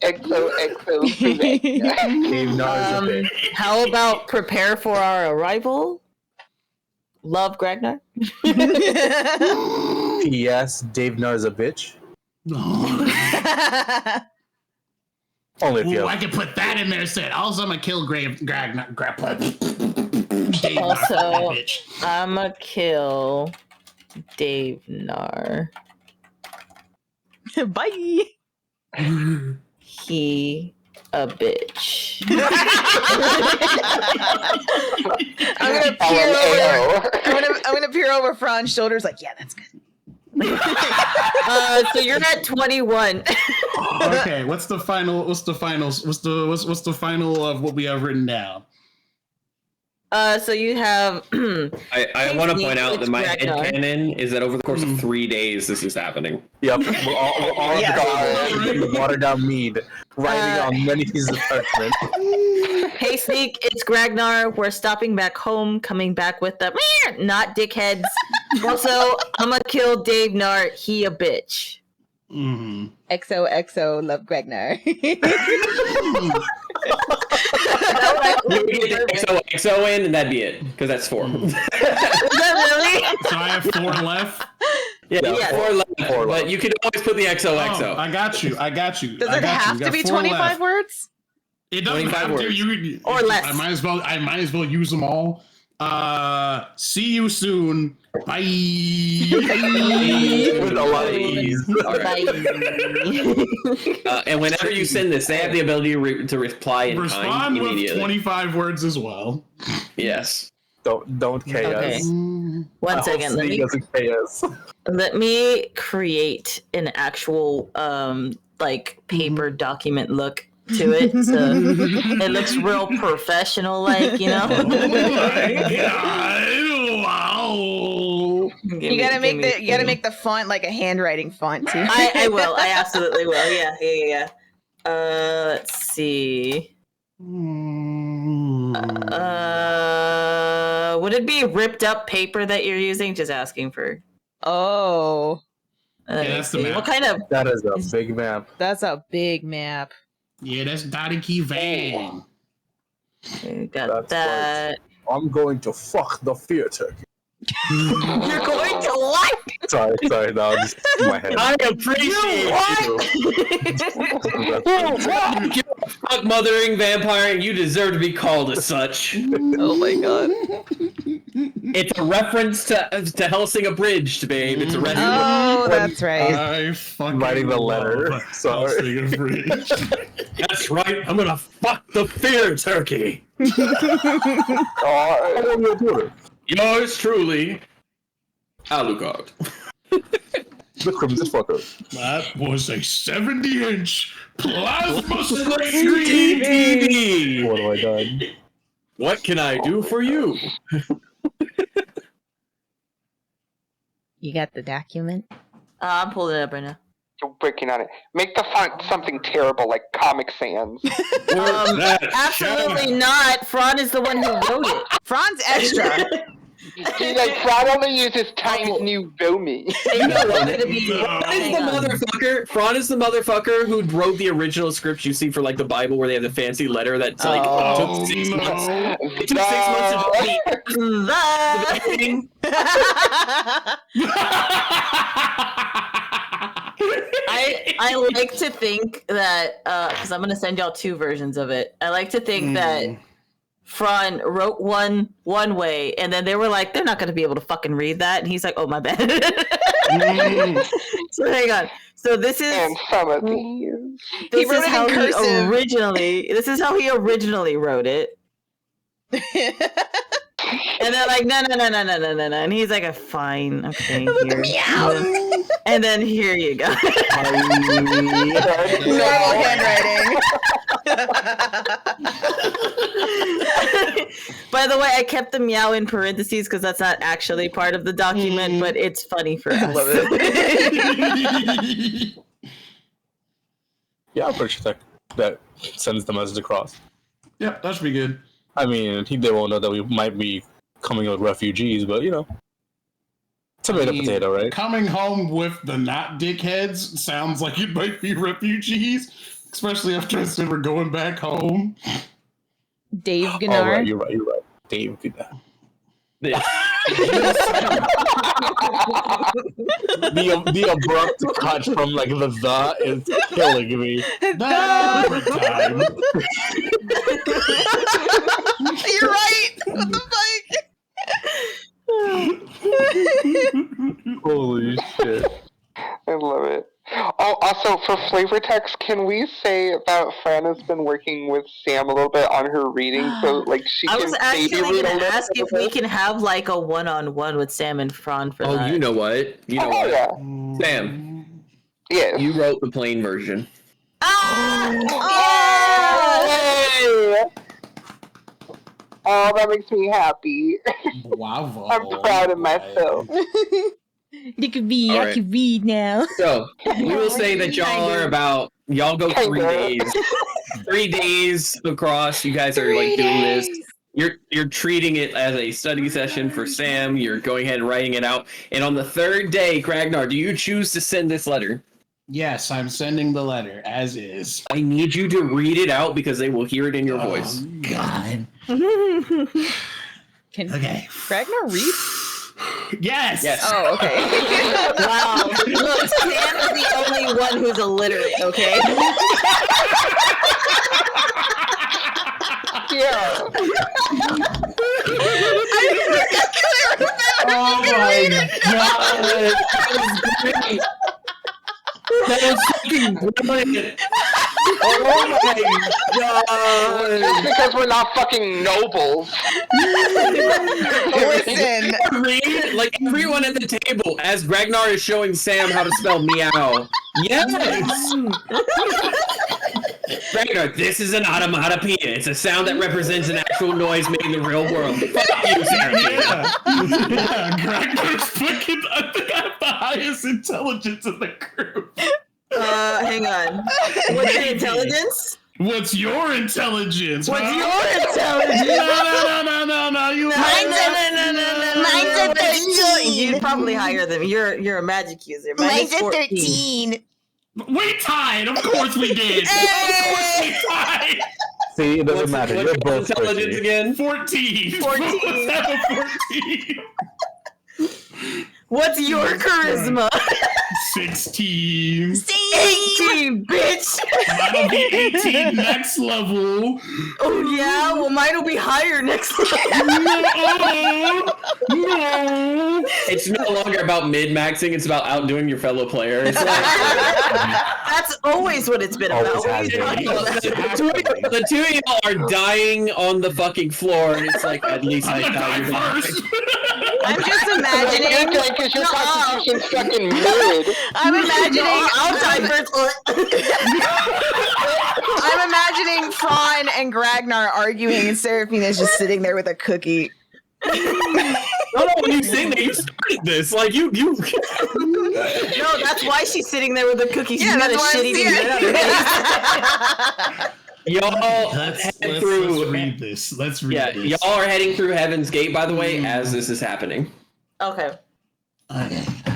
XOXO. Dave Narza. How about prepare for our arrival? Love, Gragnar. P.S. Dave Narza bitch. Only if you Ooh, have. I can put that in there instead. Also, I'm gonna kill Gragnar. Also, bitch. I'ma kill Dave Nar. Bye. He a bitch. I'm gonna peer over. I'm gonna peer over Fran's shoulders, like, yeah, that's good. So you're at 21. Okay, what's the final of what we have written down? So you have. I want to point out that my Ragnar. headcanon is that over the course of 3 days, this is happening. Yep, we're all Yes. watered down mead, riding on many pieces of parchment. Hey, Sneak, it's Gragnar. We're stopping back home, coming back with the not dickheads. Also, I'm gonna kill Dave Nar. He a bitch. Mm-hmm. XOXO, love Gregnar. XOXO in, and that'd be it, because that's 4. Is that really? So I have 4 left. Yeah, Yes. 4 left, Four but left. you can always put the XOXO. Oh, I got you. Does it have to be 25 words? It doesn't 25 have words. to. You, Or less. I might as well use them all. See you soon. Bye. With a lot of ease. All right. And whenever you send this, they have the ability to reply in kind Respond with immediately. 25 words as well. Yes. Don't chaos. Okay. One second. Let me create an actual like paper document look to it, so it looks real professional, like, you know. Oh my God. Wow. You gotta make the font like a handwriting font too. I will. I absolutely will. Yeah. Let's see. Would it be ripped up paper that you're using? Just asking for. Oh, Yeah, that's the map. What kind of? That is a big map. that's a big map. Yeah, that's Dottie Key Van. We got That's that. I'm going to fuck the fear turkey. You're going to what? Sorry, no, just in my head. I appreciate you. Fuck mothering vampire, you deserve to be called as such. Oh my god. It's a reference to Helsing Abridged, babe. It's a reference. Oh, that's right. I fucking Writing the letter. love Sorry. Helsing Abridged. That's right. I'm gonna fuck the fear turkey. Oh, I'm gonna do it. Yours truly, Alucard. The crimson fucker. That was a 70-inch plasma screen. TV. What have I done? What can I do for you? You got the document? I'm pulling it up right now. You're working on it. Make the font something terrible like Comic Sans. Absolutely not. Fran is the one who wrote it. Fran's extra. See, like, Fran only uses Times New Roman. They know what to be. Fran is the motherfucker who wrote the original scripts you see for like the Bible where they have the fancy letter that's like took 6 months. It took 6 months to do. I like to think that because I'm gonna send y'all 2 versions of it. I like to think that Fran wrote one way, and then they were like, they're not gonna be able to fucking read that, and he's like, oh my bad. So hang on. So this is And some of these. this wrote is it how in he cursive. originally wrote it. And they're like, no, and he's like, fine, okay, here. Meow. And then here you go. Normal handwriting. By the way, I kept the meow in parentheses because that's not actually part of the document, but it's funny for us. Love it. Yeah, I'm pretty sure that sends the message across. Yep, that should be good. I mean, they won't know that we might be coming with refugees, but you know. Tomato potato, right? Coming home with the not dickheads sounds like it might be refugees, especially after I said we're going back home. Dave Oh, Gunnar. right, you're right. Dave Gunnar. Yeah. The abrupt cut from like the is killing me. Time. You're right. What the fuck? Holy shit. I love it. Oh, also for flavor text, can we say that Fran has been working with Sam a little bit on her reading, so like she I can was maybe actually read a going to little ask if we can have like a one-on-one with Sam and Fran for Oh, that. you know what? Oh yeah. Sam, Yes. you wrote the plain version. Oh! Oh, that makes me happy. Bravo. I'm proud of myself. You could be. All I right. could read now. So we will say that y'all go 3 days. 3 days across. You guys are like doing this. You're treating it as a study session for Sam. You're going ahead and writing it out. And on the third day, Ragnar, do you choose to send this letter? Yes, I'm sending the letter as is. I need you to read it out because they will hear it in your voice. God. Can Okay. Ragnar read? Yes. Yes. Oh, okay. Wow. Look, Sam is the only one who's illiterate, okay? Yeah. Oh my god! That was fucking brilliant! Oh my god! That's because we're not fucking nobles. Listen. Read, like everyone at the table, as Ragnar is showing Sam how to spell meow. Yes! Ragnar, this is an onomatopoeia. It's a sound that represents an actual noise made in the real world. Fuck you, Sam. Yeah. Ragnar's fucking. I think I have the highest intelligence in the group. Hang on. What's your intelligence? What's your intelligence? What's huh? your intelligence? No. You No. Mine's a You're 13. probably higher than me. You're a magic user. Mine's a 14. 13. We tied. Of course we did. Of course we tied. See, it doesn't matter. You're What's both intelligence squishy. again? 14. 14. Both have a 14. What's your charisma? 16. 18, bitch. That'll be 18 next level. Oh yeah, well mine will be higher next level. No. It's no longer about mid-maxing, it's about outdoing your fellow player. It's like, That's always what it's been about. Always What are has you been. talking about? the two of y'all are dying on the fucking floor, and it's like, at least I I'm thought you gonna were die gonna first. I'm just imagining. Because your constitution's fucking mid. I'm imagining. I'll die first. I'm imagining Fran and Ragnar arguing, and Seraphina's just sitting there with a cookie. No, when you say that, you started this. Like, you. No, that's why she's sitting there with a cookie. She's Yeah, got a that's why I'm shitty serious. Y'all Let's read this. Let's read Yeah, this. y'all are heading through Heaven's Gate, by the way, as this is happening. Okay. Okay. I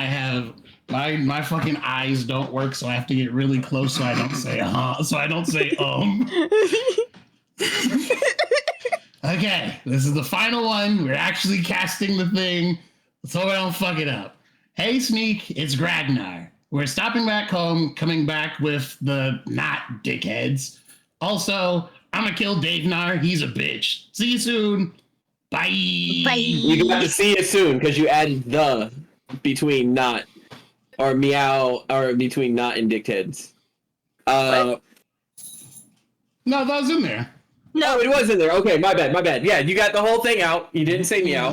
have my fucking eyes don't work, so I have to get really close so I don't say Okay, this is the final one. We're actually casting the thing, so I don't fuck it up. Hey Sneak, it's Ragnar. We're stopping back home, coming back with the not dickheads. Also, I'm gonna kill Dave-Nar. He's a bitch. See you soon. Bye. You got to see it soon because you added the between not or meow or between not and dickheads. No, that was in there. No, it was in there. Okay, my bad. Yeah, you got the whole thing out. You didn't say meow.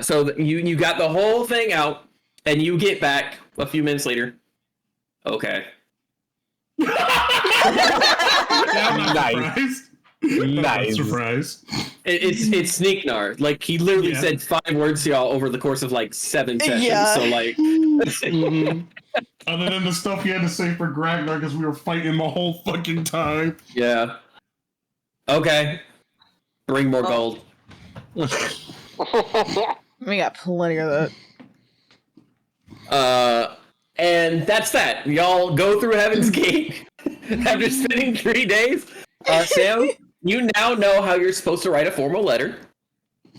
So you got the whole thing out, and you get back a few minutes later. Okay. I'm not Nice. surprised. Nice. Surprise. It's Sneaknar. Like he literally Yeah. said 5 words to y'all over the course of like 7 sessions. Yeah. So like, Other than the stuff you had to say for Ragnar because we were fighting the whole fucking time. yeah. Okay. Bring more gold. We got plenty of that. And that's that. Y'all go through Heaven's Gate after spending 3 days. Sam, you now know how you're supposed to write a formal letter.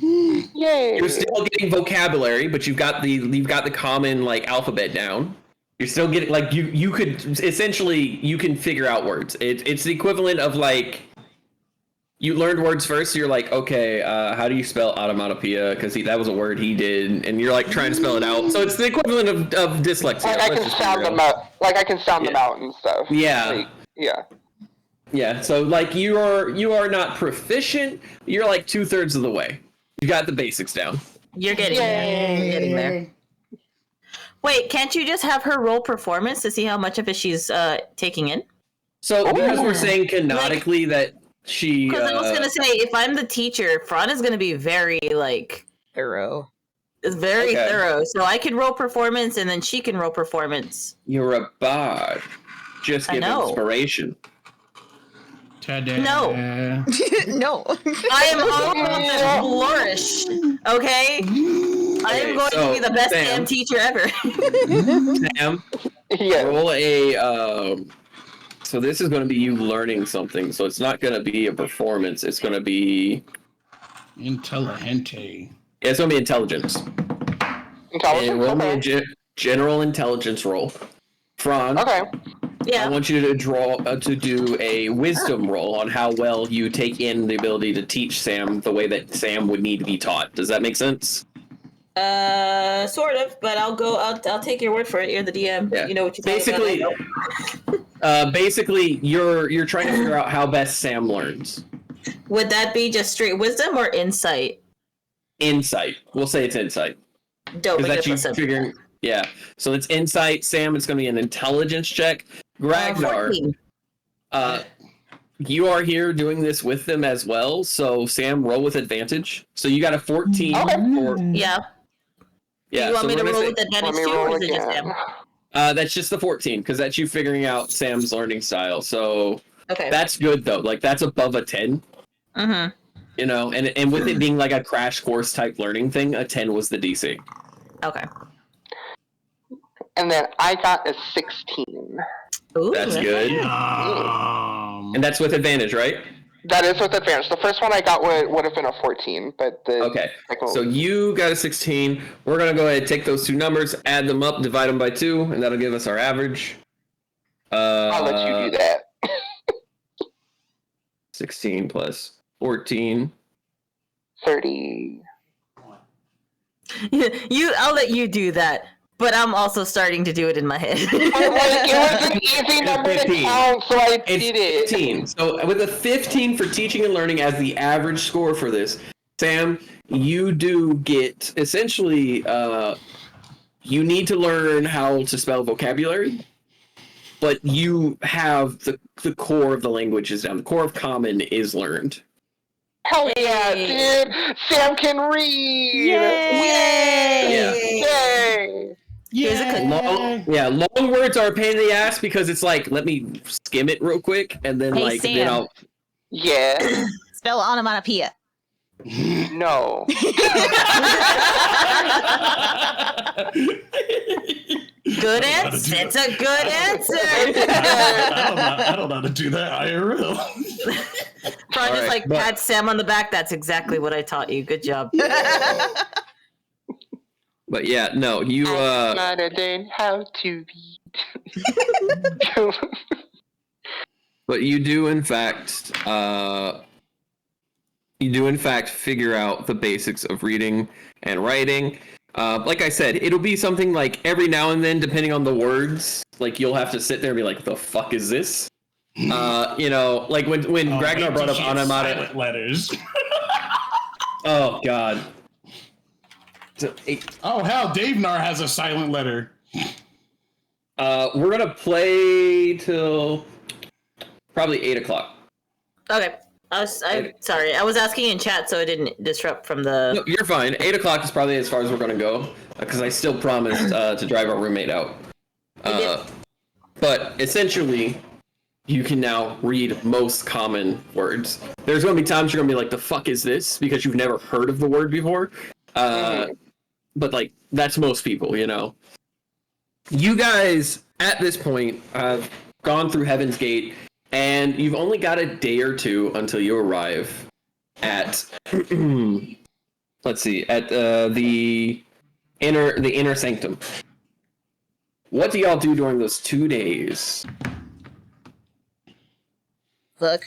Yay! You're still getting vocabulary, but you've got the common like alphabet down. You're still getting like you could essentially you can figure out words. It's the equivalent of like you learned words first. So you're like, okay, how do you spell automatopoeia? Because that was a word he did, and you're like trying to spell it out. So it's the equivalent of dyslexia. Like I can sound them out. Like I can sound them out and stuff. Yeah. Like, yeah. Yeah. So like you are not proficient. You're like 2/3 of the way. You got the basics down. You're getting there. You're getting there. Wait, can't you just have her roll performance to see how much of it she's taking in? So because we're saying canonically that she... Because I was going to say, if I'm the teacher, Fran is going to be very, like... Thorough. It's very thorough. So I can roll performance, and then she can roll performance. You're a bard. Just give inspiration. Ta-da. No. No. I am all about the flourish, okay? I am going to be the best damn teacher ever. Sam, Yeah. roll a... so this is going to be you learning something. So it's not going to be a performance. It's going to be... Intelligente. Yeah, it's going to be intelligence. Intelligence. And roll me a general intelligence roll. Fran, Okay. Yeah. I want you to to do a wisdom roll on how well you take in the ability to teach Sam the way that Sam would need to be taught. Does that make sense? Sort of, but I'll take your word for it. You're the DM. Yeah. You know what you basically. Basically, you're trying to figure out how best Sam learns. Would that be just straight wisdom or insight? Insight. We'll say it's insight. Dope. Because that's you figuring. Yeah. So it's insight. Sam, it's going to be an intelligence check. Ragnar, you are here doing this with them as well. So Sam, roll with advantage. So you got a 14. Okay. Yeah. Yeah. Do you want so me to we're gonna roll say- with advantage Let me too, or roll is it just again. Sam? That's just the 14 because that's you figuring out Sam's learning style. So Okay. that's good though. Like that's above a 10. Mm-hmm. You know, and with it being like a crash course type learning thing, a 10 was the DC. Okay. And then I got a 16. Ooh, That's good. And that's with advantage, right? That is with advantage. The first one I got would have been a 14, but the Okay. second one- So you got a 16. We're going to go ahead and take those two numbers, add them up, divide them by 2, and that'll give us our average. I'll let you do that. 16 plus 14. 30. I'll let you do that, but I'm also starting to do it in my head. But like, it was an easy number to 15. count, so I It's did it. 15. So with a 15 for teaching and learning as the average score for this, Sam, you do get essentially you need to learn how to spell vocabulary, but you have the core of the language is down. The core of common is learned. Hell yeah, dude! Sam can read! Yay! Yay! Here's a Long words are a pain in the ass because it's like, let me skim it real quick, and then Hey, like Sam. then I'll. Yeah. Spell onomatopoeia. No. Good answer. It's a good answer. I don't know how to do that IRL. Fran just right, like pat Sam on the back. That's exactly what I taught you. Good job. But yeah, no, you Not a learn how to read. but you do in fact figure out the basics of reading and writing. Like I said, it'll be something like every now and then, depending on the words, like you'll have to sit there and be like, the fuck is this? You know, like when Ragnar brought up onomatopoeia. Silent letters. Oh god. Oh hell, Dave Nar has a silent letter. We're gonna play till probably 8 o'clock. Okay. I'm sorry. I was asking in chat, so it didn't disrupt from the. No, you're fine. 8 o'clock is probably as far as we're gonna go because I still promised to drive our roommate out. But essentially, you can now read most common words. There's going to be times you're going to be like, the fuck is this? Because you've never heard of the word before. But like, that's most people, you know. You guys, at this point, have gone through Heaven's Gate, and you've only got a day or two until you arrive at, let's see, at the inner sanctum. What do y'all do during those 2 days? Look.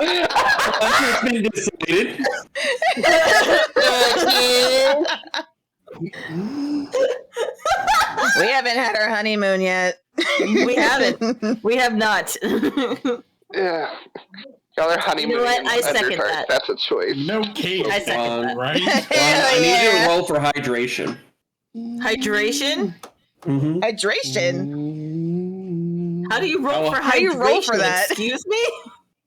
I've been decided. We haven't had our honeymoon yet. We haven't. We have not. Yeah. Y'all are honeymoon. You know what? I second that. That's a choice. No cake, I second that. right? I need you to roll for hydration. Hydration? Mm-hmm. Hydration. How do you roll for hydration? How do you roll for that? Excuse me?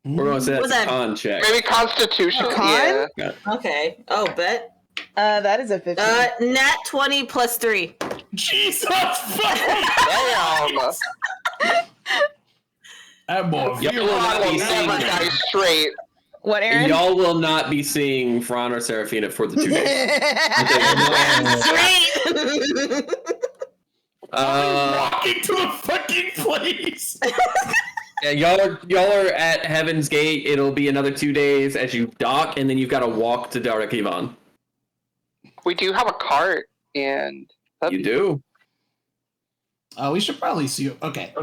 We're going to say that's What's a that? con check. Maybe Constitution. A con? Yeah. Okay. Oh, bet. That is a 50. Nat 20 plus 3. Jesus fucking Damn. that boy. Y'all will not be seeing Never got it straight. What, Aaron? Y'all will not be seeing Fran or Seraphina for the 2 days. Sweet! Walking to a fucking place. Yeah, y'all are at Heaven's Gate. It'll be another 2 days as you dock, and then you've got to walk to Darakivan. We do have a cart, and You do. We should probably see. Okay,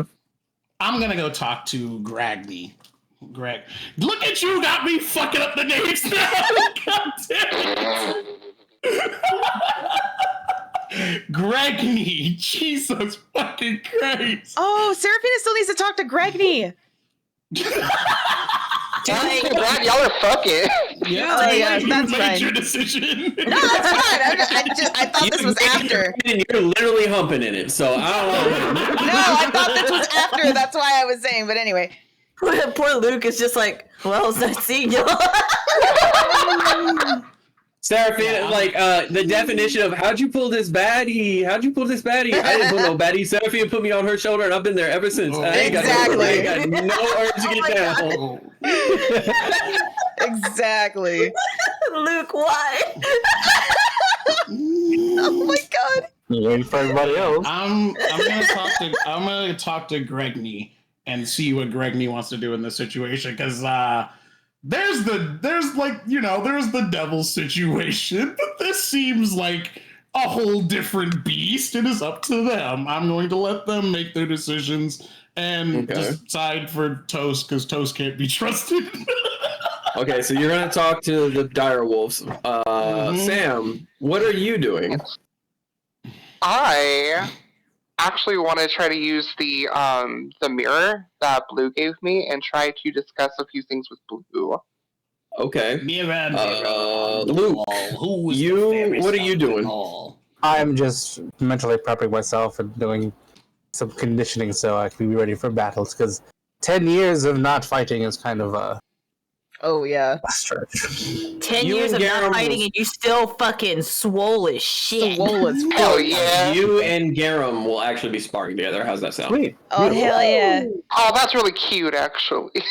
I'm gonna go talk to Gragny. Greg, look at you, got me fucking up the names now. God damn it. Gragny, Jesus fucking Christ. Oh, Seraphina still needs to talk to Gregny. Y'all are fucking. Yeah, Oh, yeah, you that's made fine. your decision. No, that's fine. I thought this was after. You're literally humping in it, so I don't know. No, I thought this was after. That's why I was saying. But anyway. Poor Luke is just like, well, it's not seeing y'all. Seraphina, like, the definition of how'd you pull this baddie? I didn't pull no baddie. Seraphina put me on her shoulder, and I've been there ever since. I ain't got no urge to get down. Exactly. Luke, why? Oh my god. Waiting for everybody else. I'm gonna talk to Gregny and see what Gregny wants to do in this situation, because there's the devil situation, but this seems like a whole different beast. It is up to them. I'm going to let them make their decisions and decide for Toast, because Toast can't be trusted. Okay, so you're gonna talk to the dire wolves. Sam, what are you doing? I actually want to try to use the mirror that Blue gave me and try to discuss a few things with Blue. Okay. Luke, what are you doing? I'm just mentally prepping myself and doing some conditioning so I can be ready for battles, because 10 years of not fighting is kind of a yeah. stretch. 10 You years and of not Garum fighting will- and you still fucking swole as shit. Swole as Hell fuck. yeah. You and Garum will actually be sparring together. How's that sound? Sweet. Oh hell yeah. Oh, that's really cute, actually.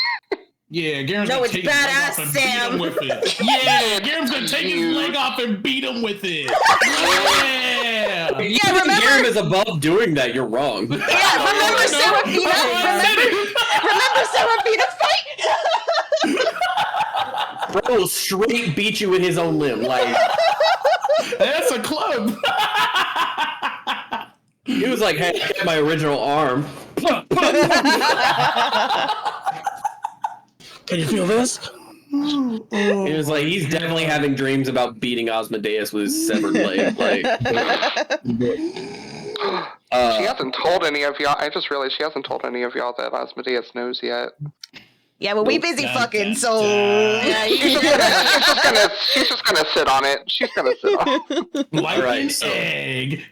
Yeah, Garen's No, gonna it's take his leg badass, off and Sam. beat him with it. Yeah, Garen's gonna take his leg off and beat him with it. Yeah. If you Yeah, think remember- Garum is above doing that, you're wrong. Yeah, remember Seraphina? Remember Seraphina's fight? Bro will straight beat you with his own limb. Like, That's a club. he was like, hey, I got my original arm. Can you feel this? He was like, he's definitely having dreams about beating Osmodeus with his severed leg. Like, She hasn't told any of y'all. I just realized she hasn't told any of y'all that Asmodeus knows yet. Yeah, but we busy fucking, so Yeah, She's just gonna sit on it. She's gonna sit on it. Like Alright, an so- egg.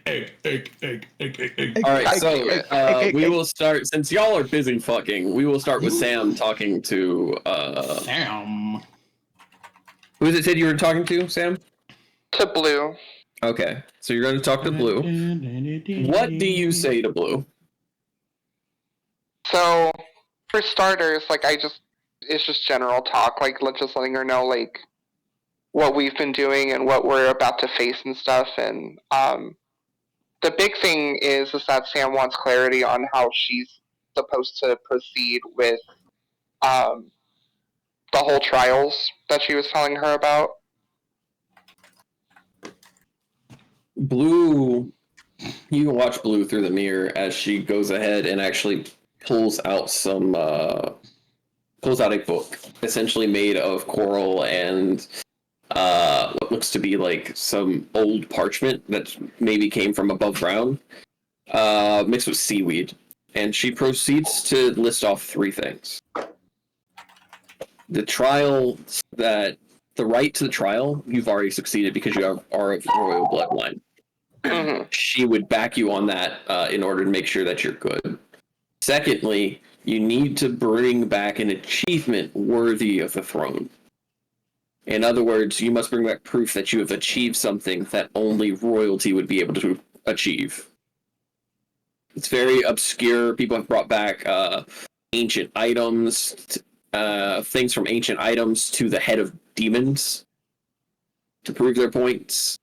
all right, so Okay. we will start, since y'all are busy fucking, we will start with Sam talking to, Damn. who is it said you were talking to, Sam? To Blue. Okay, so you're going to talk to Blue. What do you say to Blue? So, for starters, like, it's just general talk, like, just letting her know, like, what we've been doing and what we're about to face and stuff, and, the big thing is that Sam wants clarity on how she's supposed to proceed with, the whole trials that she was telling her about. Blue, you can watch Blue through the mirror as she goes ahead and actually pulls out a book, essentially made of coral and what looks to be like some old parchment that maybe came from above ground, mixed with seaweed. And she proceeds to list off 3 things. The right to the trial, you've already succeeded because you are of royal bloodline. Mm-hmm. She would back you on that in order to make sure that you're good. Secondly, you need to bring back an achievement worthy of the throne. In other words, you must bring back proof that you have achieved something that only royalty would be able to achieve. It's very obscure. People have brought back ancient items, things from ancient items to the head of demons to prove their points.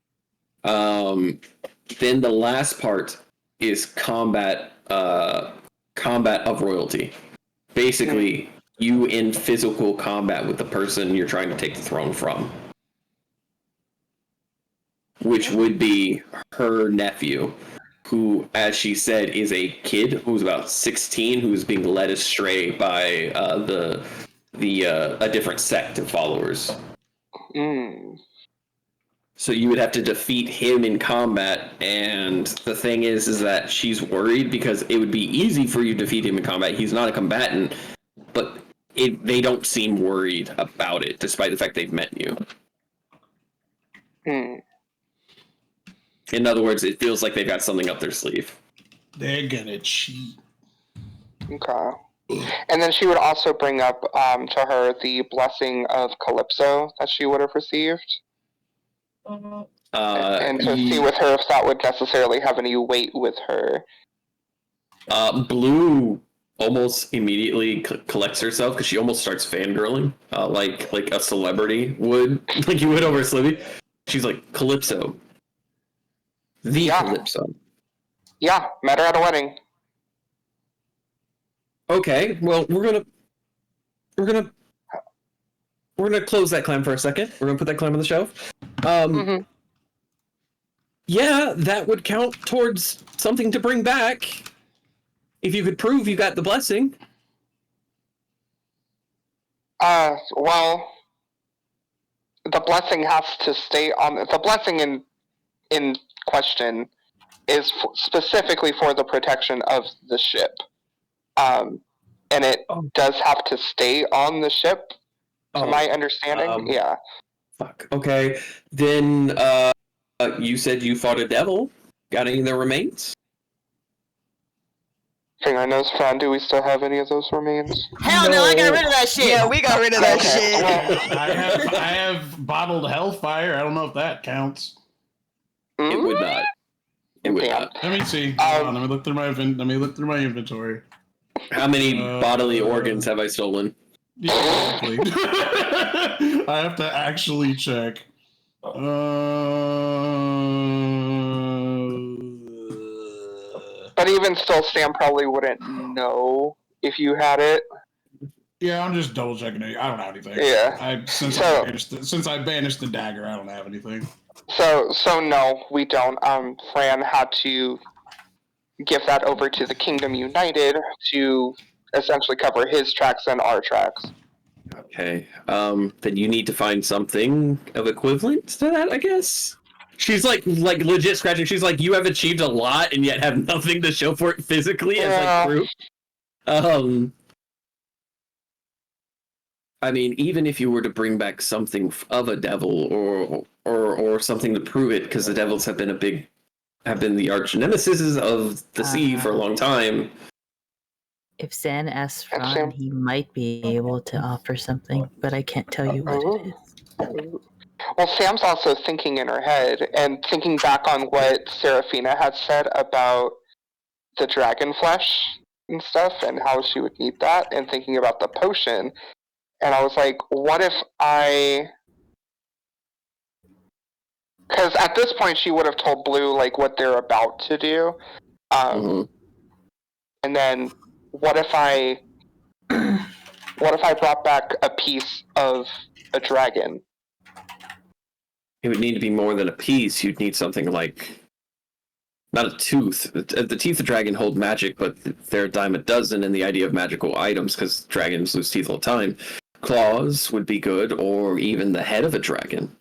Then the last part is combat of royalty. Basically, you in physical combat with the person you're trying to take the throne from, which would be her nephew, who, as she said, is a kid who's about 16, who's being led astray by a different sect of followers. Mm. So you would have to defeat him in combat, and the thing is that she's worried because it would be easy for you to defeat him in combat. He's not a combatant, but they don't seem worried about it, despite the fact they've met you. Mm. In other words, it feels like they've got something up their sleeve. They're gonna cheat. Okay. And then she would also bring up to her the blessing of Calypso that she would have received. And to see with her if that would necessarily have any weight with her. Blue almost immediately collects herself because she almost starts fangirling, like a celebrity would, like you would over a Slivy. She's like, Calypso. Calypso. Yeah, met her at a wedding. Okay, well, we're gonna close that clam for a second. We're gonna put that clam on the shelf. Yeah, that would count towards something to bring back. If you could prove you got the blessing. Well, the blessing has to stay on. The blessing in question is specifically for the protection of the ship. And it does have to stay on the ship, to my understanding. Yeah. Fuck. Okay. Then, you said you fought a devil. Got any of the remains? Finger on nose front, do we still have any of those remains? Hell no, I got rid of that shit. Yeah, we got rid of that Okay, shit. well, I have bottled hellfire. I don't know if that counts. It would not. It would Damn. not. Let me see. Hold on, let me look through my inventory. How many bodily organs have I stolen? Yeah, exactly. I have to actually check. But even still, Sam probably wouldn't know if you had it. Yeah, I'm just double checking it. I don't have anything. Yeah. Since I banished the dagger, I don't have anything. So no, we don't. Fran had to give that over to the Kingdom United to essentially cover his tracks and our tracks. Okay. Then you need to find something of equivalent to that, I guess. She's like legit scratching. She's like, you have achieved a lot and yet have nothing to show for it physically as like proof. I mean, even if you were to bring back something of a devil or something to prove it, because the devils have been the arch nemesis of the sea for a long time. If San asks Fran, he might be able to offer something, but I can't tell you what it is. Well, Sam's also thinking in her head and thinking back on what Seraphina had said about the dragon flesh and stuff and how she would need that, and thinking about the potion. And I was like, what if I... Because at this point she would have told Blue like what they're about to do. And then what if I brought back a piece of a dragon? It would need to be more than a piece. You'd need something like, not a tooth. The teeth of dragon hold magic, but they're a dime a dozen in the idea of magical items, because dragons lose teeth all the time. Claws would be good, or even the head of a dragon.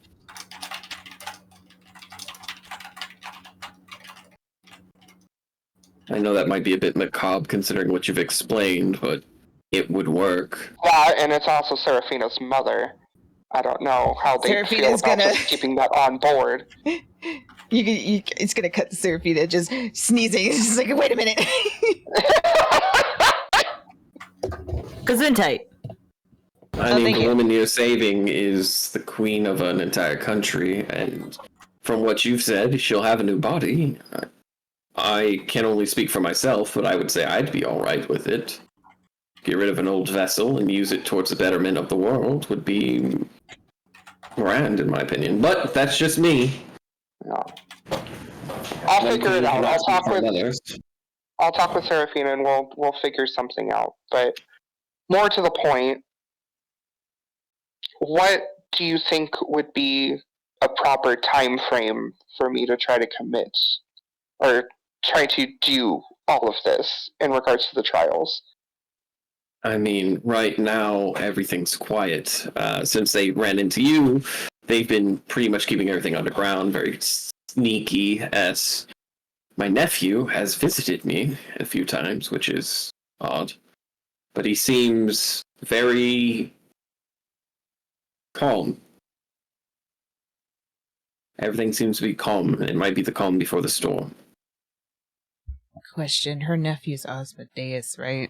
I know that might be a bit macabre considering what you've explained, but it would work. Yeah, and it's also Seraphina's mother. I don't know how they feel about just keeping that on board. It's gonna cut to Seraphina just sneezing. It's just like, wait a minute. Gesundheit. I mean, the woman you're saving is the queen of an entire country, and from what you've said, she'll have a new body. I can only speak for myself, but I would say I'd be alright with it. Get rid of an old vessel and use it towards the betterment of the world would be grand, in my opinion. But that's just me. Yeah. I'll figure it out. I'll talk with Seraphina and we'll figure something out. But more to the point, what do you think would be a proper time frame for me to try to commit or try to do all of this in regards to the trials? I mean, right now, everything's quiet. Since they ran into you, they've been pretty much keeping everything underground, very sneaky, as my nephew has visited me a few times, which is odd. But he seems very calm. Everything seems to be calm. It might be the calm before the storm. Question. Her nephew's Osmodeus, right?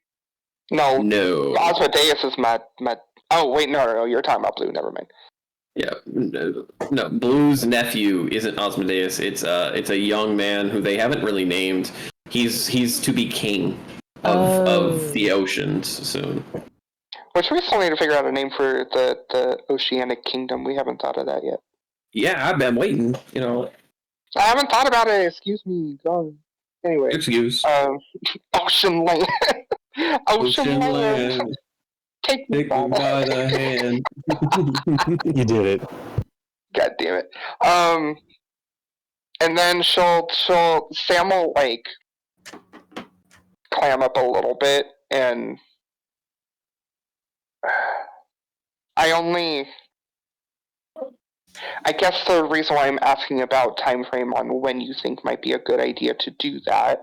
No. Osmodeus is my... Oh, wait, no, you're talking about Blue, never mind. Yeah, no, Blue's nephew isn't Osmodeus. It's a young man who they haven't really named. He's to be king of the oceans soon. Which we still need to figure out a name for the Oceanic Kingdom. We haven't thought of that yet. Yeah, I've been waiting, I haven't thought about it, excuse me, God. Anyway. Excuse. Ocean Land. Ocean Land. Take me by the hand. You did it. God damn it. And then Sam will like clam up a little bit, and I guess the reason why I'm asking about time frame on when you think might be a good idea to do that,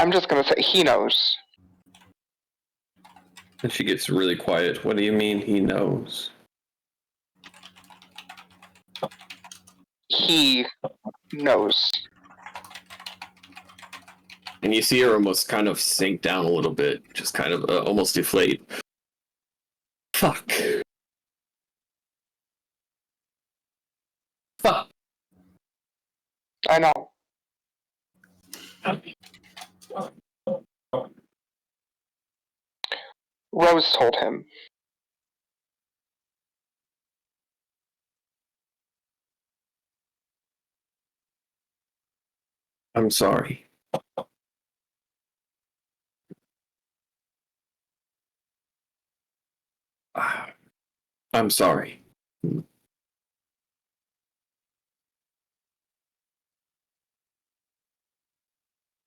I'm just gonna say he knows. And she gets really quiet. What do you mean he knows? He knows. And you see her almost kind of sink down a little bit, just kind of almost deflate. Fuck. Fuck. I know. Rose told him. I'm sorry. I'm sorry.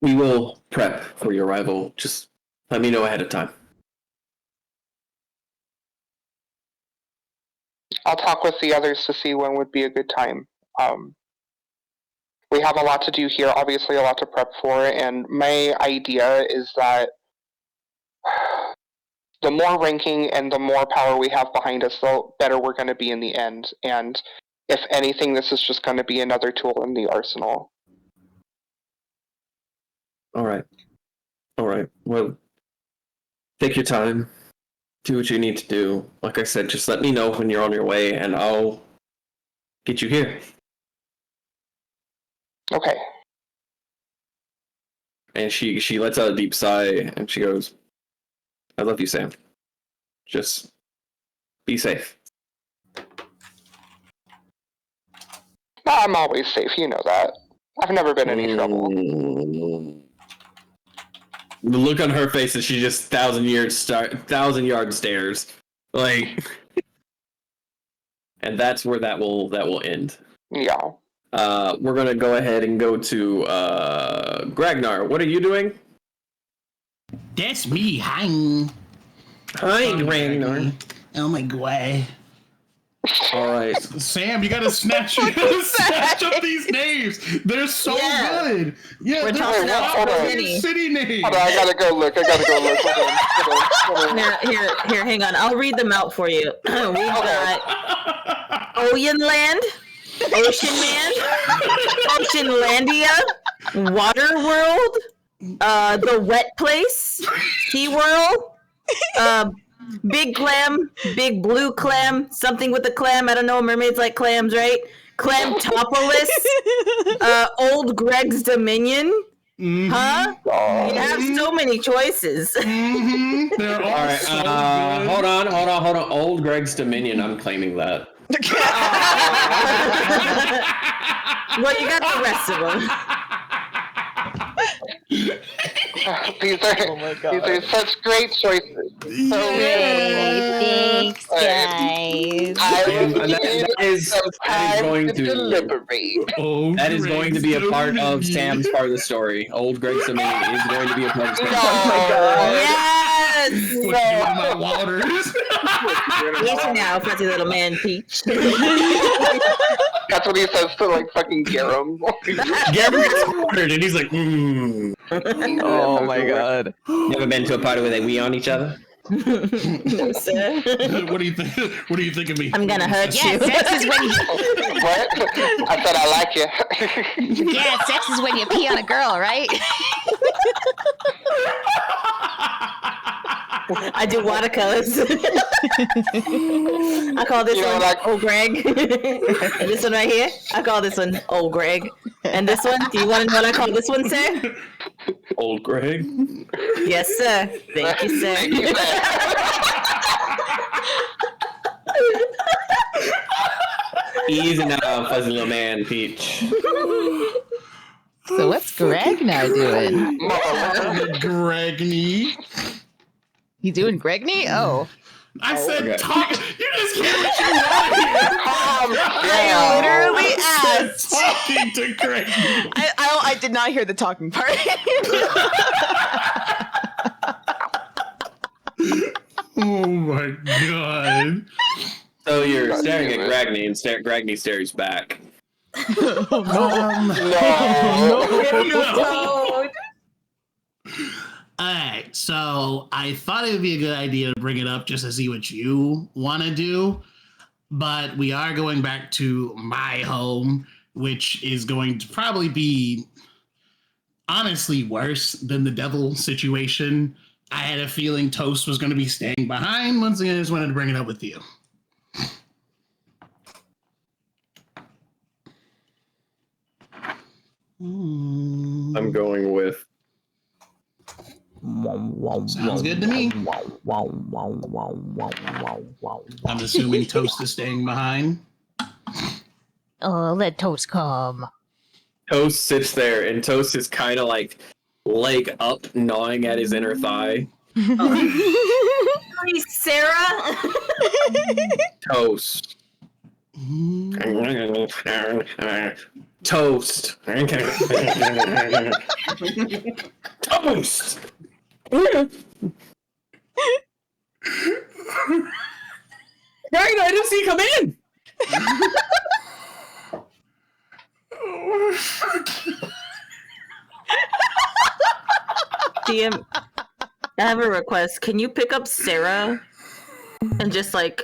We will prep for your arrival. Just let me know ahead of time. I'll talk with the others to see when would be a good time. We have a lot to do here, obviously a lot to prep for, and my idea is that the more ranking and the more power we have behind us, the better we're going to be in the end. And if anything, this is just going to be another tool in the arsenal. All right. Well, take your time. do what you need to do. Like I said, just let me know when you're on your way, and I'll get you here. Okay. And she lets out a deep sigh, and she goes, "I love you, Sam. Just be safe." I'm always safe, you know that. I've never been in any trouble. The look on her face is she just 1,000-yard stares, like, and that's where that will end. Yeah. We're gonna go ahead and go to Gragnar. What are you doing? That's me. Hi. Hi, Gragnar. Oh my god. All right, Sam, you gotta snatch up these names. They're so good. Yeah, We're they're talking about proper city. city names. Hold on, I gotta go look. Hold on. Here, hang on. I'll read them out for you. We've got Oyenland, Ocean Man, Oceanlandia, Waterworld, The Wet Place, SeaWorld, Big Clam, Big Blue Clam, something with a clam. I don't know. Mermaids like clams, right? Clamtopolis, Old Greg's Dominion. Mm-hmm. Huh? You have so many choices. Mm-hmm. They're all, all right. so good. Hold on. Old Greg's Dominion. I'm claiming that. Well, you got the rest of them. These are such great choices. So Thanks, guys. I That is going to deliberate. Oh, that is going to be a part of Sam's part of the story. Old Greg's Dominion is going to be a part of Sam's. Oh my god. Yes! What you doing, my waters? Yes, now, fuzzy little man, Peach. That's what he says to like fucking Garum. Gary gets ordered, and he's like, Oh my god. Never been to a party where they wee on each other? What do you think? What do you think of me? I'm gonna hurt Yeah, you. sex is when you What? I said I like you. yeah, sex is when you pee on a girl, right? I do watercolors. I call this one Old Greg. And this one right here, I call this one Old Greg. And this one, do you want to know what I call this one, sir? Old Greg? Yes, sir. Thank you, sir. Easy now, fuzzy little man, Peach. So what's Gragnar doing? Gregny. He doing Gregny? Oh. I said okay. talk. You just hear what you want. I literally asked. Talking to Gregny. I did not hear the talking part. Oh my god. So you're staring at Gragny, and Gragny stares back. No. Alright, so I thought it would be a good idea to bring it up just to see what you want to do. But we are going back to my home, which is going to probably be honestly worse than the devil situation. I had a feeling Toast was going to be staying behind. Once again, I just wanted to bring it up with you. I'm going with. Sounds good to me. I'm assuming Toast is staying behind. Oh, let Toast come. Toast sits there, and Toast is kind of like leg up, gnawing at his inner thigh. Please, Sarah. Toast. Toast. Toast. Right, I didn't see you come in. DM, I have a request. Can you pick up Sarah and just like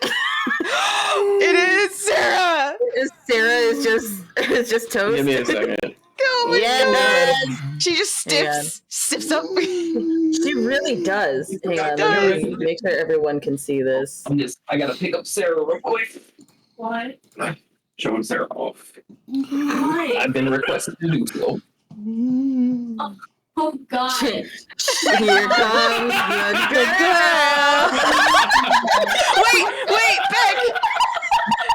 It is Sarah. Sarah is just Toast. Give me a second. Oh my Yes. She just stiffs up. She really does. Hang on, let me make sure everyone can see this. I gotta pick up Sarah real quick. What? Showing Sarah off. Why? I've been requested to do so. Oh God. Here comes the girl. Wait,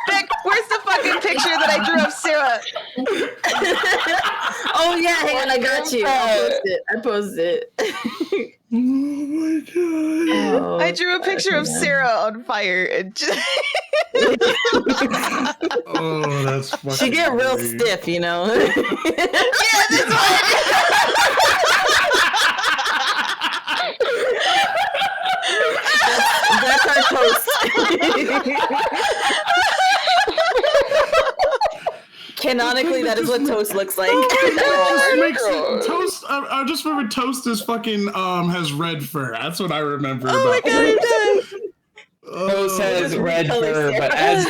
Beck, where's the fucking picture that I drew of Sarah? Oh yeah, hang on, I got you. I posted it. Oh my god. Oh, I drew a picture of Sarah on fire and just Oh, that's fucking she get real great. stiff, you know. yeah, this one. That's our toast. Canonically, that is what toast looks like. Toast. I just remember Toast is fucking has red fur. That's what I remember. Oh my about god, it does. Toast has red fur, but as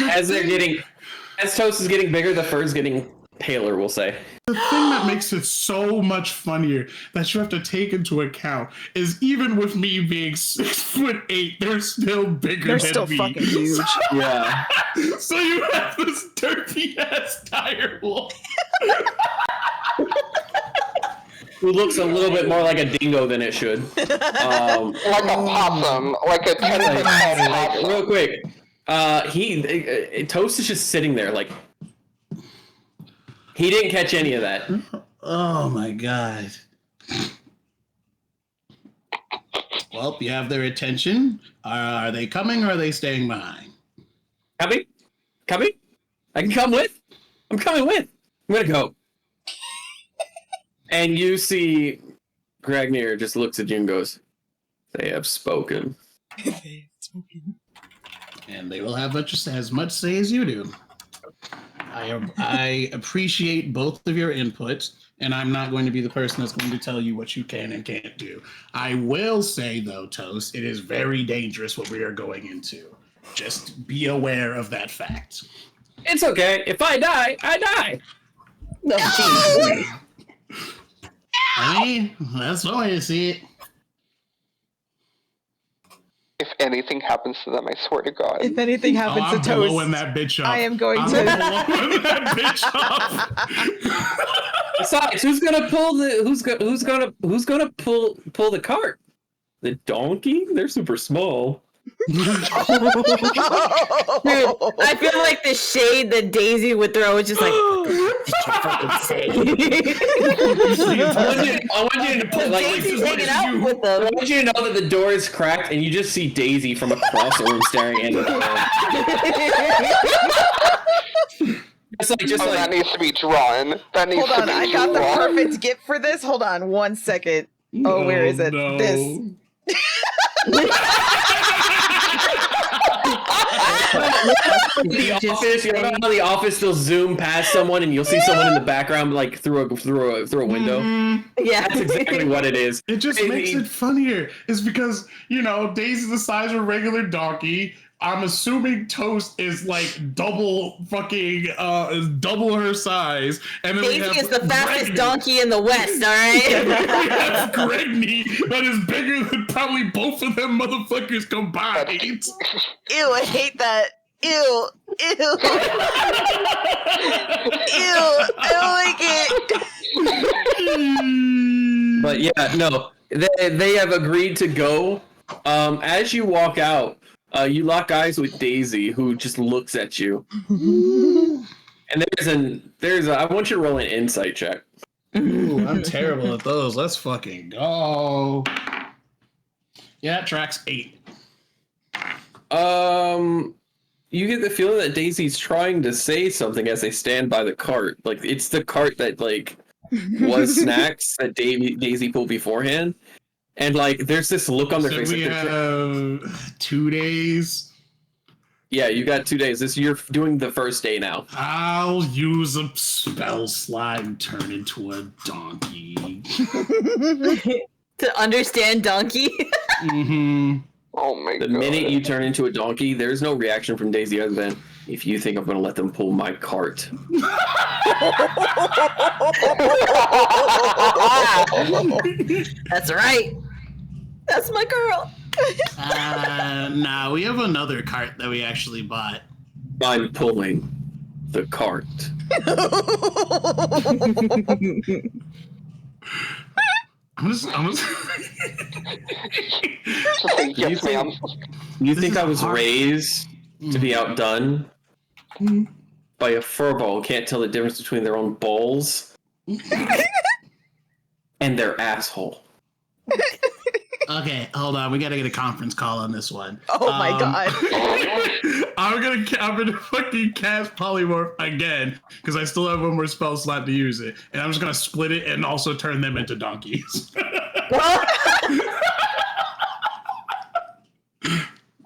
Toast is getting bigger, the fur is getting paler, we'll say. The thing that makes it so much funnier that you have to take into account is even with me being 6'8", they're still bigger They're than still me. fucking huge. Yeah. So you have this derpy ass dire wolf. Who looks a little bit more like a dingo than it should. Like a possum, like a 10-foot possum. Real quick, Toast is just sitting there, like he didn't catch any of that. Oh my god. Well, you have their attention. Are they coming or are they staying behind? Coming? I can come with. I'm coming with. I'm gonna go. And you see Gragnir just looks at you and goes, "They have spoken." And they will have as much say as you do. I appreciate both of your inputs, and I'm not going to be the person that's going to tell you what you can and can't do. I will say, though, Toast, it is very dangerous what we are going into. Just be aware of that fact. It's okay. If I die, I die. No, geez. I mean, that's the way to see it. If anything happens to them, I swear to God. If anything happens I'm to Toast, blowing that bitch up. I am going I'm to blowing that bitch up. Besides, who's gonna pull the cart? The donkey? They're super small. Dude, I feel like the shade that Daisy would throw is just like, what did you fucking say? I want you to put like Daisy's hanging out with I them. want you to know that the door is cracked and you just see Daisy from across the room staring into the door. That needs to be drawn. That needs Hold to on, be I got the drawn. perfect gift for this. Hold on 1 second. Oh, where is it? No. This. The office will zoom past someone and you'll see someone in the background like through a window. Yeah. That's exactly what it is. It just makes it funnier. It's because, Daisy's the size of a regular donkey. I'm assuming Toast is like double her size. And then Daisy is the fastest donkey in the West, alright? And then we have Gregny that is bigger than probably both of them motherfuckers combined. Ew, I hate that. Ew. Ew. I don't like it. But yeah, no, they have agreed to go. As you walk out, you lock eyes with Daisy, who just looks at you. And I want you to roll an insight check. Ooh, I'm terrible at those. Let's fucking go. Yeah, tracks 8. You get the feeling that Daisy's trying to say something as they stand by the cart. Like it's the cart that like was snacks that Daisy pulled beforehand. And like there's this look on their face. We like have 2 days. Yeah, you got 2 days. You're doing the first day now. I'll use a spell slide and turn into a donkey. To understand donkey? Mm-hmm. Oh my God. The minute you turn into a donkey, there's no reaction from Daisy other than, if you think I'm going to let them pull my cart. That's right. That's my girl. Nah, we have another cart that we actually bought. I'm pulling the cart. I'm just Just like, yes, ma'am. You This think is I was hard. raised to be outdone by a furball who can't tell the difference between their own balls and their asshole? Okay, hold on. We gotta get a conference call on this one. Oh my god. I'm gonna fucking cast polymorph again because I still have one more spell slot to use it, and I'm just gonna split it and also turn them into donkeys.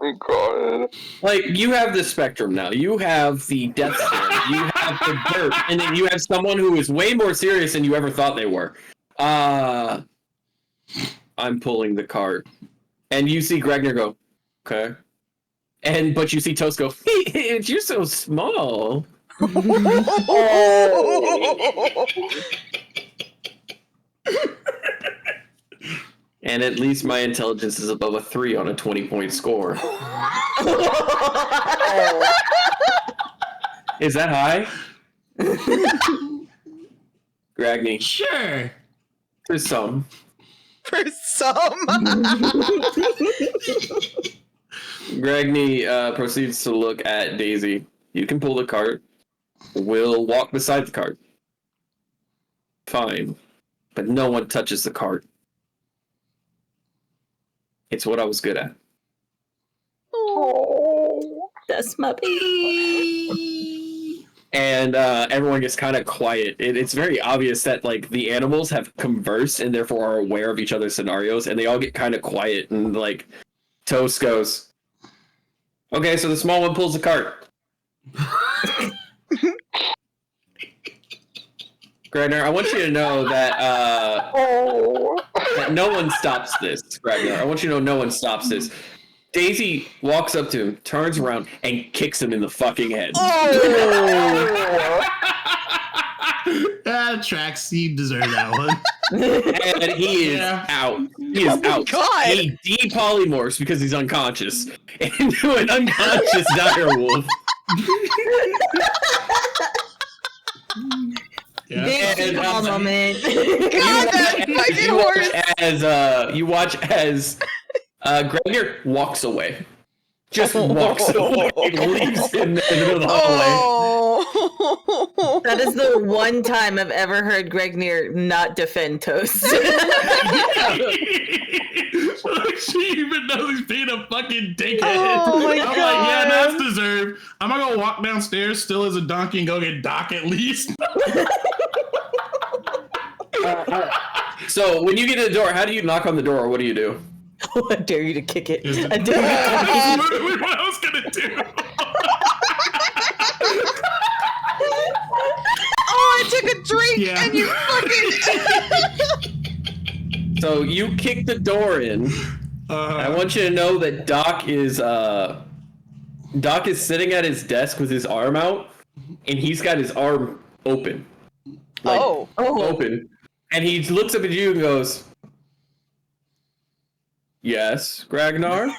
Oh god. Like, you have the spectrum now. You have the death stare, you have the dirt, and then you have someone who is way more serious than you ever thought they were. I'm pulling the cart. And you see Gregner go, okay. But you see Toast go, you're so small. And at least my intelligence is above a 3 on a 20-point score. Is that high? Gragny. Sure. For some. For some. Gragny proceeds to look at Daisy. You can pull the cart. We'll walk beside the cart. Fine. But no one touches the cart. It's what I was good at. Oh, that's my baby. And everyone gets kind of quiet. It's very obvious that like the animals have conversed and therefore are aware of each other's scenarios, and they all get kind of quiet. And like Toast goes, "Okay, so the small one pulls the cart." Gregner, I want you to know that that no one stops this. Gregner, I want you to know no one stops this. Daisy walks up to him, turns around, and kicks him in the fucking head. Trax, you deserve that one. And he is out. He is out. God. He de-polymorphs because he's unconscious into an unconscious direwolf. Big And, moment. God, that fucking horse. You watch as Gregner walks away. Just walks away. Leaves him in the middle of the hallway. Oh. That is the one time I've ever heard Gregnier not defend Toast. She even knows he's being a fucking dickhead. Oh my I'm like, yeah, that's deserved. I'm not gonna walk downstairs still as a donkey and go get Doc at least. So when you get to the door, how do you knock on the door, or what do you do? Oh, I dare you to kick it. Is it- I dare you to That's literally what I was gonna do. Oh, I took a drink Yeah. and you fucking. So you kick the door in. I want you to know that Doc is sitting at his desk with his arm out, and he's got his arm open. Like, open. And he looks up at you and goes, "Yes, Gragnar?"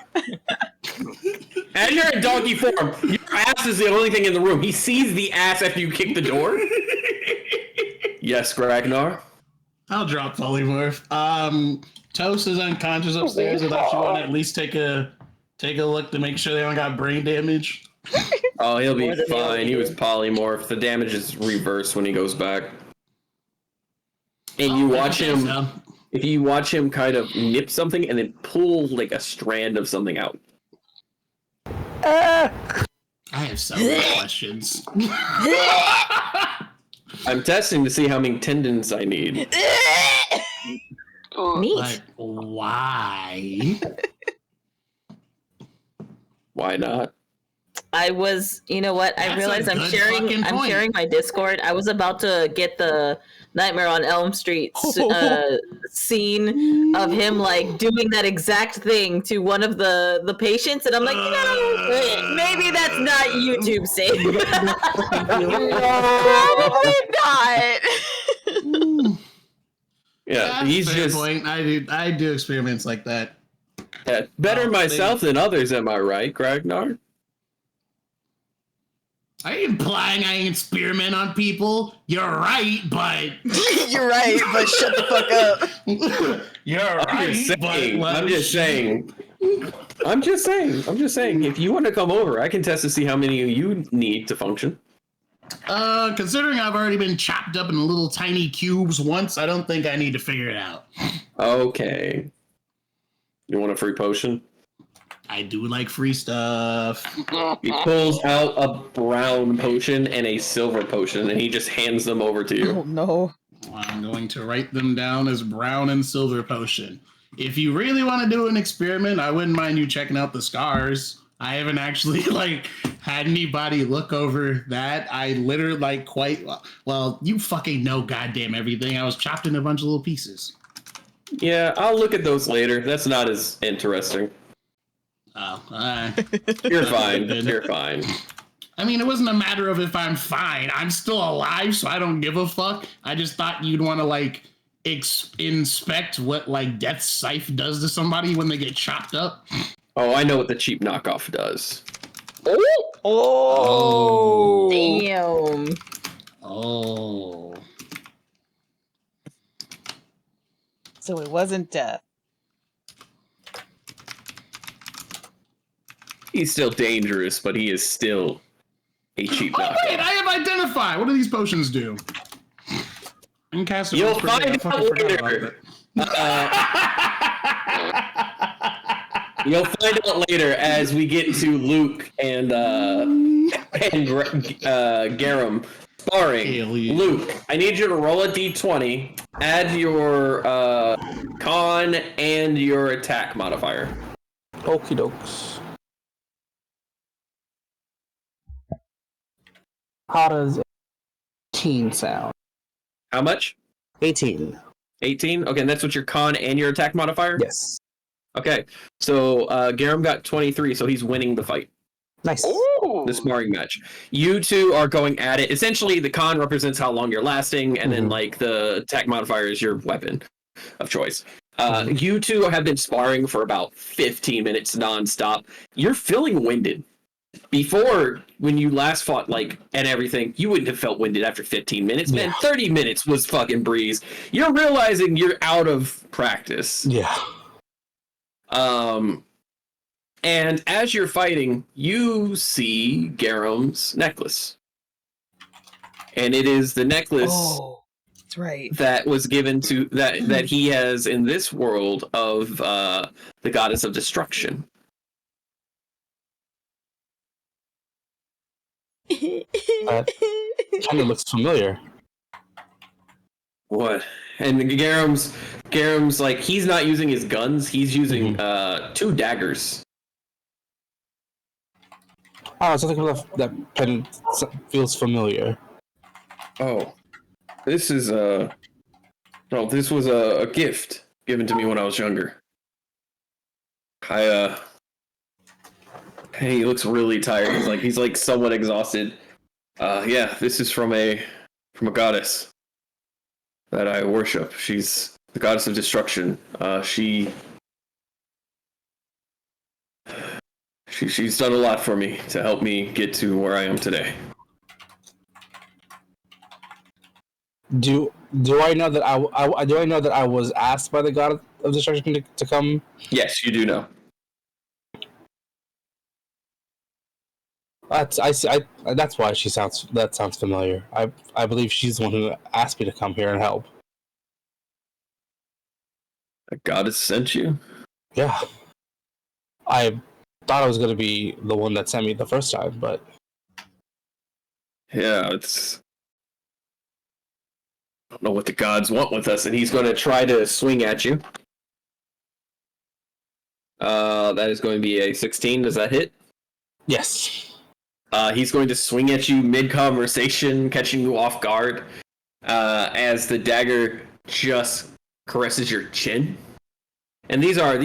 And you're in donkey form. Your ass is the only thing in the room. He sees the ass after you kick the door. "Yes, Gragnar?" I'll drop polymorph. Toast is unconscious upstairs. I thought you want to at least take a look to make sure they don't got brain damage. Oh, he'll be fine. He was polymorph. The damage is reversed when he goes back. And you watch him. If you watch him kind of nip something and then pull like a strand of something out. I have so many questions. I'm testing to see how many tendons I need. Neat. Like, why? Why not? I was, you know what? I That's realized a I'm good sharing. fucking I'm point. sharing my Discord. I was about to get the Nightmare on Elm Street scene of him like doing that exact thing to one of the patients, and I'm like, no, maybe that's not YouTube safe. Probably not. Yeah, That's he's a fair just point. I do experiments like that. better Oh, myself than others. Am I right, Gragnar? Are you implying I experiment on people? You're right, but You're right, but shut the fuck up. you're I'm right. just saying. But I'm just saying. I'm just saying. If you want to come over, I can test to see how many you need to function. Considering I've already been chopped up in little tiny cubes once, I don't think I need to figure it out. Okay. You want a free potion? I do like free stuff. He pulls out a brown potion and a silver potion, and he just hands them over to you. Oh no. I'm going to write them down as brown and silver potion. If you really want to do an experiment, I wouldn't mind you checking out the scars. I haven't actually had anybody look over that. I literally quite well. You fucking know goddamn everything. I was chopped into a bunch of little pieces. Yeah, I'll look at those later. That's not as interesting. Oh, You're fine. You're fine. I mean, it wasn't a matter of if I'm fine. I'm still alive, so I don't give a fuck. I just thought you'd want to inspect what Death Scythe does to somebody when they get chopped up. Oh, I know what the cheap knockoff does. Oh. Damn. Oh. So it wasn't death. He's still dangerous, but he is still a cheap knockoff. Wait, I have identify. What do these potions do? I can cast it. You'll find out later. You'll find out later as we get to Luke and Garum sparring. Alien. Luke, I need you to roll a d20, add your con and your attack modifier. Okie dokes. How does 18 sound? How much? 18. 18? Okay, and that's what your con and your attack modifier? Yes. Okay, so Garum got 23, so he's winning the fight. Nice. Ooh. The sparring match. You two are going at it. Essentially, the con represents how long you're lasting, and then the attack modifier is your weapon of choice. You two have been sparring for about 15 minutes nonstop. You're feeling winded. Before, when you last fought, and everything, you wouldn't have felt winded after 15 minutes. Man, 30 minutes was fucking breeze. You're realizing you're out of practice. Yeah. And as you're fighting, you see Garum's necklace. And it is the necklace that's right. that was given to that he has in this world of the goddess of destruction. Kind of looks familiar. What? And Garum's he's not using his guns, he's using 2 daggers. Oh, something that pen feels familiar. Oh. This is this was a gift given to me when I was younger. He looks really tired. He's somewhat exhausted. Yeah, this is from a goddess that I worship. She's the goddess of destruction. She's done a lot for me to help me get to where I am today. Do I know that I was asked by the god of destruction to come? Yes, you do know. That's why that sounds familiar. I believe she's the one who asked me to come here and help. The goddess sent you? Yeah. I thought I was going to be the one that sent me the first time, but yeah, I don't know what the gods want with us, and he's going to try to swing at you. That is going to be a 16. Does that hit? Yes. He's going to swing at you mid-conversation, catching you off guard, as the dagger just caresses your chin. And these are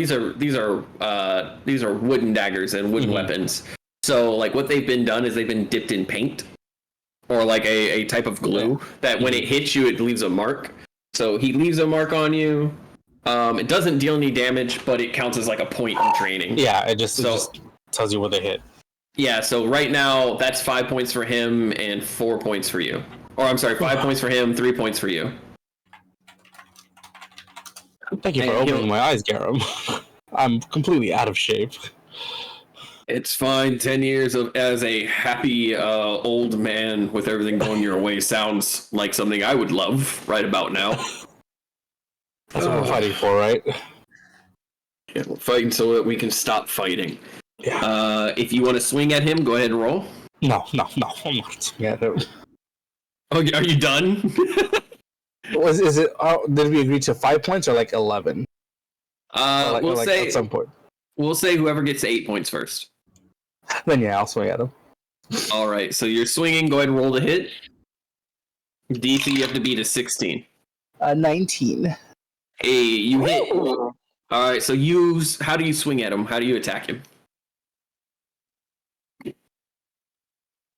wooden daggers and wooden weapons. So like what they've been done is they've been dipped in paint or like a type of glue that when it hits you, it leaves a mark. So he leaves a mark on you. It doesn't deal any damage, but it counts as like a point in training. Yeah, it just tells you where they hit. Yeah, so right now that's 5 points for him and 4 points for you. Or I'm sorry, 5 points for him, 3 points for you. Thank you for opening my eyes, Garum. I'm completely out of shape. It's fine. 10 years as a happy old man with everything going your way sounds like something I would love right about now. That's what we're fighting for, right? Yeah, we're fighting so that we can stop fighting. Yeah. If you want to swing at him, go ahead and roll. No, I'm not swinging at him. Oh, are you done? Is it? Did we agree to 5 points or like 11? We'll say at some point. We'll say whoever gets 8 points first. Then yeah, I'll swing at him. All right, so you're swinging. Go ahead and roll to hit. DC you have to beat a 16. 19. Hey, you hit. All right, so how do you swing at him? How do you attack him?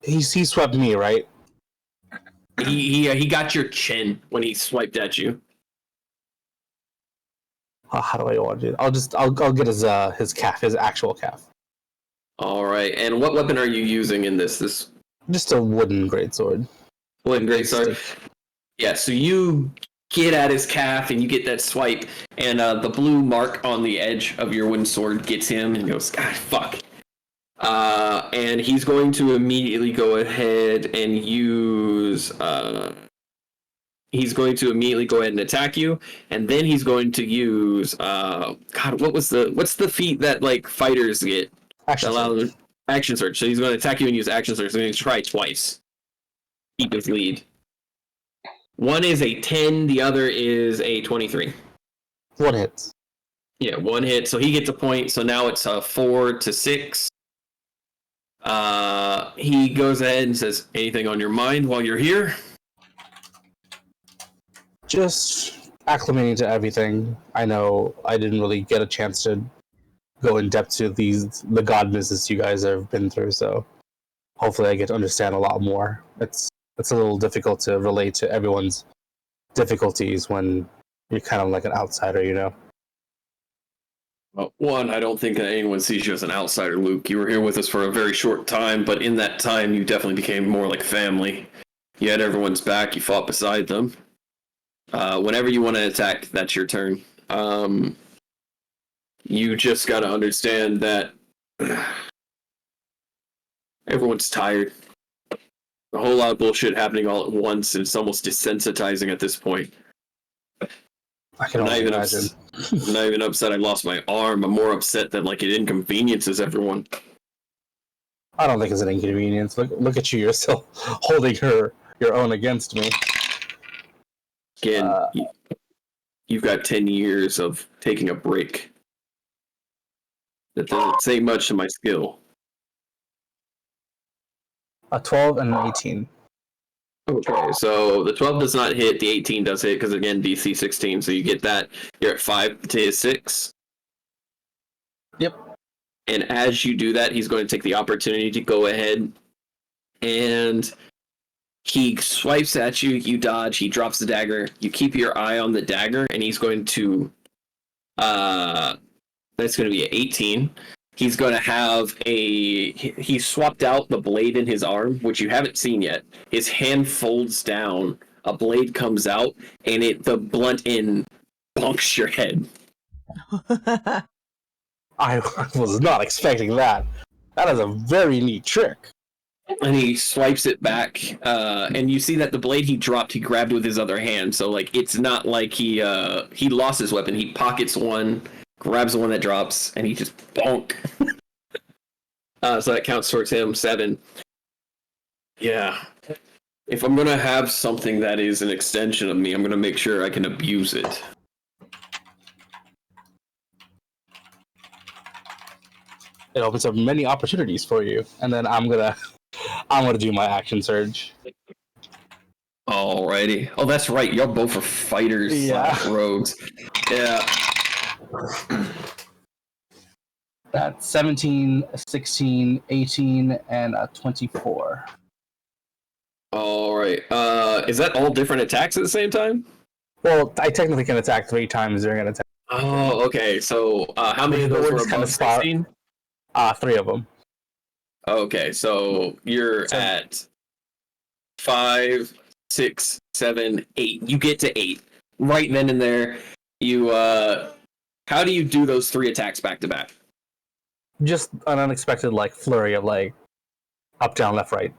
He swept me, right? He got your chin when he swiped at you. How do I want to do it? I'll get his calf, his actual calf. All right, and what weapon are you using in this? Just a wooden greatsword. Wooden greatsword. Yeah, so you get at his calf and you get that swipe, and the blue mark on the edge of your wooden sword gets him, and he goes, God, fuck. And he's going to immediately go ahead and use. He's going to immediately go ahead and attack you, and then he's going to use. God, what's the feat that like fighters get? Action surge. So he's going to attack you and use action surge. So he's going to try twice. Keep his lead. One is a 10. The other is a 23. One hit. Yeah, one hit. So he gets a point. So now it's 4 to 6. He goes ahead and says, anything on your mind while you're here? Just acclimating to everything. I know I didn't really get a chance to go in depth to the god business you guys have been through, so hopefully I get to understand a lot more. It's a little difficult to relate to everyone's difficulties when you're kind of like an outsider, you know? Well, one, I don't think that anyone sees you as an outsider, Luke. You were here with us for a very short time, but in that time, you definitely became more like family. You had everyone's back. You fought beside them. Whenever you want to attack, that's your turn. You just got to understand that everyone's tired. A whole lot of bullshit happening all at once, and it's almost desensitizing at this point. I can only imagine. I'm not even upset I lost my arm. I'm more upset that like it inconveniences everyone. I don't think it's an inconvenience. Look at you. You're still holding your own against me. Again, you've got 10 years of taking a break. That doesn't say much to my skill. A 12 and an 18. Okay, so the 12 does not hit, the 18 does hit, because again, DC 16, so you get that. You're at 5 to 6. Yep. And as you do that, he's going to take the opportunity to go ahead and he swipes at you, you dodge, he drops the dagger, you keep your eye on the dagger, and he's going to, that's going to be an 18. He's going to have he swapped out the blade in his arm, which you haven't seen yet. His hand folds down, a blade comes out, and the blunt end bonks your head. I was not expecting that. That is a very neat trick. And he swipes it back, and you see that the blade he dropped, he grabbed with his other hand. So like it's not like he lost his weapon. He pockets one, grabs the one that drops, and he just bonk. So that counts towards him, 7. Yeah. If I'm gonna have something that is an extension of me, I'm gonna make sure I can abuse it. It opens up many opportunities for you, and then I'm gonna I'm gonna do my action surge. Alrighty. Oh, that's right. Y'all both are fighters slash rogues. Yeah. That's 17, 16, 18, and a 24. All right. Is that all different attacks at the same time? Well, I technically can attack 3 times during an attack. Oh, okay. So, how many of those were above 16? 3 of them. Okay, so you're at 5, 6, 7, 8. You get to 8. Right then and there, you, how do you do those 3 attacks back to back? Just an unexpected, flurry of, up, down, left, right.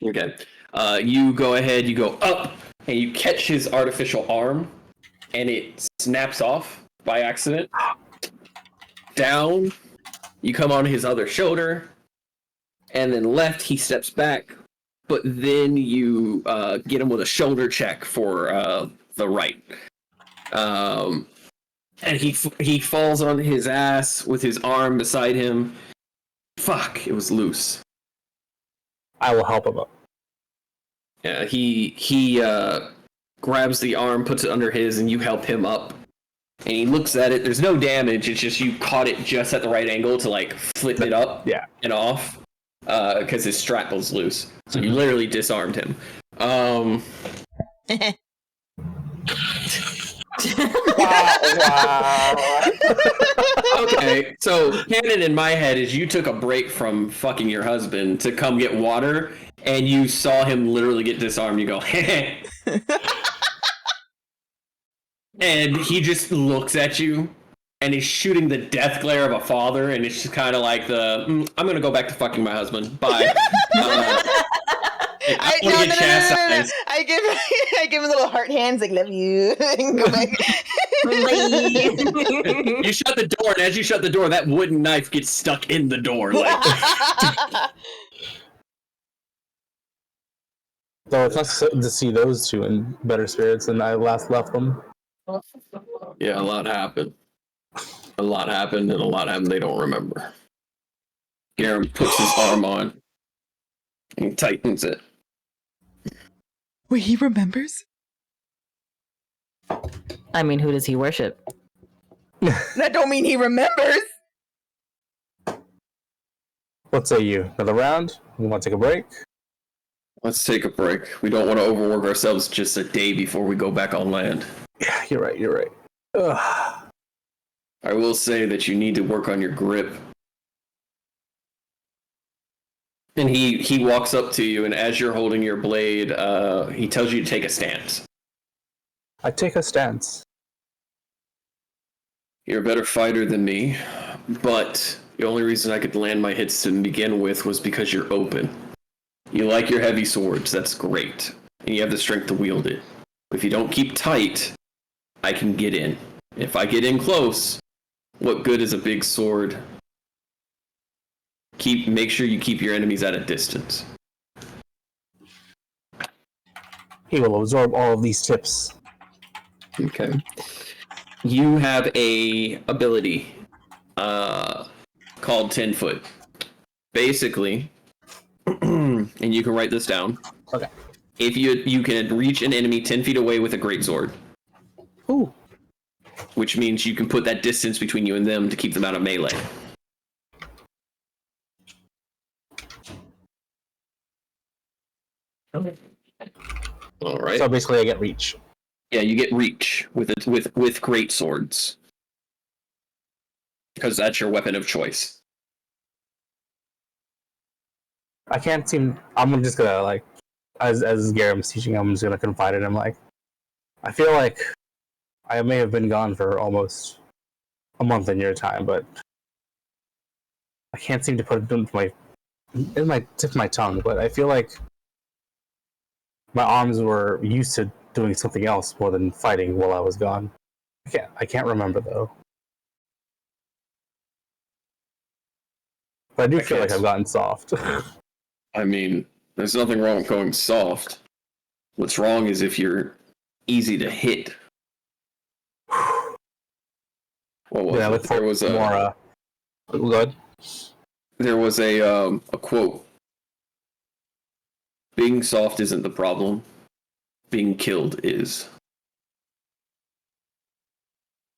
Okay. You go ahead, you go up, and you catch his artificial arm, and it snaps off by accident. Down, you come on his other shoulder, and then left, he steps back, but then you get him with a shoulder check for the right. And he falls on his ass with his arm beside him. Fuck, it was loose. I will help him up. Yeah, he grabs the arm, puts it under his, and you help him up. And he looks at it. There's no damage. It's just you caught it just at the right angle to flip it up and off because his strap was loose. So you literally disarmed him. Okay, so canon in my head is you took a break from fucking your husband to come get water, and you saw him literally get disarmed. You go, heh. And he just looks at you, and he's shooting the death glare of a father, and it's just kind of like I'm gonna go back to fucking my husband. Bye. I give him little heart hands, love you. And go back. You shut the door, and as you shut the door, that wooden knife gets stuck in the door. So it's nice to see those two in better spirits than I last left them. Yeah, a lot happened. And a lot happened they don't remember. Garen puts his arm on and tightens it. Wait, he remembers? I mean, who does he worship? That don't mean he remembers. What say you? Another round? You want to take a break? Let's take a break. We don't want to overwork ourselves just a day before we go back on land. Yeah, you're right. Ugh. I will say that you need to work on your grip. And he walks up to you, and as you're holding your blade, he tells you to take a stance. I take a stance. You're a better fighter than me, but the only reason I could land my hits to begin with was because you're open. You like your heavy swords, that's great, and you have the strength to wield it. If you don't keep tight, I can get in. If I get in close, what good is a big sword? Make sure you keep your enemies at a distance. He will absorb all of these tips. Okay. You have a ability called 10 foot. Basically, and you can write this down. Okay. If you can reach an enemy 10 feet away with a greatsword. Ooh. Which means you can put that distance between you and them to keep them out of melee. Okay. All right. So basically, I get reach. Yeah, you get reach with great swords because that's your weapon of choice. I can't seem. I'm just gonna as Garam's teaching, I'm just gonna confide in him. I feel like I may have been gone for almost a month in your time, but I can't seem to put it into my tip of my tongue. But I feel like my arms were used to doing something else more than fighting while I was gone. I can't remember though. But I do feel like I've gotten soft. I mean, there's nothing wrong with going soft. What's wrong is if you're easy to hit. What was it? There was more. Good. There was a quote Being soft isn't the problem. Being killed is.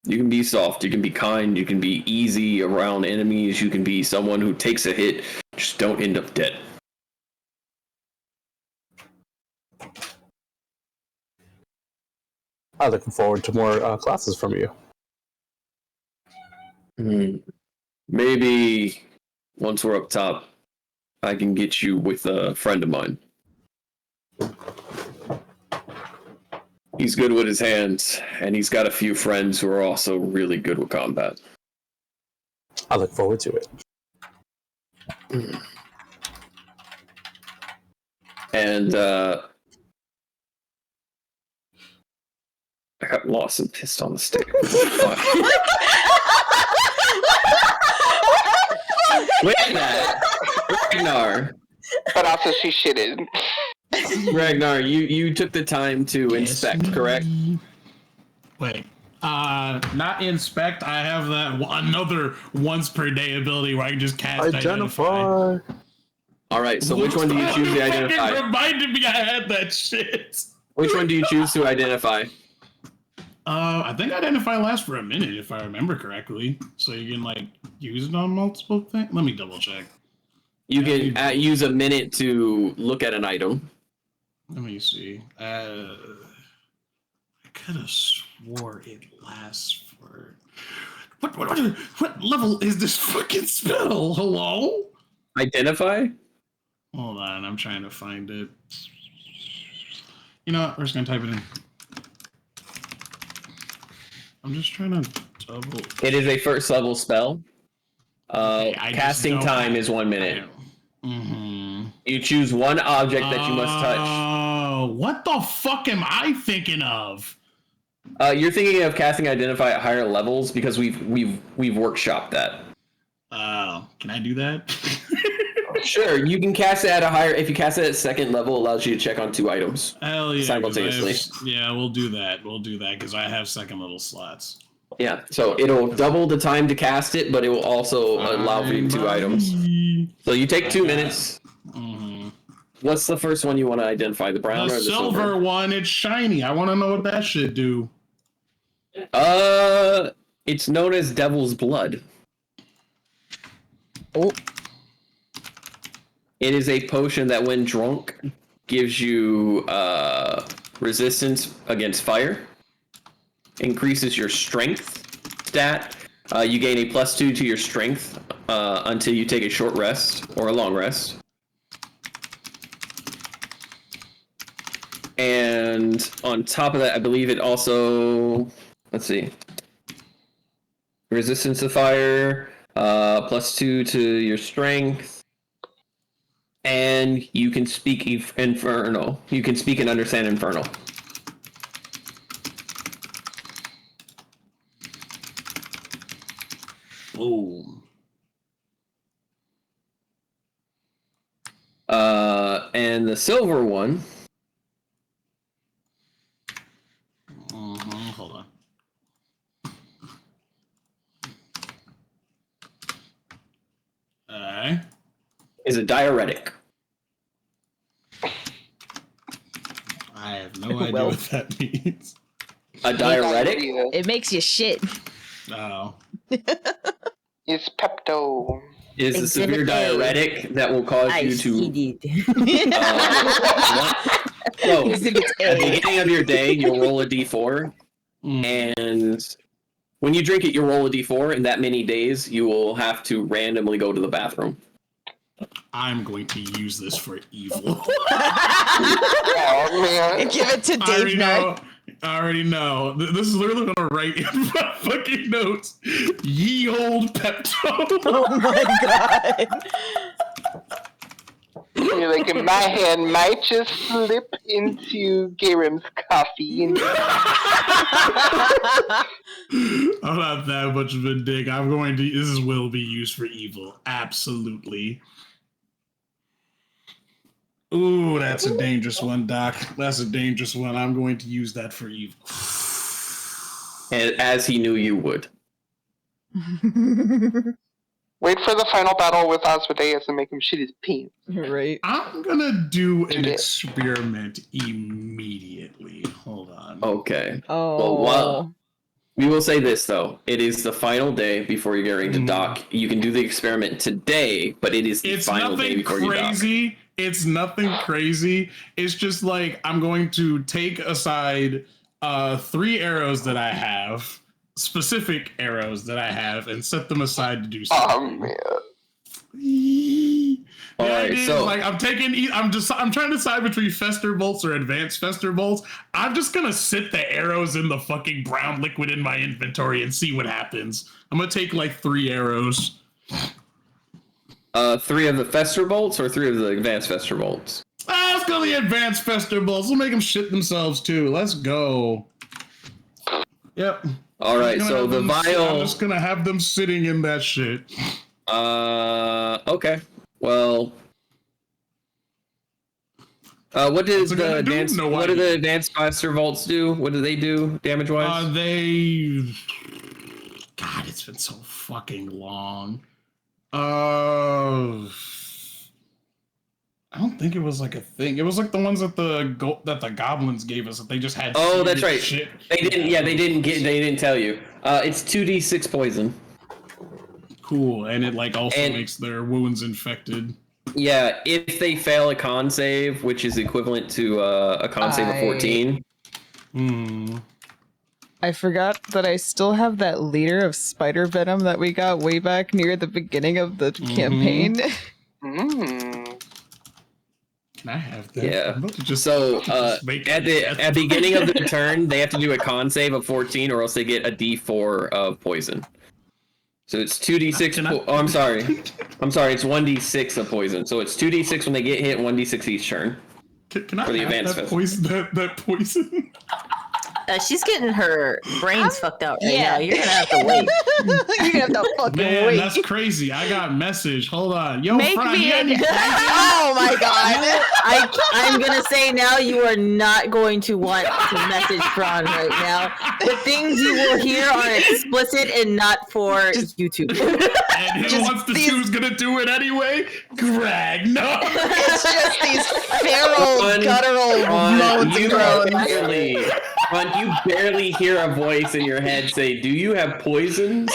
You can be soft, you can be kind, you can be easy around enemies, you can be someone who takes a hit, just don't end up dead. I'm looking forward to more classes from you. Maybe once we're up top, I can get you with a friend of mine. He's good with his hands, and he's got a few friends who are also really good with combat. I look forward to it. And I got lost and pissed on the stick. Wait a minute. Ragnar. But also she shitted. Ragnar, you took the time to inspect, correct? Wait. Not inspect. I have that another once per day ability where I can just cast identify. All right, so which one do you choose to identify? It reminded me I had that shit. Which one do you choose to identify? I think identify lasts for a minute if I remember correctly. So you can like use it on multiple things. Let me double check. You can use a minute to look at an item. Let me see. I could have swore it lasts for. What level is this fucking spell? Hello? Identify? Hold on, I'm trying to find it. You know what? We're just gonna type it in. I'm just trying to double. It is a first level spell. Casting time is 1 minute. Mm-hmm. You choose one object that you must touch. Oh, what the fuck am I thinking of? You're thinking of casting identify at higher levels because we've workshopped that. Can I do that? Sure, you can cast it at a higher. If you cast it at second level, it allows you to check on 2 items. Hell yeah! Simultaneously. Yeah, we'll do that. We'll do that because I have second level slots. Yeah, so it'll double the time to cast it, but it will also allow for you 2 items. So you take 2 minutes. Mm-hmm. What's the first one you want to identify? The brown or the silver one? It's shiny. I want to know what that should do. It's known as Devil's Blood. Oh. It is a potion that, when drunk, gives you resistance against fire, increases your strength stat. You gain a +2 to your strength until you take a short rest or a long rest. And on top of that, I believe it also, let's see, resistance to fire, +2 to your strength. And you can speak Infernal. You can speak and understand Infernal. Boom. And the silver one. Hold on. Is a diuretic. I have no idea what that means. A diuretic? It makes you shit. Oh. It's Pepto. It is a severe diuretic that will cause you to. So, at the beginning of your day, you'll roll a d4, and when you drink it, you'll roll a d4, and that many days, you will have to randomly go to the bathroom. I'm going to use this for evil. Oh, man. Give it to Dave Nut. I already know. This is literally gonna write in my fucking notes. Ye old Pepto. Oh my god. You're like, my hand might just slip into Garim's coffee. And I'm not that much of a dick. I'm going to. This will be used for evil. Absolutely. Ooh, that's a dangerous one, Doc. That's a dangerous one. I'm going to use that for evil. And as he knew you would. Wait for the final battle with Asmodeus and make him shit his pants. Right. I'm gonna do an experiment immediately. Hold on. Okay. Oh. Well, we will say this though: it is the final day before you're getting to dock. You can do the experiment today, but it is the final day before you dock. It's nothing crazy. It's just like I'm going to take aside 3 arrows that I have, specific arrows that I have, and set them aside to do something. Oh The Alright, idea so is like I'm trying to decide between Fester bolts or advanced Fester bolts. I'm just gonna sit the arrows in the fucking brown liquid in my inventory and see what happens. I'm gonna take like 3 arrows. 3 of the Fester bolts or 3 of the advanced Fester bolts? Let's go the advanced Fester bolts. We'll make them shit themselves too. Let's go. Yep. All right, so the vial. I'm just gonna have them sitting in that shit. Okay. Well. What did the advanced? What do the advanced Fester bolts do? What do they do damage wise? God, it's been so fucking long. I don't think it was like a thing. It was like the ones that the goblins gave us that they just had. Oh, that's right. Shit. They didn't. Yeah, they didn't tell you. It's 2d6 poison. Cool, and it like also makes their wounds infected. Yeah, if they fail a con save, which is equivalent to a con save of 14. I forgot that I still have that liter of spider venom that we got way back near the beginning of the campaign. Can I have that? Yeah. I'm about to just, so at the beginning of the turn, they have to do a con save of 14, or else they get a D4 of poison. So it's 2d6. Oh, I'm sorry. It's 1d6 of poison. So it's 2d6 when they get hit, 1d6 each turn. Can I have that poison? That poison? She's getting her brains fucked out right now. You're gonna have to wait. You're gonna have to fucking wait. That's crazy. I got a message. Hold on. Yo, Make Fran, me oh my god. I'm gonna say now you are not going to want to message Fran right now. The things you will hear are explicit and not for YouTube. And who wants to see who's gonna do it anyway? Greg, no. It's just these feral, guttural moans and groans. You barely hear a voice in your head say, "Do you have poisons?"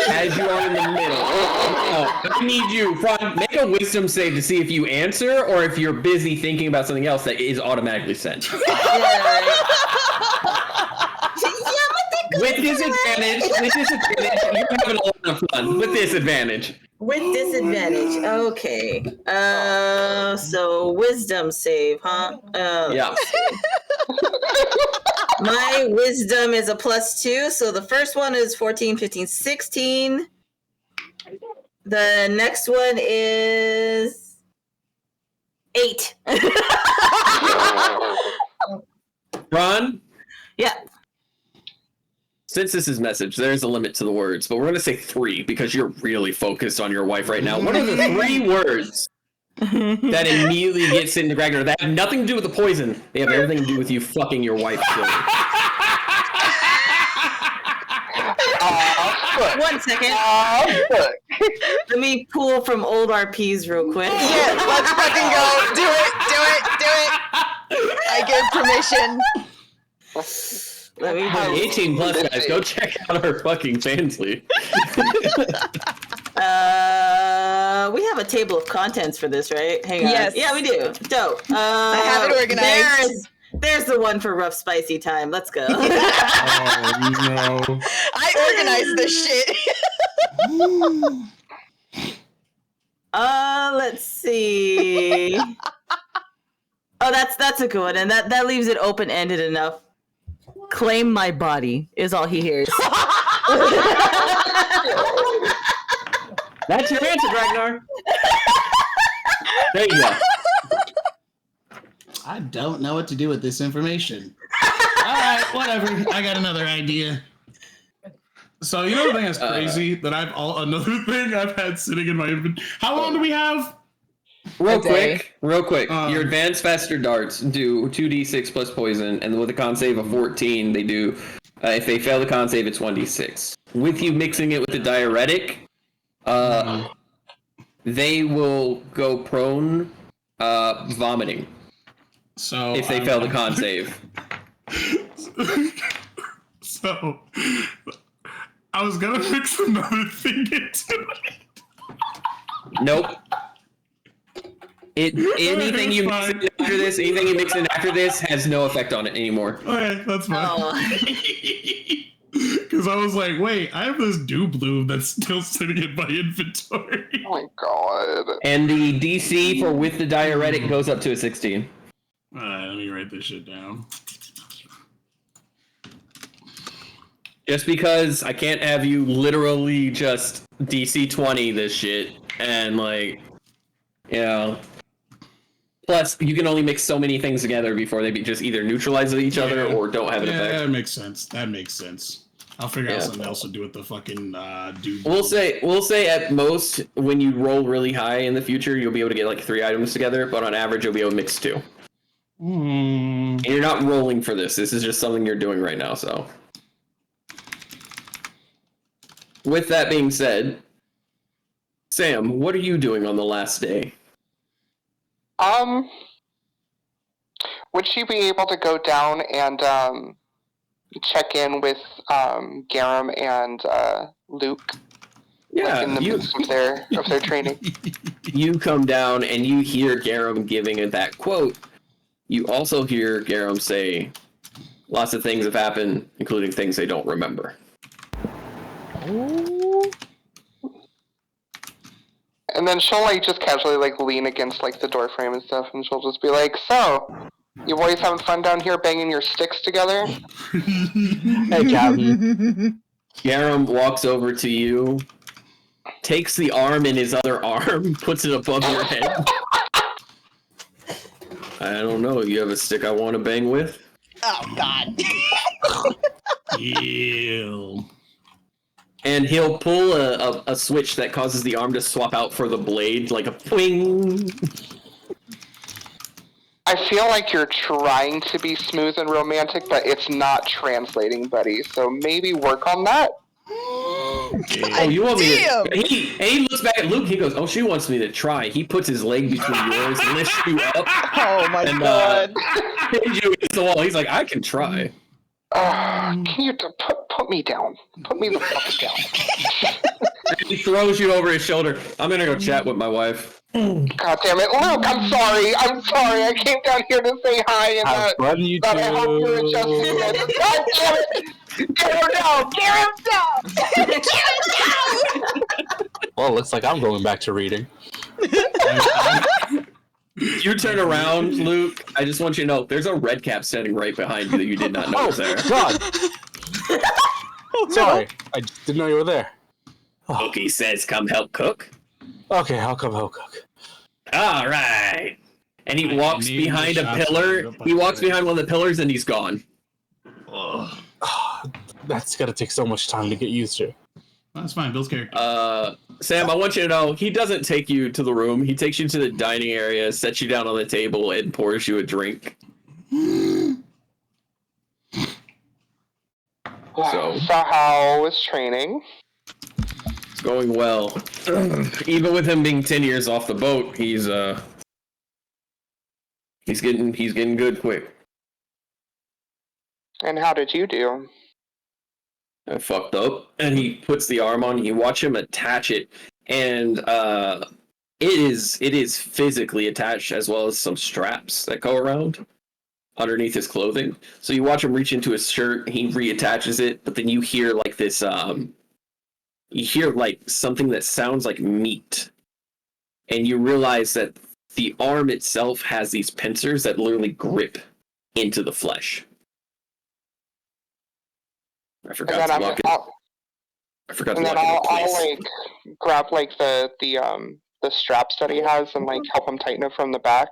As you are in the middle. I need you, Fran, make a wisdom save to see if you answer or if you're busy thinking about something else that is automatically sent. With disadvantage, you're having a lot of fun. With disadvantage. With disadvantage. Okay. So wisdom save, huh? Yeah. My wisdom is a +2, so the first one is 14, 15, 16. The next one is 8. Ron? Yeah. Since this is message, there's a limit to the words, but we're going to say 3 because you're really focused on your wife right now. What are the 3 words that immediately gets into Ragnar that have nothing to do with the poison? They have everything to do with you fucking your wife. 1 second. Let me pull from old RPs real quick. Yeah, let's fucking go. Do it. I give permission. Let me 18 plus guys, go check out our fucking fans league. We have a table of contents for this, right? Hang on. Yes. Yeah, we do. Dope. I have it organized. There's the one for rough spicy time. Let's go. Oh no. I organized this shit. Let's see. Oh, that's a good one, and that leaves it open ended enough. Claim my body is all he hears. That's your answer, Ragnar. There you go. I don't know what to do with this information. All right, whatever. I got another idea. So you know the thing that's crazy another thing I've had sitting in my inventory. How long do we have? Real quick. Your advanced faster darts do 2d6 plus poison, and with a con save of 14, they do. If they fail the con save, it's 1d6. With you mixing it with the diuretic, They will go prone, vomiting. So if they fail the con save. So I was gonna mix another thing into it. Nope. Anything you mix in after this, anything you mix in after this has no effect on it anymore. Okay, that's fine. Because I was like, wait, I have this Doobloom that's still sitting in my inventory. Oh my god. And the DC for with the diuretic goes up to a 16. Alright, let me write this shit down. Just because I can't have you literally just DC 20 this shit and like, you know. Plus, you can only mix so many things together before they just either neutralize each other or don't have an effect. That makes sense. That makes sense. I'll figure out something else to do with the fucking dude. We'll say at most when you roll really high in the future, you'll be able to get like 3 items together, but on average you'll be able to mix 2. And you're not rolling for this. This is just something you're doing right now. So, with that being said, Sam, what are you doing on the last day? Would she be able to go down and check in with Garum and Luke? Yeah, like in the midst of their training. You come down and you hear Garum giving it that quote. You also hear Garum say, "Lots of things have happened, including things they don't remember." And then she'll like just casually like lean against like the door frame and stuff, and she'll just be like, "So, you boys having fun down here banging your sticks together?" Hey, Captain. Garum walks over to you, takes the arm in his other arm, puts it above your head. I don't know. You have a stick I want to bang with? Oh, God. Ew. And he'll pull a switch that causes the arm to swap out for the blade, like a pwing. I feel like you're trying to be smooth and romantic, but it's not translating, buddy. So maybe work on that. Oh, you want me to? He looks back at Luke. He goes, "Oh, she wants me to try." He puts his leg between yours, lifts you up. Oh my god! Pins you against the wall. He's like, "I can try." Can you put me down? Put me the fuck down. He throws you over his shoulder. I'm gonna go chat with my wife. God damn it, Luke! I'm sorry. I came down here to say hi and that I hope you're adjusting this. God damn it! Get her down! Get him down! Get him down! Well, looks like I'm going back to reading. You turn around, Luke. I just want you to know there's a red cap standing right behind you that you did not know was there. God. Sorry, I didn't know you were there. Loki says, "Come help cook." Okay, I'll come help cook. All right. And he walks behind a pillar. He walks behind one of the pillars and he's gone. Ugh. That's gonna take so much time to get used to. That's fine, Bill's character. Sam, I want you to know he doesn't take you to the room. He takes you to the dining area, sets you down on the table, and pours you a drink. So how was training? It's going well. Even with him being 10 years off the boat, he's getting good quick. And how did you do? I fucked up. And he puts the arm on. You watch him attach it, and it is physically attached as well as some straps that go around underneath his clothing. So you watch him reach into his shirt. He reattaches it, but then you hear like this. You hear like something that sounds like meat, and you realize that the arm itself has these pincers that literally grip into the flesh. I forgot to lock it. I forgot to lock it in place. I'll like grab like the straps that he has and like help him tighten it from the back,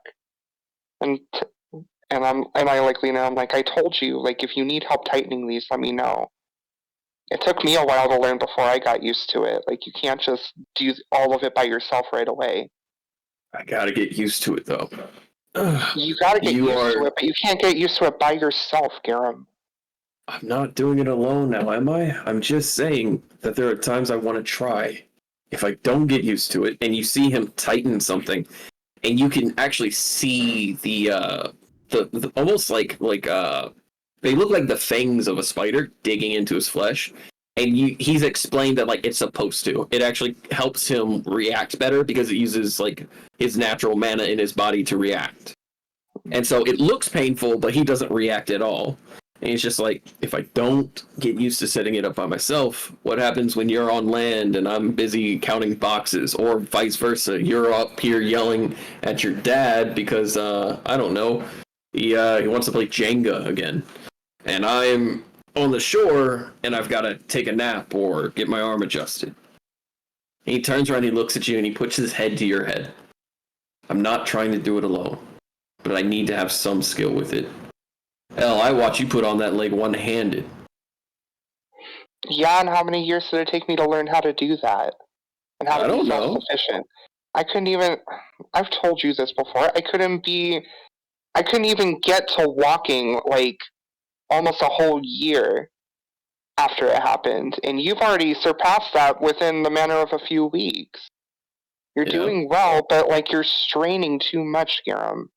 and I like lean out. I'm like, I told you, like if you need help tightening these, let me know. It took me a while to learn before I got used to it. Like you can't just do all of it by yourself right away. I gotta get used to it though. You gotta get used to it, but you can't get used to it by yourself, Garum. I'm not doing it alone now, am I? I'm just saying that there are times I want to try, if I don't get used to it, and you see him tighten something, and you can actually see the almost like they look like the fangs of a spider digging into his flesh. And he's explained that like it's supposed to. It actually helps him react better because it uses like his natural mana in his body to react. And so it looks painful, but he doesn't react at all. And he's just like, if I don't get used to setting it up by myself, what happens when you're on land and I'm busy counting boxes, or vice versa? You're up here yelling at your dad because I don't know, he wants to play Jenga again, and I'm on the shore and I've got to take a nap or get my arm adjusted. And he turns around, he looks at you, and he puts his head to your head. I'm not trying to do it alone, but I need to have some skill with it. Hell, I watch you put on that leg one-handed. Yeah, and how many years did it take me to learn how to do that? And how to be self-sufficient? I couldn't even... I've told you this before. I couldn't even get to walking, like, almost a whole year after it happened. And you've already surpassed that within the matter of a few weeks. You're doing well, but, like, you're straining too much, Garum.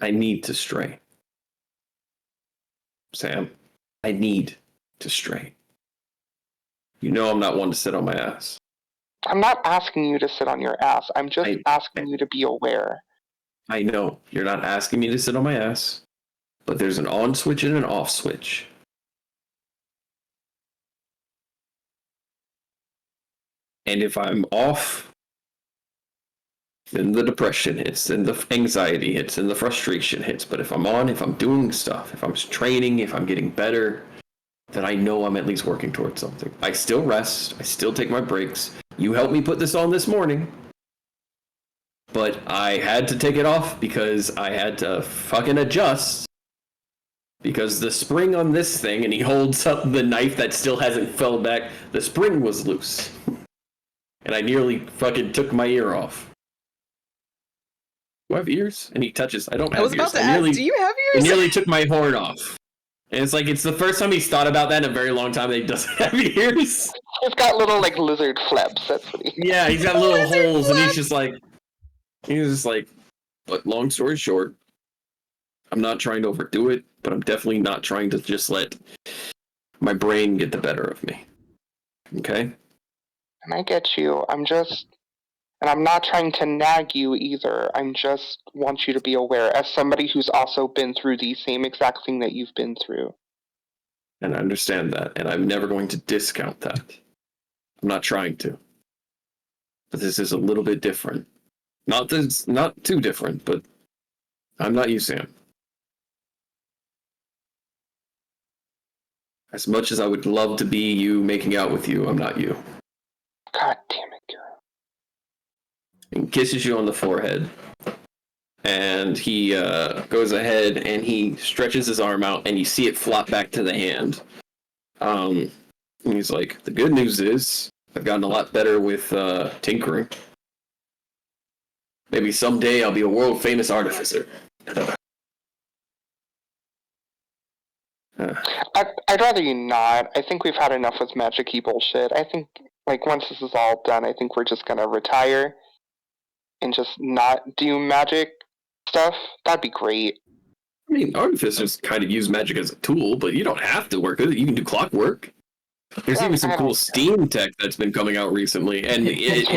I need to strain. Sam, I need to strain. You know I'm not one to sit on my ass. I'm not asking you to sit on your ass. I'm just asking you to be aware. I know. You're not asking me to sit on my ass, but there's an on switch and an off switch. And if I'm off, then the depression hits, and the anxiety hits, and the frustration hits. But if I'm on, if I'm doing stuff, if I'm training, if I'm getting better, then I know I'm at least working towards something. I still rest. I still take my breaks. You helped me put this on this morning. But I had to take it off because I had to fucking adjust. Because the spring on this thing, and he holds up the knife that still hasn't fell back, the spring was loose. And I nearly fucking took my ear off. Do I have ears? And he touches. I don't have ears. I was about to ask, do you have ears? I nearly took my horn off. And it's like, it's the first time he's thought about that in a very long time that he doesn't have ears. He's got little, like, lizard flaps. That's what he... Yeah, he's got little holes, and he's just like... But long story short, I'm not trying to overdo it, but I'm definitely not trying to just let my brain get the better of me. Okay? And I get you. And I'm not trying to nag you either. I just want you to be aware, as somebody who's also been through the same exact thing that you've been through. And I understand that, and I'm never going to discount that. I'm not trying to. But this is a little bit different. Not too different, but I'm not you, Sam. As much as I would love to be you making out with you, I'm not you. God damn it, girl. And kisses you on the forehead. And he goes ahead and he stretches his arm out, and you see it flop back to the hand. And he's like, the good news is I've gotten a lot better with tinkering. Maybe someday I'll be a world famous artificer. I'd rather you not. I think we've had enough with magic-y bullshit. I think, like, once this is all done, I think we're just gonna retire and just not do magic stuff. That'd be great. I mean, artificers kind of use magic as a tool, but you don't have to work with it. You can do clockwork. There's even some cool Steam tech that's been coming out recently, and it's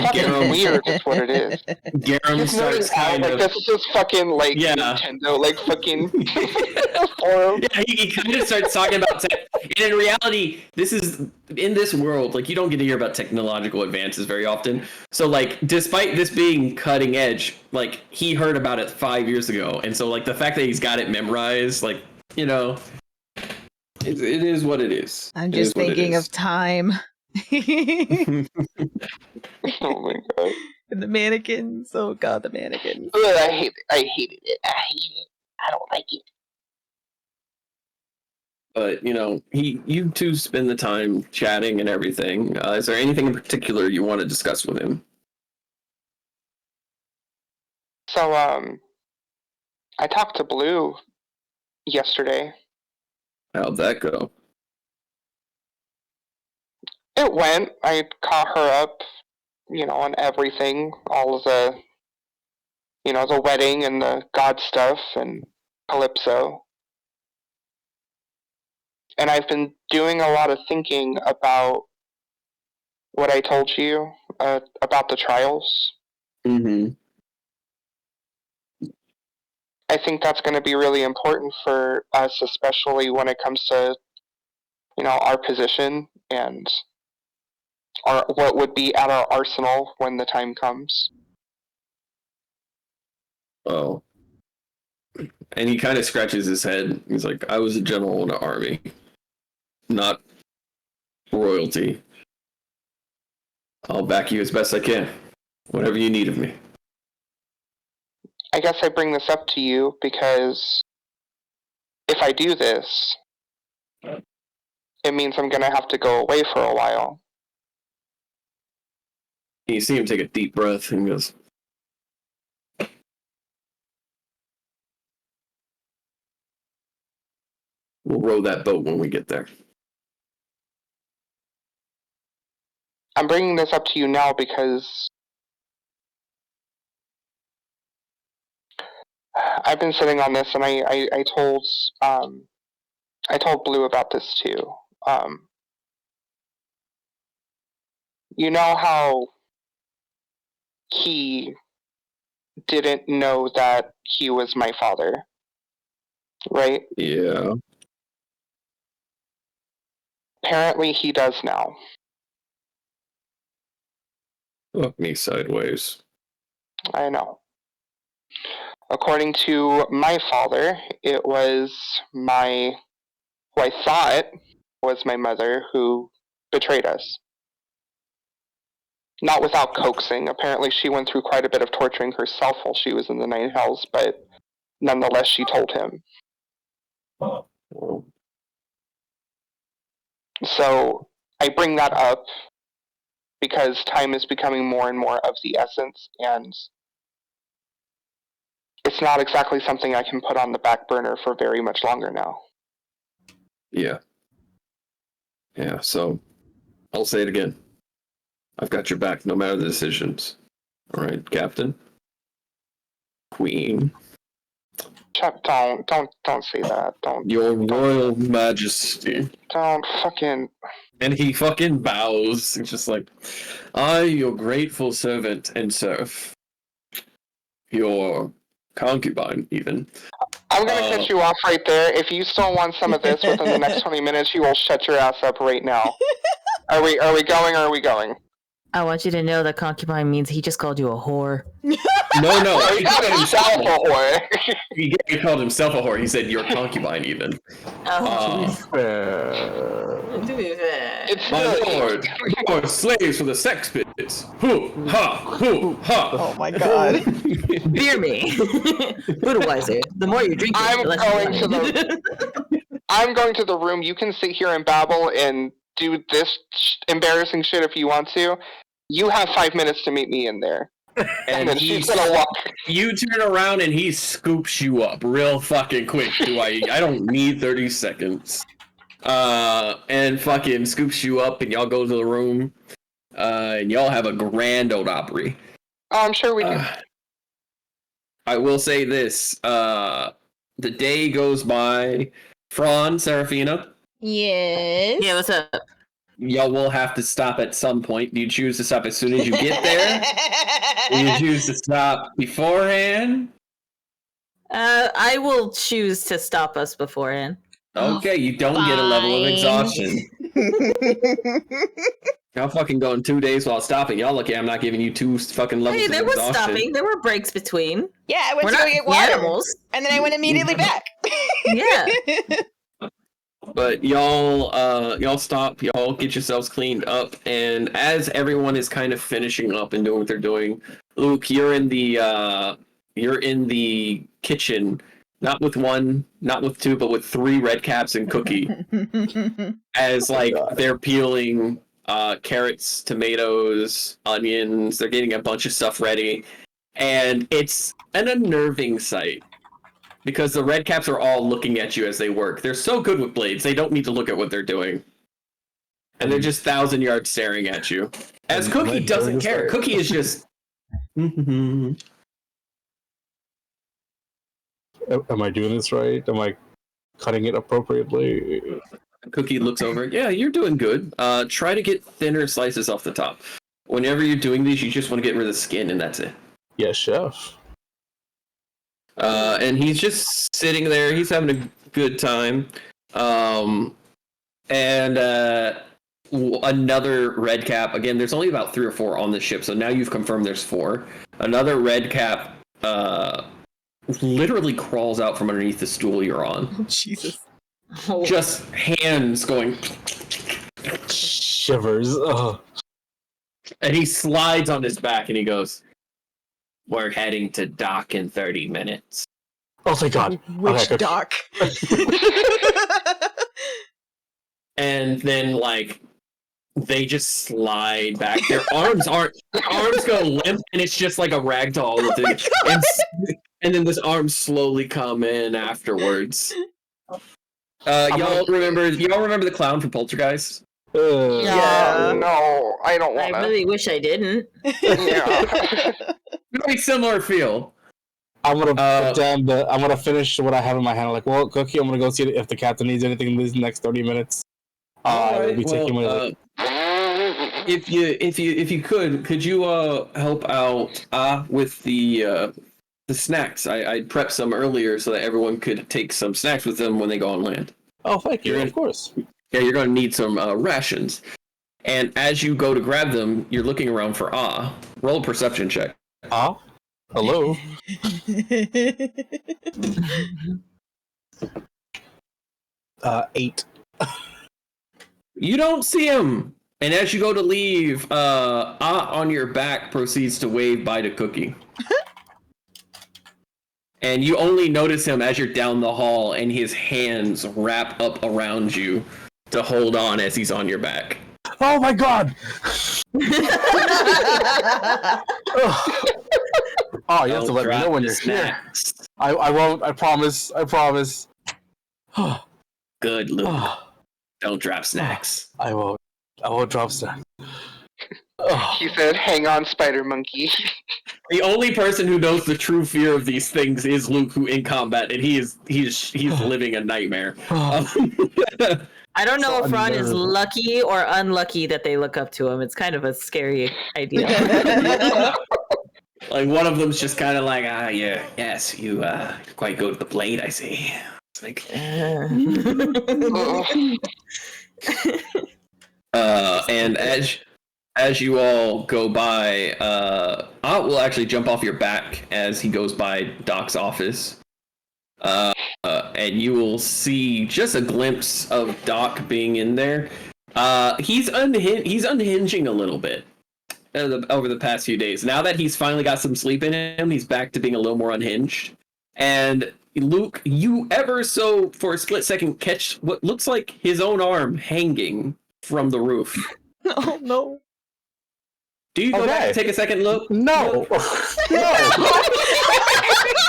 weird. That's what it is. Garum starts kind of. This is just fucking like Nintendo, like fucking forum. Yeah, he kind of starts talking about tech. And in reality, this is in this world, like, you don't get to hear about technological advances very often. So, like, despite this being cutting edge, like, he heard about it 5 years ago, and so, like, the fact that he's got it memorized, like, you know. It is what it is. I'm just thinking of time. Oh my god. And the mannequins. Oh god, the mannequins. Ugh, I hated it. I don't like it. But, you know, you two spend the time chatting and everything. Is there anything in particular you want to discuss with him? So, I talked to Blue yesterday. How'd that go? It went. I caught her up, on everything. All of the, the wedding and the god stuff and Calypso. And I've been doing a lot of thinking about what I told you about the trials. Mm-hmm. I think that's going to be really important for us, especially when it comes to, our position and what would be at our arsenal when the time comes. Oh. And he kind of scratches his head. He's like, I was a general in the army, not royalty. I'll back you as best I can. Whatever you need of me. I guess I bring this up to you because if I do this, it means I'm going to have to go away for a while. You see him take a deep breath and goes, we'll row that boat when we get there. I'm bringing this up to you now because I've been sitting on this, and I told Blue about this too. You know how he didn't know that he was my father, right? Yeah. Apparently he does now. Look me sideways. I know. According to my father, it was who I thought was my mother who betrayed us. Not without coaxing. Apparently she went through quite a bit of torturing herself while she was in the Nine Hells, but nonetheless she told him. So I bring that up because time is becoming more and more of the essence, and it's not exactly something I can put on the back burner for very much longer now. Yeah. Yeah, so I'll say it again. I've got your back no matter the decisions. All right, Captain? Queen? Chuck, don't say that. Your Royal Majesty. Don't fucking... And he fucking bows. He's just like, I, your grateful servant and serf. Your concubine, even. I'm gonna cut you off right there. If you still want some of this within the next 20 minutes, you will shut your ass up right now. Are we going or are we going? I want you to know that concubine means he just called you a whore. No. He called himself a whore. He called himself a whore. He said your concubine, even. To be fair. It's My lord, slaves for the sex bits. Hoo, ha, hoo, ha. Oh my god. Beer me. Budweiser. The more you drink, I'm the less going you to like. the I'm going to the room. You can sit here and babble and do this embarrassing shit if you want to. You have 5 minutes to meet me in there. And then she's gonna walk. You turn around and he scoops you up real fucking quick. I don't need 30 seconds. And fucking scoops you up and y'all go to the room. And y'all have a grand old Opry. Oh, I'm sure we do. I will say this. The day goes by. Fran, Serafina. Yes. Yeah, what's up? Y'all will have to stop at some point. Do you choose to stop as soon as you get there? Do you choose to stop beforehand? I will choose to stop us beforehand. Okay, you don't get a level of exhaustion. Y'all fucking going 2 days while stopping. Y'all lucky I'm not giving you 2 fucking levels Hey, of there was exhaustion. stopping. There were breaks between. Yeah, I went We're to go not get water, animals. and then I went immediately back. Yeah. But y'all stop, y'all get yourselves cleaned up, and as everyone is kind of finishing up and doing what they're doing, Luke, you're in the kitchen, not with 1, not with 2, but with 3 red caps and Cookie, as like they're peeling carrots, tomatoes, onions. They're getting a bunch of stuff ready, and it's an unnerving sight. Because the red caps are all looking at you as they work. They're so good with blades, they don't need to look at what they're doing. and they're just 1,000 yards staring at you. As Cookie doesn't care. Cookie is just. Am I doing this right? Am I cutting it appropriately? Cookie looks over. Yeah, you're doing good. Try to get thinner slices off the top. Whenever you're doing these, you just want to get rid of the skin, and that's it. Yes, chef. And he's just sitting there. He's having a good time. Another red cap. Again, there's only about 3 or 4 on the ship, so now you've confirmed there's 4. Another red cap literally crawls out from underneath the stool you're on. Oh, Jesus. Just hands going. Shivers. Ugh. And he slides on his back and he goes, "We're heading to dock in 30 minutes. Oh, thank God. Which dock? And then, like, they just slide back. Their arms go limp, and it's just like a ragdoll. And then this arm slowly come in afterwards. Y'all remember the clown from Poltergeist? Yeah, no, I don't want to. I really wish I didn't. Yeah. Very similar feel. I'm gonna finish what I have in my hand. I'm like, well, Cookie, I'm gonna go see if the captain needs anything in these next 30 minutes. If you could you help out with the snacks? I prepped some earlier so that everyone could take some snacks with them when they go on land. Oh, thank you. Of course. Yeah, you're going to need some rations. And as you go to grab them, you're looking around for Roll a perception check. Hello. 8. You don't see him. And as you go to leave, on your back proceeds to wave bye to Cookie. And you only notice him as you're down the hall, and his hands wrap up around you to hold on as he's on your back. Oh my God! Oh, you have to let me know when you're here. I won't. I promise. Good, Luke. Don't drop snacks. I won't. I won't drop snacks. He said, "Hang on, Spider Monkey." The only person who knows the true fear of these things is Luke, who in combat, and he's living a nightmare. I don't know if Ron is lucky or unlucky that they look up to him. It's kind of a scary idea. Like, one of them's just kind of like, yes, you're quite good with the blade, I see. It's like, and as you all go by, Ott will actually jump off your back as he goes by Doc's office. And you will see just a glimpse of Doc being in there. He's unhinging a little bit over the past few days. Now that he's finally got some sleep in him, he's back to being a little more unhinged. And Luke, you ever so for a split second catch what looks like his own arm hanging from the roof. Oh no. Do you go back and take a second look? No. No.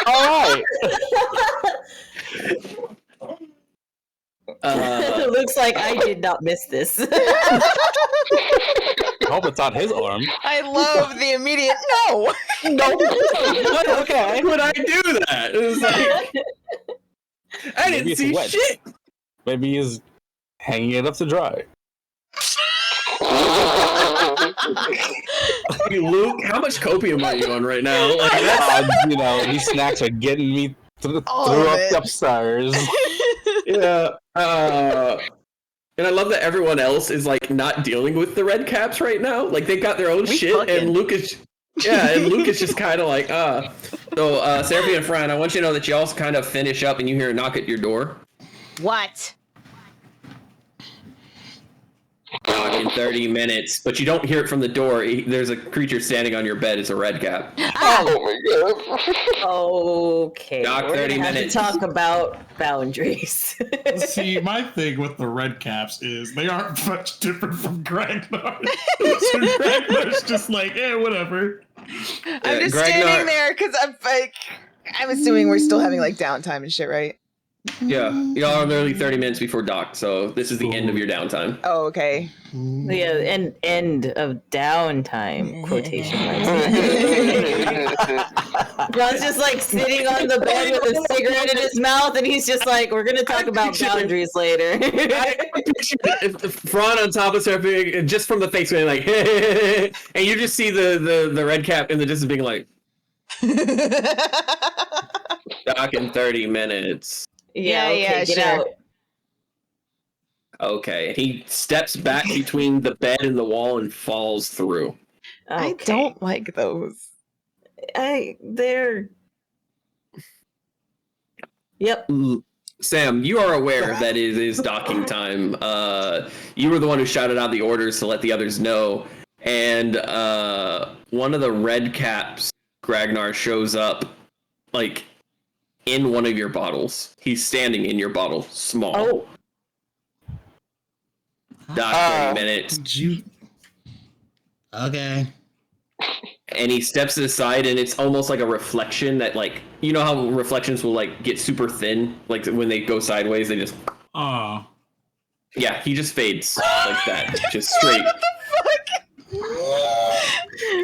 All right. Looks like I did not miss this. I hope it's not his arm. I love the immediate no. No. Okay. Would I do that? It was like, I didn't see shit. Maybe he's hanging it up to dry. Hey, Luke, how much copium are you on right now? Like, these snacks are getting me through up upstairs. Yeah. And I love that everyone else is like not dealing with the red caps right now. Like, they got their own shit, and Luke is just kind of like, So, Seraphine and Fran, I want you to know that you all kind of finish up and you hear a knock at your door. What? In 30 minutes, but you don't hear it from the door. There's a creature standing on your bed. It's a red cap. Oh my God. Okay. Doc, we're 30 gonna have minutes. to talk about boundaries. See, my thing with the red caps is they aren't much different from Gragnar. So Gragnar's just like, whatever. I'm just standing there because I'm assuming we're still having like downtime and shit, right? Yeah, y'all are literally 30 minutes before dock, so this is the end of your downtime. Oh, okay. Yeah, end of downtime, quotation marks. Ron's just like sitting on the bed with a cigarette in his mouth, and he's just like, we're gonna talk about boundaries later. Fran on top of surfing, just from the face going like, and you just see the red cap in the distance being like, dock in 30 minutes. Okay, get out. Okay, he steps back between the bed and the wall and falls through. Okay. I don't like those. They're. Yep. Sam, you are aware that it is docking time. You were the one who shouted out the orders to let the others know, and one of the red caps, Ragnar, shows up, like, in one of your bottles. He's standing in your bottle, small. Oh. Dock 30 minutes. Okay. And he steps aside, and it's almost like a reflection that, like, you know how reflections will, like, get super thin? Like, when they go sideways, they just... Aw. Yeah, he just fades like that. Just straight.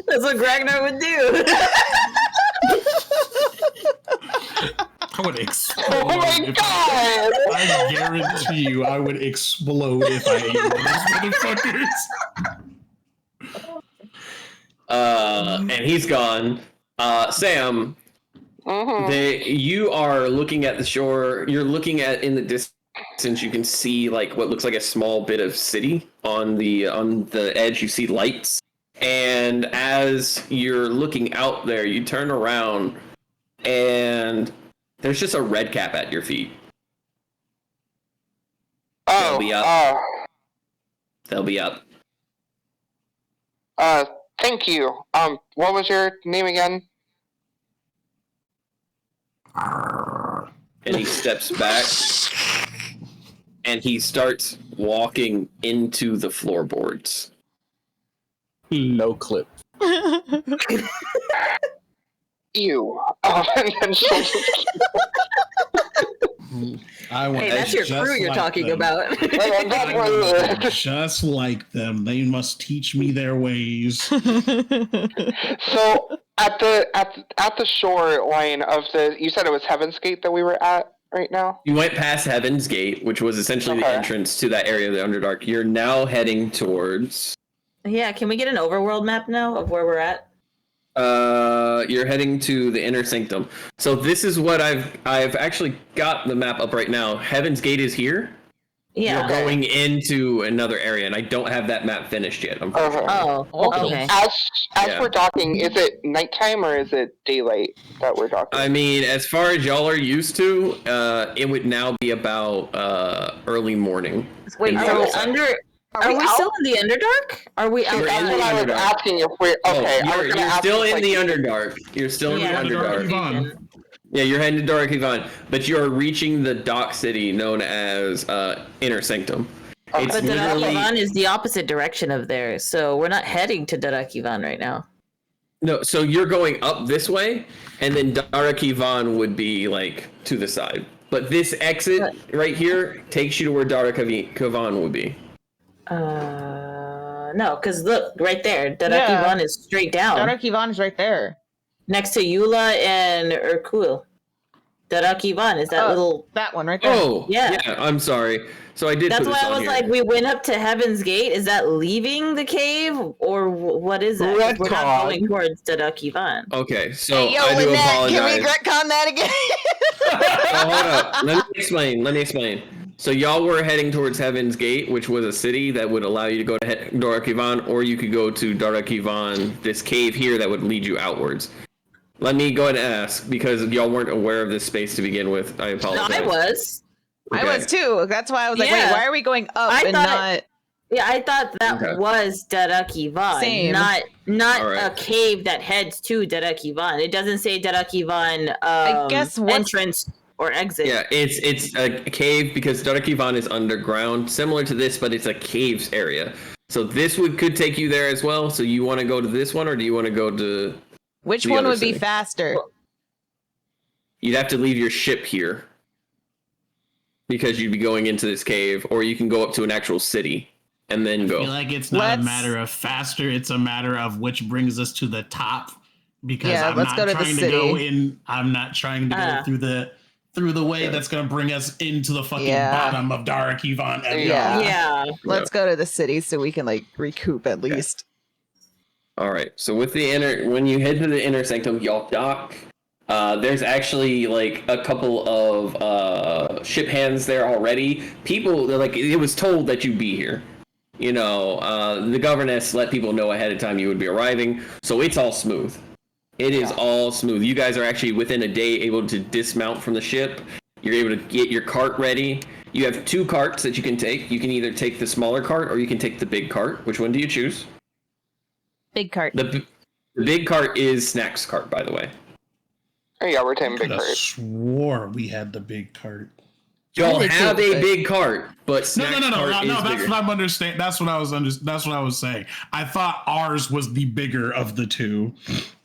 That's what Ragnar would do. I would explode. Oh my god! I guarantee you, I would explode if I ate one of those motherfuckers. And he's gone. Sam, you are looking at the shore. You're looking at in the distance. You can see like what looks like a small bit of city on the edge. You see lights, and as you're looking out there, you turn around, and there's just a red cap at your feet. They'll be up. They'll be up. Thank you. What was your name again? And he steps back, and he starts walking into the floorboards. No clip. Ew. And then she'll just... Hey, that's your crew you're talking about. Just like them. They must teach me their ways. So at the shoreline of you said it was Heaven's Gate that we were at right now? You went past Heaven's Gate, which was essentially the entrance to that area of the Underdark. You're now heading towards... Yeah, can we get an overworld map now of where we're at? You're heading to the Inner Sanctum. So this is what I've actually got the map up right now. Heaven's Gate is here. Yeah. You're going into another area, and I don't have that map finished yet. Oh, okay. As we're docking, is it nighttime or is it daylight that we're docking? I mean, as far as y'all are used to, it would now be about early morning. Wait, are we under? Are we still in the Underdark? Are we out? You're in the I was Underdark. asking if we're okay. You're still in the Underdark. You're still in the Underdark. Yeah, you're heading to Dark Ivan, but you're reaching the dock city known as Inner Sanctum. But Dark Ivan is the opposite direction of there, so we're not heading to Dark Ivan right now. No, so you're going up this way, and then Dark Ivan would be like to the side. But this exit right here takes you to where Dark Ivan would be. No, because look, right there, Dark Ivan is straight down. Dark Ivan is right there. Next to Eula and Urkul. Dark Ivan is that little... That one right there. Oh, yeah, I'm sorry. So I did. That's put why this I on was here. like, we went up to Heaven's Gate. Is that leaving the cave, or what is that? We're not going towards Dark Ivan. Okay, so Hey, yo, I do Lynette, apologize. can we retcon that again? Hold up. Let me explain. So y'all were heading towards Heaven's Gate, which was a city that would allow you to go to Dark Ivan, or you could go to Dark Ivan, this cave here that would lead you outwards. Let me go ahead and ask, because y'all weren't aware of this space to begin with. I apologize. No, I was. Okay. I was too. That's why I was like, wait, why are we going up not... Yeah, I thought that was Dark Ivan, Same. not right. a cave that heads to Dark Ivan. It doesn't say Dark Ivan I guess entrance or exit. Yeah, it's a cave because Dark Ivan is underground, similar to this, but it's a caves area. So this could take you there as well. So you want to go to this one, or do you want to go to... Which the one other would be city? faster? You'd have to leave your ship here. because you'd be going into this cave, or you can go up to an actual city and then I go. feel like it's not a matter of faster; it's a matter of which brings us to the top. Because I'm not trying to go in. I'm not trying to go through the way that's going to bring us into the fucking bottom of Dara Kivan. Yeah. Let's go to the city so we can like recoup at least. All right. So with when you head to the inner sanctum, y'all dock. There's actually like a couple of ship hands there already. People, like, it was told that you'd be here. You know, the governess let people know ahead of time you would be arriving, so it's all smooth. It is all smooth. You guys are actually within a day able to dismount from the ship. You're able to get your cart ready. You have 2 carts that you can take. You can either take the smaller cart or you can take the big cart. Which one do you choose? Big cart. The big cart is Snack's cart, by the way. Oh, yeah, we're taking big I cart. swore we had the big cart. Y'all have a big cart, but Snack's no. cart is That's bigger. what I'm understanding. That's what I was saying. I thought ours was the bigger of the 2.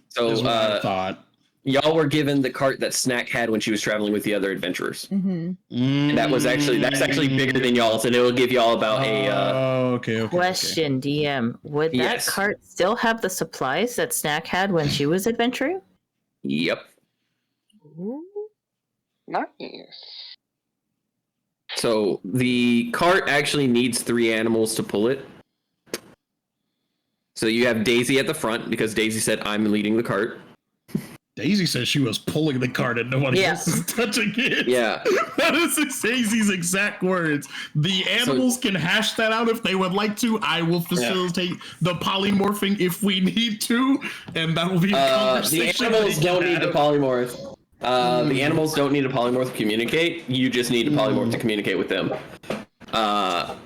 So is what I thought. Y'all were given the cart that Snack had when she was traveling with the other adventurers. And that's actually bigger than y'all's, and it will give y'all about okay. Question, DM. Would that cart still have the supplies that Snack had when she was adventuring? Yep. Nice. So the cart actually needs 3 animals to pull it. So you have Daisy at the front because Daisy said, "I'm leading the cart." Daisy says she was pulling the cart and nobody else is touching it. Yeah. That is Daisy's exact words. The animals can hash that out if they would like to. I will facilitate the polymorphing if we need to, and that will be a conversation. The animals don't need to polymorph. The animals don't need to polymorph to communicate. You just need to polymorph to communicate with them.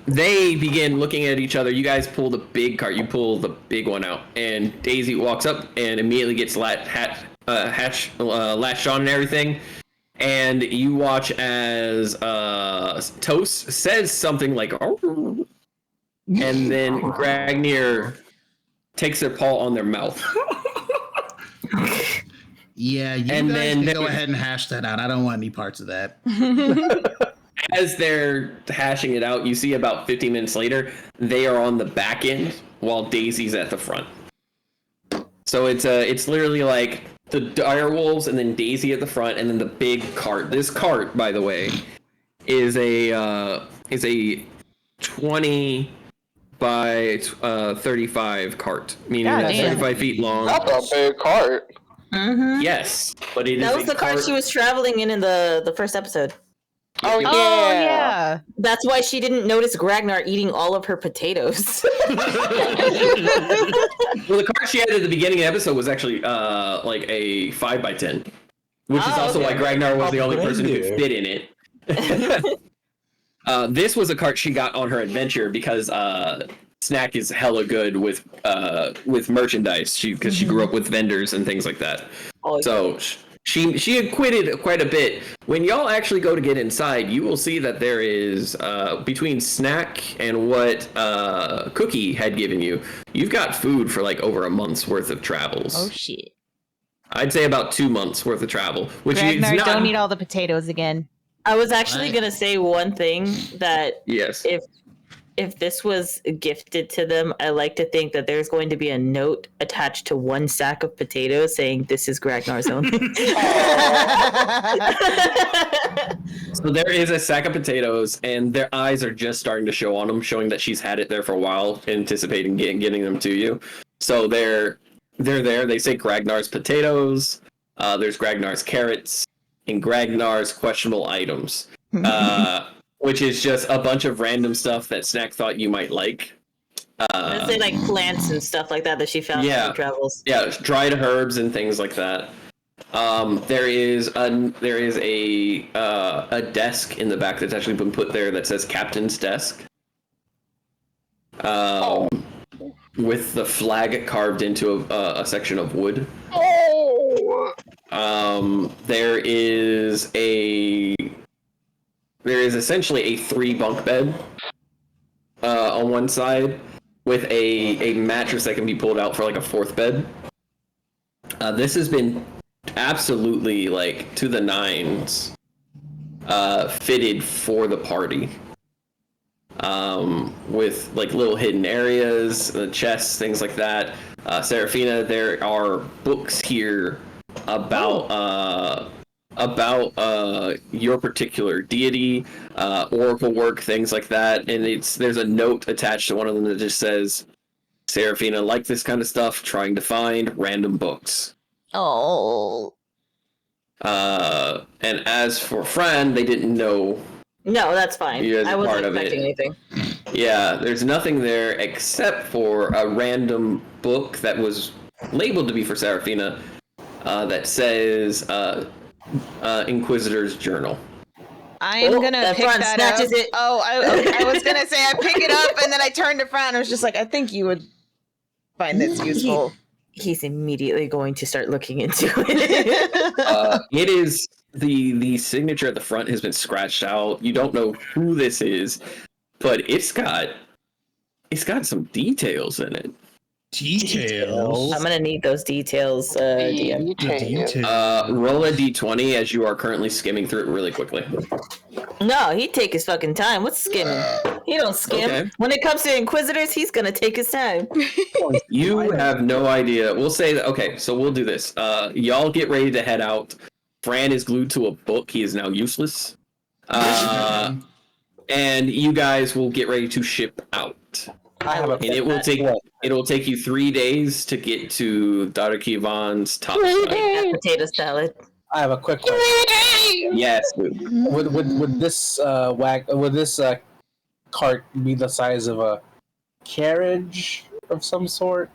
They begin looking at each other. You guys pull the big cart. You pull the big one out, and Daisy walks up and immediately gets latched on and everything. And you watch as Toast says something like, "Oh," and then Gragnir takes their paw on their mouth. Yeah, you and guys then can go ahead and hash that out. I don't want any parts of that. As they're hashing it out, you see about 15 minutes later, they are on the back end while Daisy's at the front. So it's literally like the dire wolves and then Daisy at the front and then the big cart. This cart, by the way, is a 20 by 35 cart, meaning that's 35 feet long. That's a big cart. Mm-hmm. Yes, but that was the cart she was traveling in the first episode. Oh yeah. That's why she didn't notice Ragnar eating all of her potatoes. Well, the cart she had at the beginning of the episode was actually like a 5 by 10, which is also why Ragnar was the only person who could fit in it. This was a cart she got on her adventure because Snack is hella good with merchandise. Because she grew up with vendors and things like that. So she acquitted quite a bit. When y'all actually go to get inside, you will see that there is between Snack and what Cookie had given you, you've got food for like over a month's worth of travels. Oh shit! I'd say about 2 months worth of travel. Which Ragnar, is not... don't eat all the potatoes again. I was actually gonna say one thing that if this was gifted to them, I like to think that there's going to be a note attached to one sack of potatoes saying this is Ragnar's own. So there is a sack of potatoes, and their eyes are just starting to show on them, showing that she's had it there for a while, anticipating getting them to you. So they're there. They say Gragnar's potatoes. There's Gragnar's carrots and Gragnar's questionable items. Which is just a bunch of random stuff that Snack thought you might like. Let's say like plants and stuff like that she found in her travels. Yeah, dried herbs and things like that. There is a desk in the back that's actually been put there that says Captain's Desk. With the flag carved into a section of wood. There is essentially a 3 bunk bed on one side with a mattress that can be pulled out for like a 4th bed. This has been absolutely like to the nines fitted for the party. With like little hidden areas, chests, things like that. Seraphina, there are books here about your particular deity, oracle work, things like that. And there's a note attached to one of them that just says, Seraphina like this kind of stuff, trying to find random books. Oh. And as for Fran, they didn't know. No, that's fine. I wasn't expecting anything. Yeah, there's nothing there except for a random book that was labeled to be for Seraphina that says Inquisitor's Journal. I'm gonna pick that up. It. Oh, I was gonna say I pick it up, and then I turned to Fran. I was just like, I think you would find this useful. He's immediately going to start looking into it. It is the signature at the front has been scratched out. You don't know who this is, but it's got some details in it. Details. I'm gonna need those details. DM. Roll a d20 as you are currently skimming through it really quickly. No, he'd take his fucking time. What's skimming? He don't skim. Okay. When it comes to Inquisitors, he's gonna take his time. You have no idea. We'll say that. Okay, so we'll do this. Y'all get ready to head out. Fran is glued to a book. He is now useless. And you guys will get ready to ship out. And it'll take you 3 days to get to Dr. Kivan's top side. Potato salad. I have a quick question. Yes. Would this cart be the size of a carriage of some sort?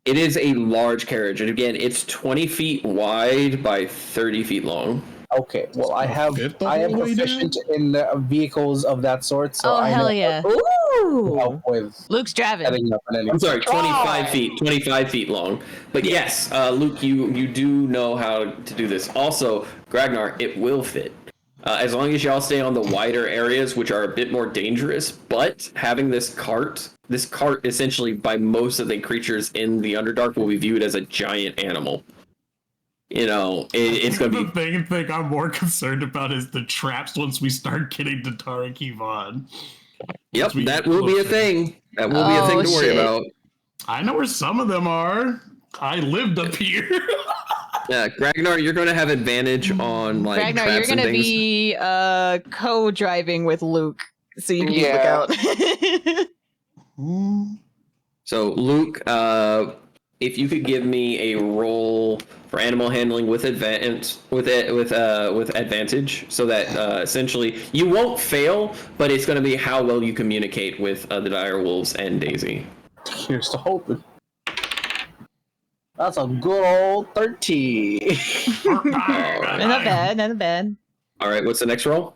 It is a large carriage, and again, it's 20 feet wide by 30 feet long. Okay, well, I am proficient in vehicles of that sort, so I hell know yeah! Ooh, with Luke's driving. I'm sorry, 25 feet long. But yes, Luke, you do know how to do this. Also, Gragnar, it will fit. As long as y'all stay on the wider areas, which are a bit more dangerous, but having this cart essentially by most of the creatures in the Underdark will be viewed as a giant animal. You know, it's going to be... The thing I'm more concerned about is the traps once we start getting to Tara Kivan. Yep, that will be a thing. That will be a thing to worry about. I know where some of them are. I lived up here. Yeah, Ragnar, you're going to have advantage on like Ragnar, traps you're going and to things. be co-driving with Luke, so you can keep lookout. So Luke, if you could give me a roll for animal handling with advantage, so that essentially you won't fail, but it's going to be how well you communicate with the dire wolves and Daisy. Here's to hoping. That's a good old 13. Not bad. All right, what's the next roll?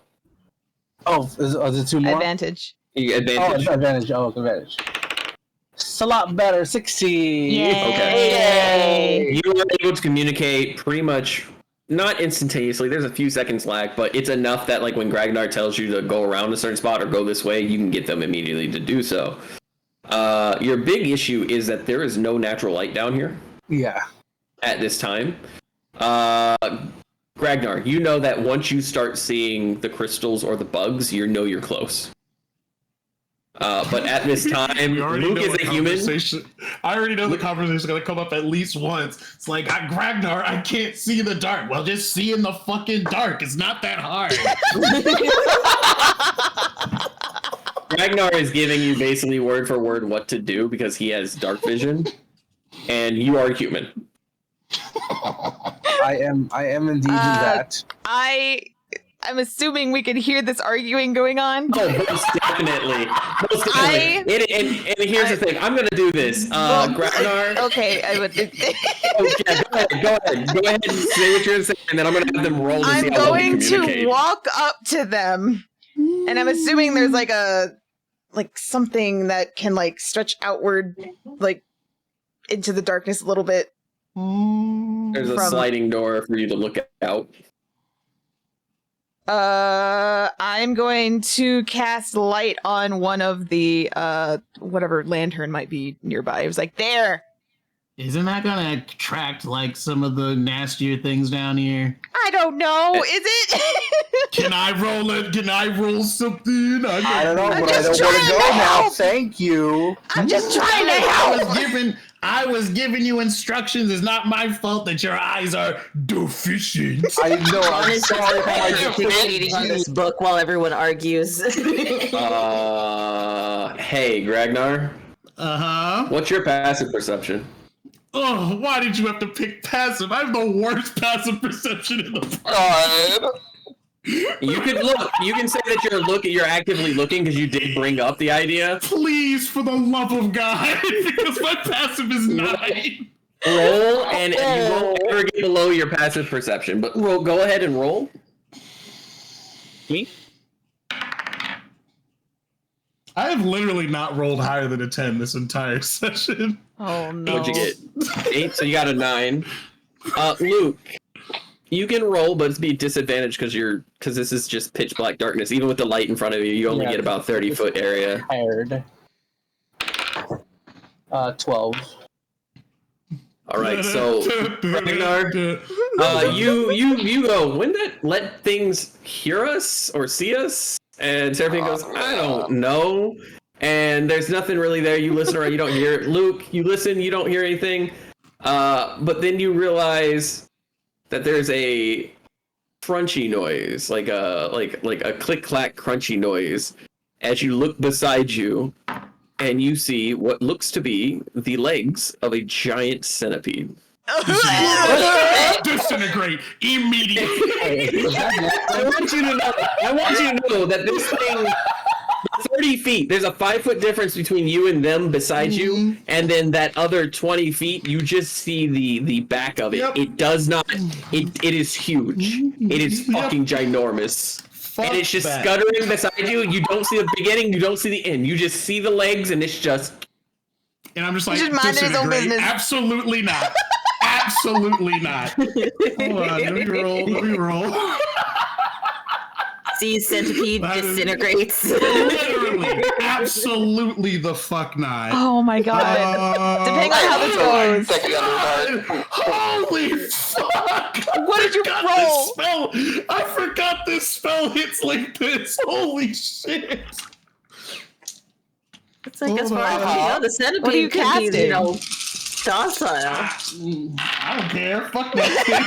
Oh, is it two more? Advantage. Advantage. Oh, advantage. Oh, advantage. It's a lot better. 16. Yay. Okay. You were able to communicate pretty much, not instantaneously. There's a few seconds lag, but it's enough that like when Gragnar tells you to go around a certain spot or go this way, you can get them immediately to do so. Your big issue is that there is no natural light down here. Yeah. At this time. Gragnar, you know that once you start seeing the crystals or the bugs, you know you're close. But at this time, Luke is a human. I already know the conversation is going to come up at least once. It's like, Gragnar, I can't see in the dark. Well, just see in the fucking dark. It's not that hard. Ragnar is giving you basically word for word what to do because he has dark vision, and you are human. I am indeed that. I'm assuming we could hear this arguing going on. Oh, most definitely. And here's the thing. I'm going to do this. Gragnar. Okay, I would. Go ahead and say what you're going to say, and then I'm going to have them roll to see how well you communicate. I'm going to walk up to them, and I'm assuming there's like something that can like stretch outward, like into the darkness a little bit. There's a sliding door for you to look out. I'm going to cast light on one of the whatever lantern might be nearby. It was like there. Isn't that gonna attract like some of the nastier things down here? I don't know. Is it? Can I roll it? Can I roll something? I don't know, I'm but I just don't want to trying go to now. help. Thank you. I'm just trying to help. I was giving you instructions. It's not my fault that your eyes are deficient. I know. Ron I'm is just sorry. pontificating on this book while everyone argues. Hey, Gragnar. What's your passive perception? Oh, why did you have to pick passive? I have the worst passive perception in the God. You could look. You can say that you're actively looking because you did bring up the idea. Please, for the love of God, because my passive is 9. Roll, and you won't ever get below your passive perception. But roll. Go ahead and roll. Me? I have literally not rolled higher than a 10 this entire session. Oh no. What'd you get? 8. So you got a 9. Luke, you can roll, but it's be disadvantaged because this is just pitch black darkness. Even with the light in front of you, you only get about 30-foot area. Tired. 12. All right, so Ragnar, you go. When did let things hear us or see us? And Seraphine goes, I don't know. And there's nothing really there. You listen around, you don't hear it. Luke, you listen, you don't hear anything. But then you realize that there's a crunchy noise, like a click clack crunchy noise, as you look beside you, and you see what looks to be the legs of a giant centipede. Disintegrate immediately. I want you to know that this thing, 30 feet, there's a 5-foot difference between you and them beside you, and then that other 20 feet, you just see the back of it. Yep. It does not, it is huge. It is fucking ginormous. And it's just scuttering beside you. You don't see the beginning, you don't see the end. You just see the legs, and it's just... And I'm just like, He's just minding his own disintegrate. business. Absolutely not. Absolutely not. Hold on, let me roll. See, centipede disintegrates. Literally, absolutely the fuck not. Oh my god. Depending on how this goes. Holy fuck! What did you roll? I forgot this spell hits like this. Holy shit! It's like as far as you know, the centipede What are you can be, casting? docile. I don't care. Fuck that thing.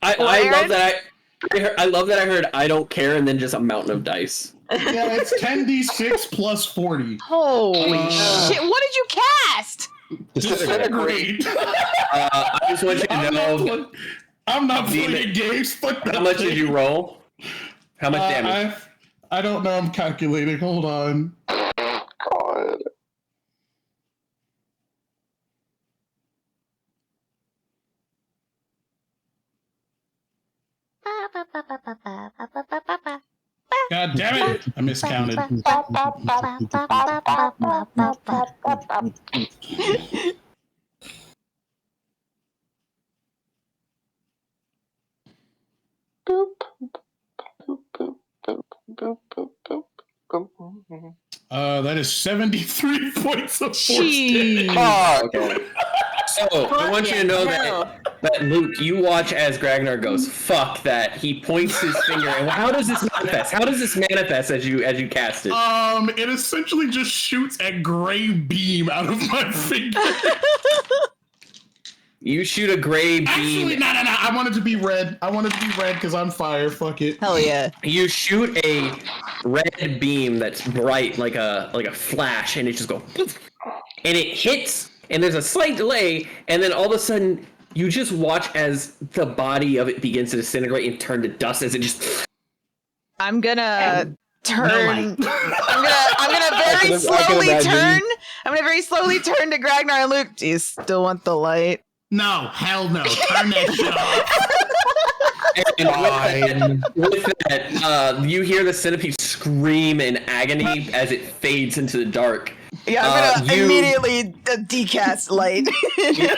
I love that I heard I don't care and then just a mountain of dice. Yeah, it's 10d6 plus 40. Holy shit. What did you cast? Disintegrate. I just want you to know. I'm not playing games. Fuck that. How much thing. did you roll? How much damage? I don't know. I'm calculating. Hold on. God. God damn it! I miscounted. That is 73 points of force damage. Okay. So I want you to know that Luke, you watch as Gragnar goes, fuck that. He points his finger, and how does this manifest? How does this manifest as you cast it? It essentially just shoots a gray beam out of my finger. You shoot a gray beam. Actually, no. I want it to be red. I want it to be red because I'm fire. Fuck it. Hell yeah. You shoot a red beam that's bright like a flash, and it just goes, and it hits, and there's a slight delay, and then all of a sudden you just watch as the body of it begins to disintegrate and turn to dust as it just. I'm gonna turn. I'm gonna very slowly turn. I'm gonna very slowly turn to Gragnar and Luke. Do you still want the light? No, hell no. Turn that shit off. And with that, you hear the centipede scream in agony as it fades into the dark. Yeah, I'm gonna immediately decast light. You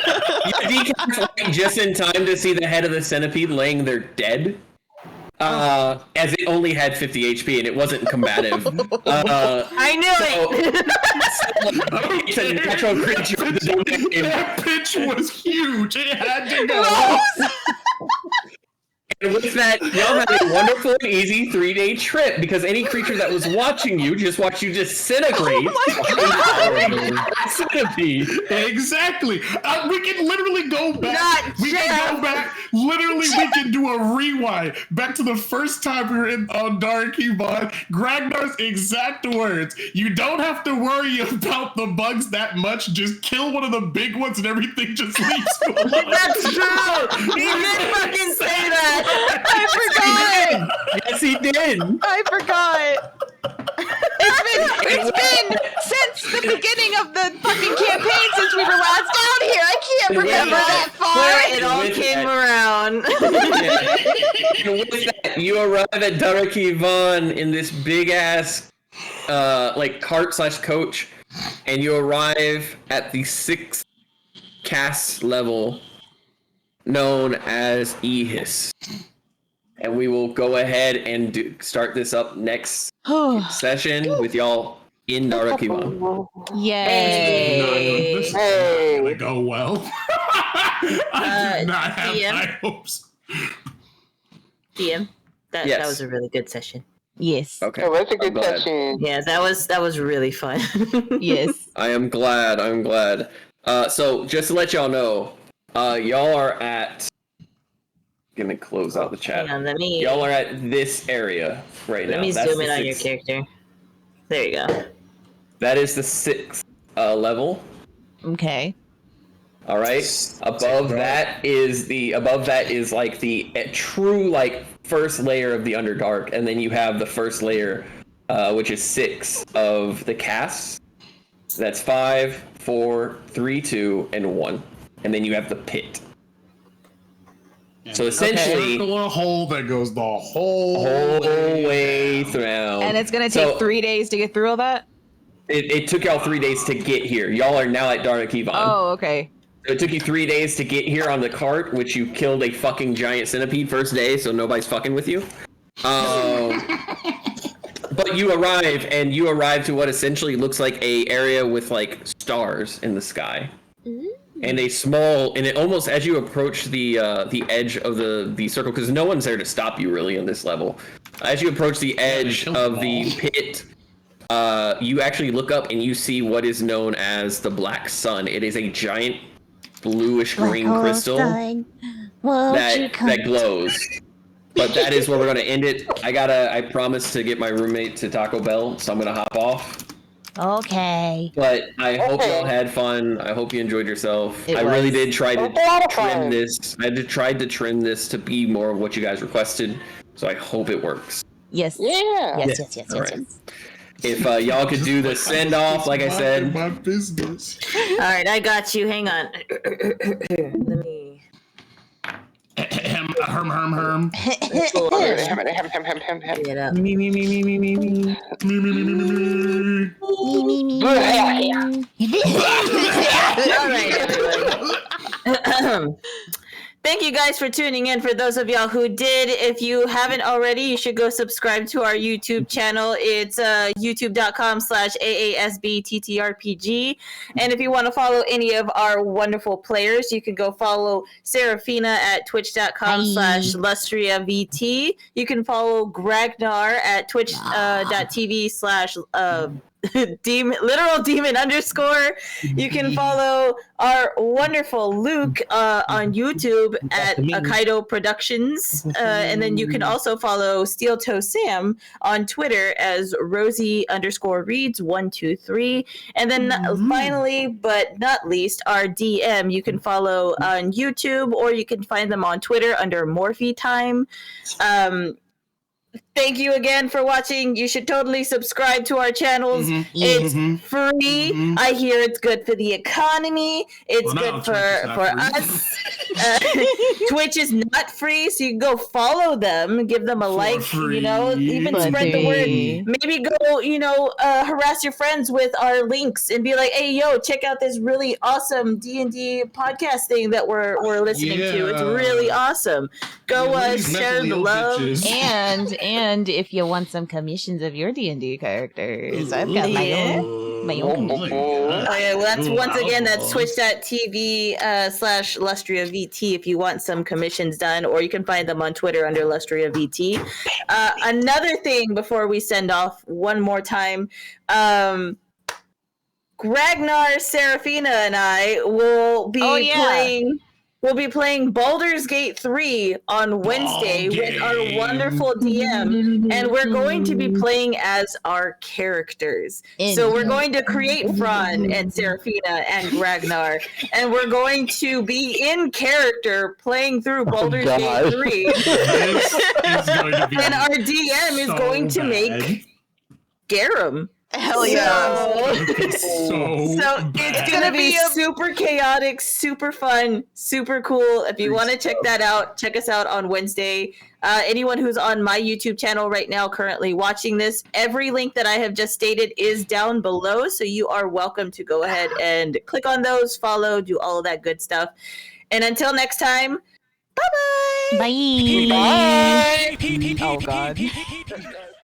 decast light just in time to see the head of the centipede laying there dead. as it only had 50 HP and it wasn't combative. I knew it! It's a natural creature. That pitch was huge. It had to go. And with that, y'all had a wonderful and easy 3-day trip because any creature that was watching you just watched you disintegrate. Centipede. Exactly. We can literally go back. Not We can go back. Literally, we can do a rewind back to the first time we were on Dark Yvonne. Gragnar's exact words. You don't have to worry about the bugs that much. Just kill one of the big ones and everything just leaves you alone. That's true! He did fucking say that! I forgot. Yes, he did. I forgot. It's been since the beginning of the fucking campaign since we were last out here. I can't remember that far. It all came around. And with that, you arrive at Dark Yvonne in this big ass like cart/coach, and you arrive at the 6th cast level known as Ehis. And we will go ahead and start this up next session with y'all in Dark Yvonne. Yay! This is not gonna go well. I do not have DM? high hopes. DM, that Yes. was a really good session. Yes. Okay. It was a good I'm glad. session. Yeah, that was really fun. Yes. I am glad. I'm glad. So just to let y'all know, y'all are at. Gonna close out the chat. Hang on, let me Y'all are at this area right now. let me That's zoom the in on your 6th character. There you go. That is the 6th level. Okay. All right. Above that is like the true like first layer of the Underdark, and then you have the first layer, which is 6 of the casts. That's 5, 4, 3, 2, and 1, and then you have the pit. So essentially, Circle a hole that goes the whole way through. And it's gonna take 3 days to get through all that? It took y'all 3 days to get here. Y'all are now at Dark Yvonne. Oh, okay. So it took you 3 days to get here on the cart, which you killed a fucking giant centipede first day, so nobody's fucking with you. But you arrive to what essentially looks like a area with like stars in the sky. And it almost, as you approach the edge of the circle, because no one's there to stop you really on this level. As you approach the edge of the pit, you actually look up and you see what is known as the Black Sun. It is a giant bluish green crystal that glows. But that is where we're gonna end it. I promised to get my roommate to Taco Bell, so I'm gonna hop off. Okay. But I hope y'all had fun. I hope you enjoyed yourself. I really did try to trim this. I tried to trim this to be more of what you guys requested. So I hope it works. Yes. Yeah. Yes. All right. If y'all could do the send off, like I said. My business. All right, I got you. Hang on. Let me. Herm. Get it up. All right, everybody. Thank you guys for tuning in. For those of y'all who did, if you haven't already, you should go subscribe to our YouTube channel. It's youtube.com/AASBTTRPG. And if you want to follow any of our wonderful players, you can go follow Serafina at twitch.com/LustriaVT. You can follow Gragnar at twitch.tv/ literal demon _. You can follow our wonderful Luke on YouTube at Akaido Productions, and then you can also follow Steel Toe Sam on Twitter as Rosie_reads123. And then finally, but not least, our DM you can follow on YouTube, or you can find them on Twitter under Morphe Time. Thank you again for watching. You should totally subscribe to our channels. It's free. I hear it's good for the economy. It's good for us. Twitch is not free, so you can go follow them, give them a like, free. Even spread the word. Maybe go, harass your friends with our links and be like, hey, yo, check out this really awesome D&D podcast thing that we're listening to. It's really awesome. Go share the love. And if you want some commissions of your D&D characters, I've got my own. Okay, well, that's twitch.tv /LustriaVT if you want some commissions done, or you can find them on Twitter under LustriaVT. Another thing before we send off one more time, Ragnar, Serafina, and I will be playing. We'll be playing Baldur's Gate 3 on Wednesday with our wonderful DM, and we're going to be playing as our characters. So we're going to create Fran and Serafina and Ragnar, and we're going to be in character playing through Baldur's Gate 3. And our DM is going to make Garum. Hell yeah. So it's going to be super chaotic, super fun, super cool. If you want to check that out, check us out on Wednesday. Anyone who's on my YouTube channel right now currently watching this, every link that I have just stated is down below. So you are welcome to go ahead and click on those, follow, do all of that good stuff. And until next time, bye-bye. Bye. Oh, God.